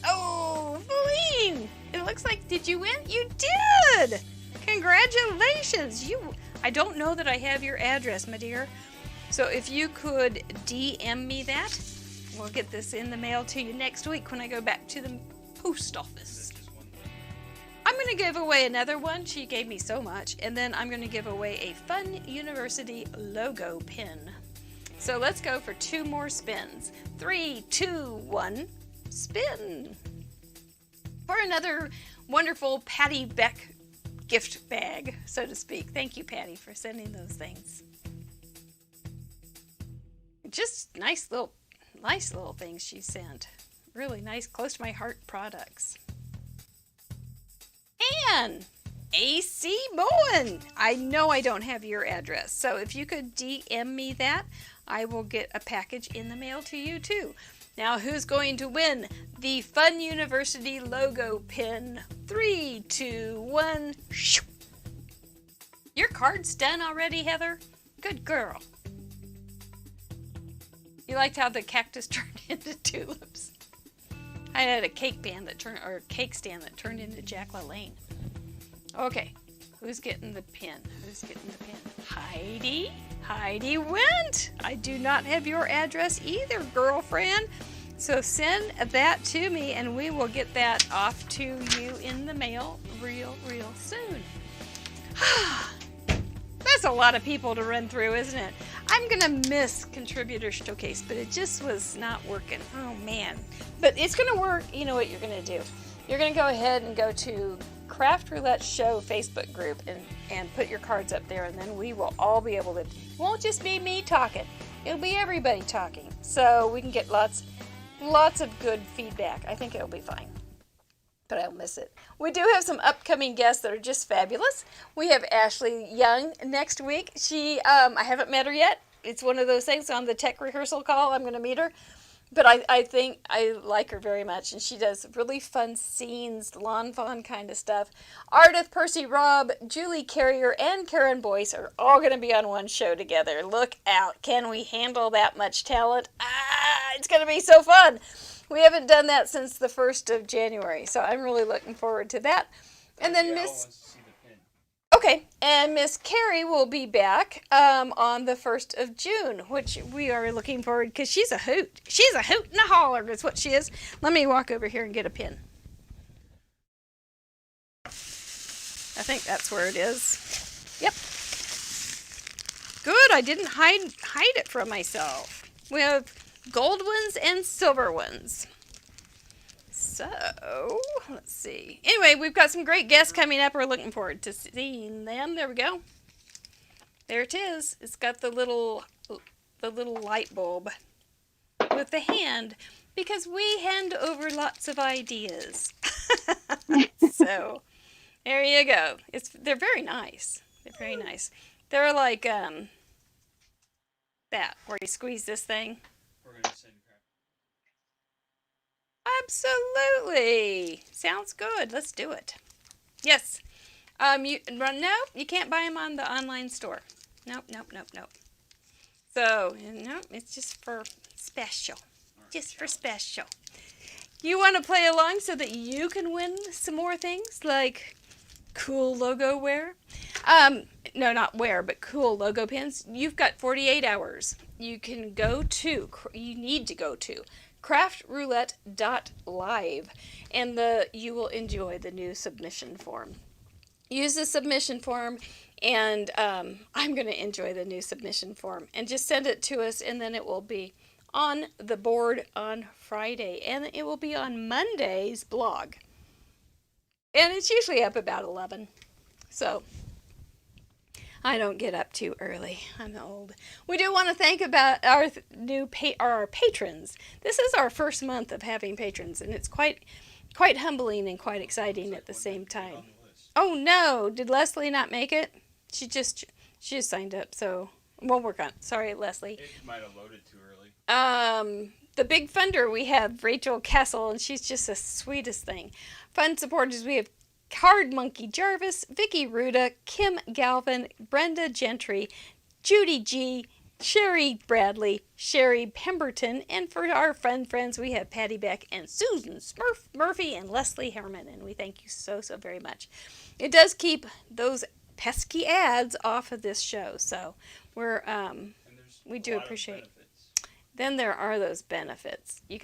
Speaker 1: Oh, Feline! It looks like, did you win? You did! Congratulations! I don't know that I have your address, my dear. So if you could DM me that, we'll get this in the mail to you next week when I go back to the post office. I'm going to give away another one. She gave me so much. And then I'm going to give away a Fun University logo pin. So let's go for 2 more spins. 3, 2, 1. Spin for another wonderful Patty Beck gift bag, so to speak. Thank you, Patty, for sending those things. Just nice little things she sent. Really nice, close to my heart products. And AC Bowen. I know I don't have your address, so if you could DM me that, I will get a package in the mail to you too. Now, who's going to win the Fun University logo pin? 3, 2, 1. Shoo. Your card's done already, Heather? Good girl. You liked how the cactus turned into tulips? I had a cake stand that turned into Jack LaLanne. Okay, who's getting the pin? Who's getting the pin? Heidi? Heidi went. I do not have your address either, girlfriend. So send that to me and we will get that off to you in the mail real soon. That's a lot of people to run through, isn't it? I'm going to miss Contributor Showcase, but it just was not working. Oh, man. But it's going to work. You know what you're going to do. You're going to go ahead and go to Craft Roulette Show Facebook group and put your cards up there, and then we will all be able to. It won't just be me talking. It'll be everybody talking. So we can get lots of good feedback. I think it'll be fine. But I'll miss it. We do have some upcoming guests that are just fabulous. We have Ashley Young next week. I haven't met her yet. It's one of those things on the tech rehearsal call. I'm going to meet her. But I think I like her very much. And she does really fun scenes, lawn fawn kind of stuff. Ardith, Percy, Robb, Julie Carrier, and Karen Boyce are all going to be on one show together. Look out. Can we handle that much talent? It's going to be so fun. We haven't done that since the 1st of January, so I'm really looking forward to that. And then Miss Carrie will be back on the 1st of June, which we are looking forward because she's a hoot. She's a hoot and a holler is what she is. Let me walk over here and get a pin. I think that's where it is. Yep. Good, I didn't hide it from myself. We have gold ones and silver ones. So, let's see. Anyway, we've got some great guests coming up. We're looking forward to seeing them. There we go. There it is. It's got the little light bulb with the hand because we hand over lots of ideas. So, there you go. They're very nice. They're very nice. They're like that where you squeeze this thing.
Speaker 3: We're going to send crap.
Speaker 1: Absolutely. Sounds good. Let's do it. Yes. No, you can't buy them on the online store. Nope. So, no, it's just for special. Just for special. You want to play along so that you can win some more things like cool logo wear? No, not wear, but cool logo pins. You've got 48 hours. You need to go to craftroulette.live, and you will enjoy the new submission form. Use the submission form, and I'm going to enjoy the new submission form, and just send it to us, and then it will be on the board on Friday, and it will be on Monday's blog. And it's usually up about 11. So I don't get up too early. I'm old. We do want to thank about our our patrons. This is our first month of having patrons, and it's quite humbling and quite exciting at the same time. Oh no, did Leslie not make it? She just signed up, so we'll work on it. Sorry, Leslie.
Speaker 3: It might have loaded too early.
Speaker 1: The big funder, we have Rachel Kessel, and she's just the sweetest thing. Fun supporters, we have Card Monkey Jarvis, Vicky Ruda, Kim Galvin, Brenda Gentry, Judy G, Sherry Bradley, Sherry Pemberton, and for our fun friends, we have Patty Beck and Susan Smurf Murphy and Leslie Herman, and we thank you so very much. It does keep those pesky ads off of this show, so we do appreciate it. Then there are those benefits. You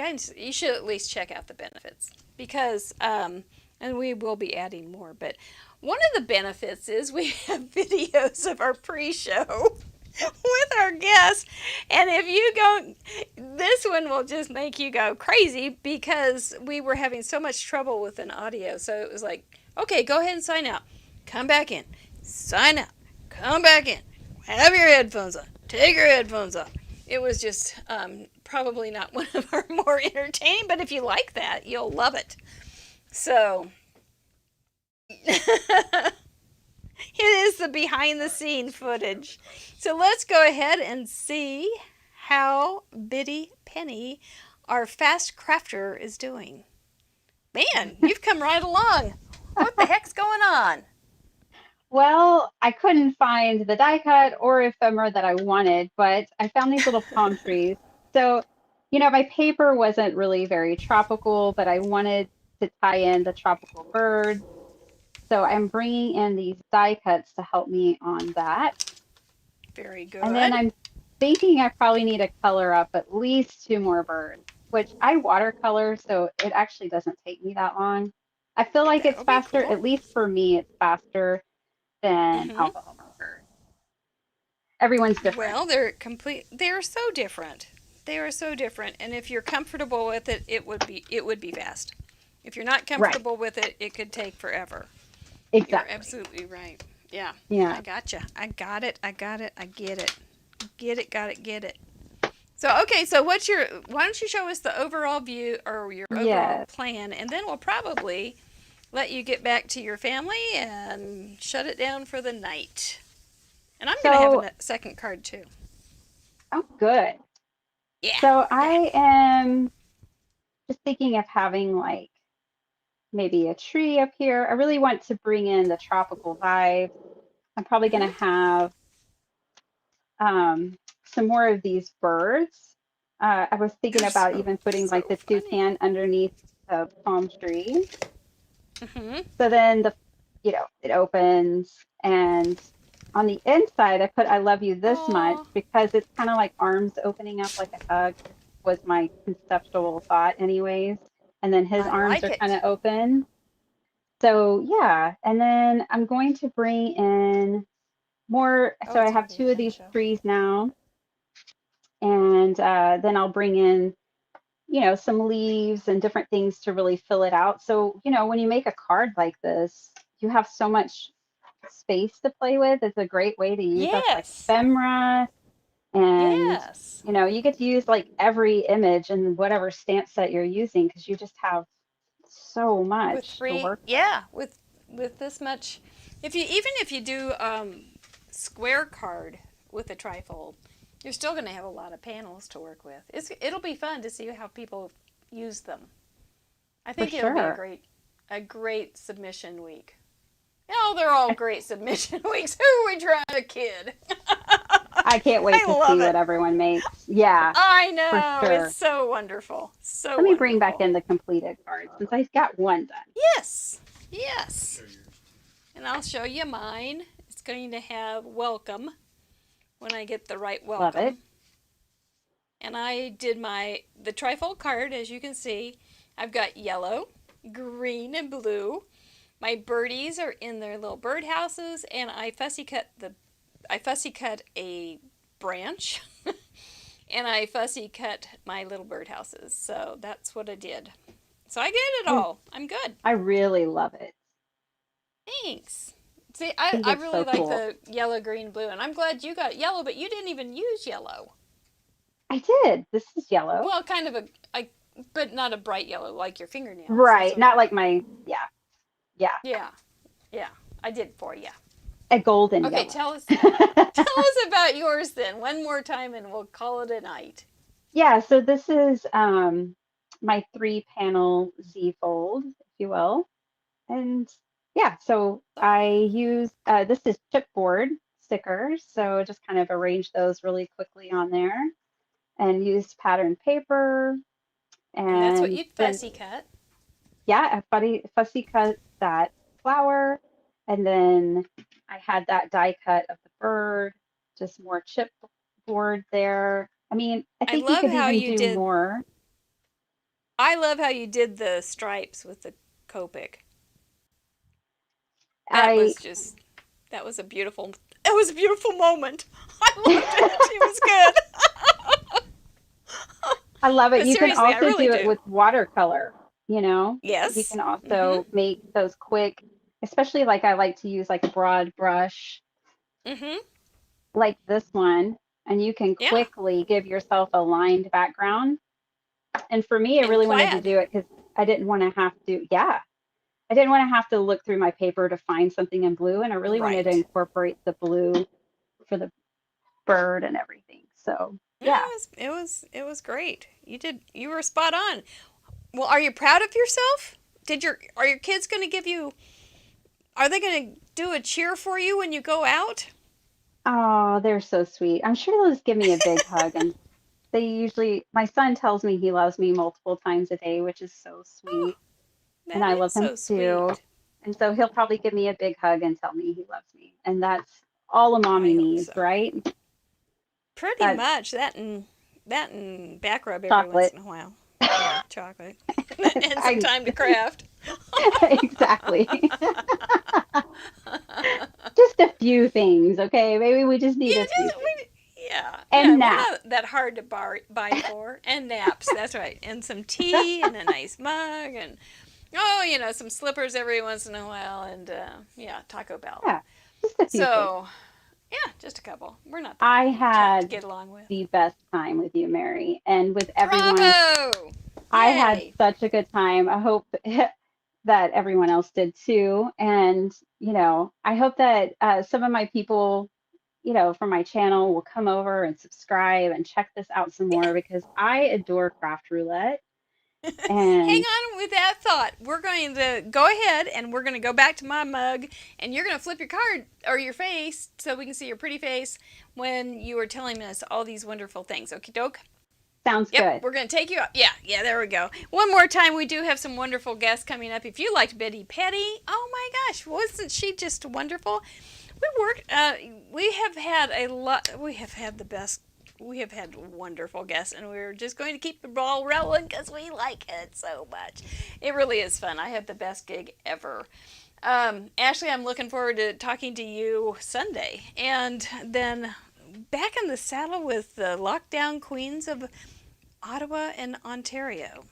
Speaker 1: should at least check out the benefits because, and we will be adding more. But one of the benefits is we have videos of our pre-show with our guests, and if you go, this one will just make you go crazy because we were having so much trouble with an audio. So it was like, okay, go ahead and sign out, come back in, sign out, come back in, have your headphones on, take your headphones off. It was just probably not one of our more entertaining, but if you like that, you'll love it. So, it is the behind-the-scene footage. So let's go ahead and see how Biddy Penny, our fast crafter, is doing. Man, you've come right along. What the heck's going on?
Speaker 2: Well, I couldn't find the die cut or ephemera that I wanted, but I found these little palm trees. So, my paper wasn't really very tropical, but I wanted to tie in the tropical birds. So I'm bringing in these die cuts to help me on that.
Speaker 1: Very good.
Speaker 2: And then I'm thinking I probably need to color up at least 2 more birds, which I watercolor, so it actually doesn't take me that long. I feel like it's faster,
Speaker 1: cool.
Speaker 2: at least for me, it's faster than alcohol marker. Everyone's different.
Speaker 1: Well, they're so different. They are so different, and if you're comfortable with it, it would be fast. If you're not comfortable with it, it could take forever.
Speaker 2: Exactly.
Speaker 1: You're absolutely right. Yeah.
Speaker 2: Yeah.
Speaker 1: I gotcha. I got it. I get it. Get it. So, okay, so why don't you show us the overall view or your overall plan, and then we'll probably let you get back to your family and shut it down for the night. And I'm going to have a second card too.
Speaker 2: Oh, good.
Speaker 1: Yeah.
Speaker 2: So I am just thinking of having like maybe a tree up here. I really want to bring in the tropical vibe. I'm probably going to have some more of these birds. I was thinking about even putting like the toucan underneath the palm tree. So then it opens, and on the inside I put "I love you this much" because it's kind of like arms opening up like a hug was my conceptual thought anyways. And then his arms are kind of open. So yeah, and then I'm going to bring in more. So I have 2 of these trees now, and then I'll bring in some leaves and different things to really fill it out. So when you make a card like this, you have so much space to play with. It's a great way to use up like ephemera, and you get to use like every image in whatever stamp set you're using because you just have so much to work with.
Speaker 1: With this much, if you do square card with a trifold, you're still going to have a lot of panels to work with. It'll be fun to see how people use them. I think it'll be a great submission week. Oh, they're all great submission weeks. Who are we trying to kid?
Speaker 2: I can't wait
Speaker 1: I
Speaker 2: to
Speaker 1: love
Speaker 2: see
Speaker 1: it.
Speaker 2: what everyone makes. Yeah,
Speaker 1: I
Speaker 2: for
Speaker 1: know.
Speaker 2: sure.
Speaker 1: It's so wonderful. So
Speaker 2: Let me bring back
Speaker 1: wonderful.
Speaker 2: in the completed cards since I got one done.
Speaker 1: Yes. Yes. And I'll show you mine. It's going to have welcome when I get the right
Speaker 2: Love it.
Speaker 1: welcome. And I did the trifold card, as you can see. I've got yellow, green, and blue. My birdies are in their little birdhouses, and I fussy cut a branch, and I fussy cut my little birdhouses. So that's what I did. So I get it all. I'm good.
Speaker 2: I really love it.
Speaker 1: Thanks. See,
Speaker 2: I think
Speaker 1: I
Speaker 2: it's
Speaker 1: really
Speaker 2: so
Speaker 1: like
Speaker 2: cool.
Speaker 1: the yellow, green, blue, and I'm glad you got yellow, but you didn't even use yellow.
Speaker 2: I did. This is yellow.
Speaker 1: Well, kind of but not a bright yellow like your fingernails. That's
Speaker 2: Right.
Speaker 1: what I
Speaker 2: Not like
Speaker 1: mean.
Speaker 2: my, yeah, yeah,
Speaker 1: Yeah, yeah, I did for you.
Speaker 2: a golden
Speaker 1: Okay,
Speaker 2: yellow.
Speaker 1: tell us about yours then, one more time, and we'll call it a night.
Speaker 2: Yeah, so this is my 3-panel Z fold, if you will. And yeah, so I use this is chipboard stickers, so just kind of arrange those really quickly on there and use patterned paper.
Speaker 1: And that's what
Speaker 2: And
Speaker 1: you'd
Speaker 2: then,
Speaker 1: fussy cut.
Speaker 2: yeah, I fussy cut that flower. And then I had that die cut of the bird, just more chipboard there. I mean, I
Speaker 1: I
Speaker 2: think you
Speaker 1: love
Speaker 2: could
Speaker 1: how
Speaker 2: even
Speaker 1: you
Speaker 2: do
Speaker 1: did.
Speaker 2: more.
Speaker 1: I love how you did the stripes with the Copic. That
Speaker 2: I
Speaker 1: was just. That was a beautiful. It was a beautiful moment. I loved it. It was good.
Speaker 2: I love it.
Speaker 1: But
Speaker 2: You can
Speaker 1: seriously, I
Speaker 2: also
Speaker 1: really
Speaker 2: do it
Speaker 1: do.
Speaker 2: with watercolor, you know? You
Speaker 1: Yes.
Speaker 2: can
Speaker 1: Mhm.
Speaker 2: also make those quick, especially like I like to use like a broad brush
Speaker 1: Mhm.
Speaker 2: like this one, and you can
Speaker 1: Yeah.
Speaker 2: quickly give yourself a lined background. And for me, I
Speaker 1: And
Speaker 2: really wanted to
Speaker 1: plaid.
Speaker 2: do it because I didn't want to have to, yeah, I didn't want to have to look through my paper to find something in blue, and I really wanted to
Speaker 1: Right.
Speaker 2: incorporate the blue for the bird and everything. So,
Speaker 1: Yeah,
Speaker 2: yeah.
Speaker 1: it was great. You were spot on. Well, are you proud of yourself? Are your kids going to are they going to do a cheer for you when you go out?
Speaker 2: Oh, they're so sweet. I'm sure they'll just give me a big hug and my son tells me he loves me multiple times a day, which is so
Speaker 1: Oh,
Speaker 2: sweet. And
Speaker 1: that
Speaker 2: I
Speaker 1: is
Speaker 2: love him
Speaker 1: so
Speaker 2: too.
Speaker 1: sweet.
Speaker 2: And so he'll probably give me a big hug and tell me he loves me. And that's all a
Speaker 1: I
Speaker 2: mommy
Speaker 1: hope
Speaker 2: needs,
Speaker 1: so.
Speaker 2: right?
Speaker 1: Pretty
Speaker 2: That's
Speaker 1: much that and back rub every once
Speaker 2: chocolate.
Speaker 1: in a while. Yeah, chocolate. And some
Speaker 2: I
Speaker 1: time to craft.
Speaker 2: exactly. Just a few things, okay? Maybe we just need
Speaker 1: Yeah,
Speaker 2: a few things.
Speaker 1: yeah,
Speaker 2: And
Speaker 1: we're
Speaker 2: naps.
Speaker 1: not that hard to buy for. And naps, that's right. And some tea and a nice mug and some slippers every once in a while and yeah, Taco Bell.
Speaker 2: Yeah, just a few things.
Speaker 1: So, yeah, just a couple. We're not that
Speaker 2: I
Speaker 1: tough to
Speaker 2: had
Speaker 1: get along with.
Speaker 2: the best time with you, Mary, and with everyone.
Speaker 1: Bravo!
Speaker 2: I had
Speaker 1: Yay!
Speaker 2: such a good time. I hope that everyone else did too. And, I hope that some of my people, from my channel will come over and subscribe and check this out some more because I adore Craft Roulette.
Speaker 1: Hang
Speaker 2: And
Speaker 1: on with that thought. We're going to go ahead and we're going to go back to my mug and you're going to flip your card or your face so we can see your pretty face when you are telling us all these wonderful things. Okie doke?
Speaker 2: sounds
Speaker 1: Yep,
Speaker 2: good.
Speaker 1: we're going to take you up. Yeah, there we go. One more time, we do have some wonderful guests coming up. If you liked Betty Petty, oh my gosh, wasn't she just wonderful? We have had we have had wonderful guests, and we're just going to keep the ball rolling because we like it so much. It really is fun. I had the best gig ever. Ashley, I'm looking forward to talking to you Sunday. And then back in the saddle with the lockdown queens of Ottawa and Ontario.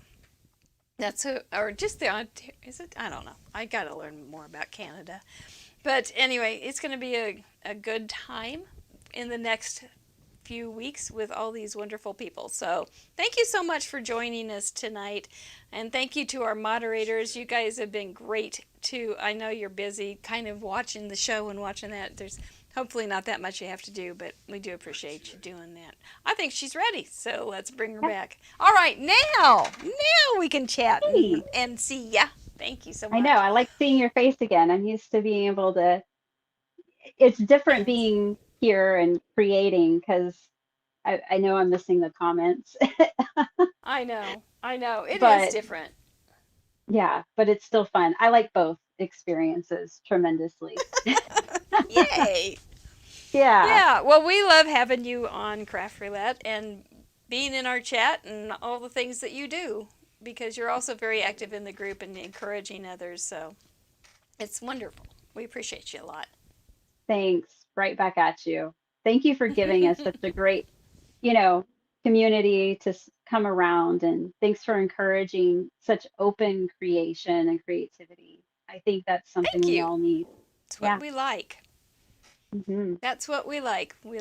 Speaker 1: Or just is it? I don't know. I got to learn more about Canada. But anyway, it's going to be a good time in the next few weeks with all these wonderful people. So thank you so much for joining us tonight. And thank you to our moderators. You guys have been great too. I know you're busy kind of watching the show and watching that. There's hopefully not that much you have to do, but we do appreciate you doing that. I think she's ready, so let's bring her back. All right, now we can chat
Speaker 2: Hey.
Speaker 1: and see ya. Thank you so
Speaker 2: I
Speaker 1: much.
Speaker 2: know. I like seeing your face again. I'm used to being able to, it's different being here and creating because I know I'm missing the comments,
Speaker 1: I know. I know. It is
Speaker 2: but
Speaker 1: different.
Speaker 2: yeah, but it's still fun. I like both experiences tremendously.
Speaker 1: Yay.
Speaker 2: Yeah,
Speaker 1: Yeah. Well, we love having you on Craft Roulette and being in our chat and all the things that you do because you're also very active in the group and encouraging others. So it's wonderful. We appreciate you a lot.
Speaker 2: thanks. Right back at you. Thank you for giving us such a great, you know, community to come around, and thanks for encouraging such open creation and creativity. I think that's something
Speaker 1: Thank
Speaker 2: we
Speaker 1: you.
Speaker 2: all need.
Speaker 1: It's what
Speaker 2: Yeah.
Speaker 1: we like.
Speaker 2: Hmm.
Speaker 1: That's what we like. We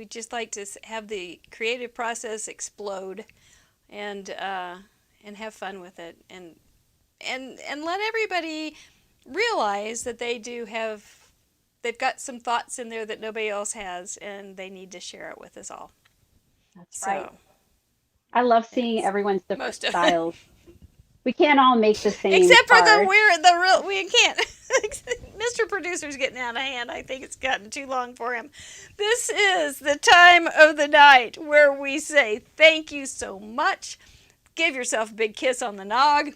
Speaker 1: just like to have the creative process explode and have fun with it and let everybody realize that they've got some thoughts in there that nobody else has and they need to share it with us all.
Speaker 2: That's right.
Speaker 1: So
Speaker 2: I love seeing
Speaker 1: that's
Speaker 2: everyone's different
Speaker 1: most of
Speaker 2: styles. We can't all make the same
Speaker 1: except for
Speaker 2: card.
Speaker 1: the real we can't. Mr. Producer's getting out of hand. I think it's gotten too long for him. This is the time of the night where we say thank you so much. Give yourself a big kiss on the nog.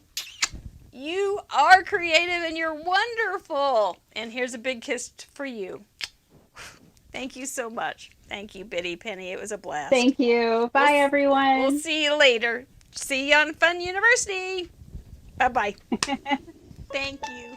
Speaker 1: You are creative and you're wonderful. And here's a big kiss for you. Thank you so much. Thank you, Biddy Penny. It was a blast.
Speaker 2: Thank you.
Speaker 1: We'll,
Speaker 2: Bye,
Speaker 1: we'll
Speaker 2: everyone.
Speaker 1: see you later. See you on Fun University. Bye-bye. Thank you.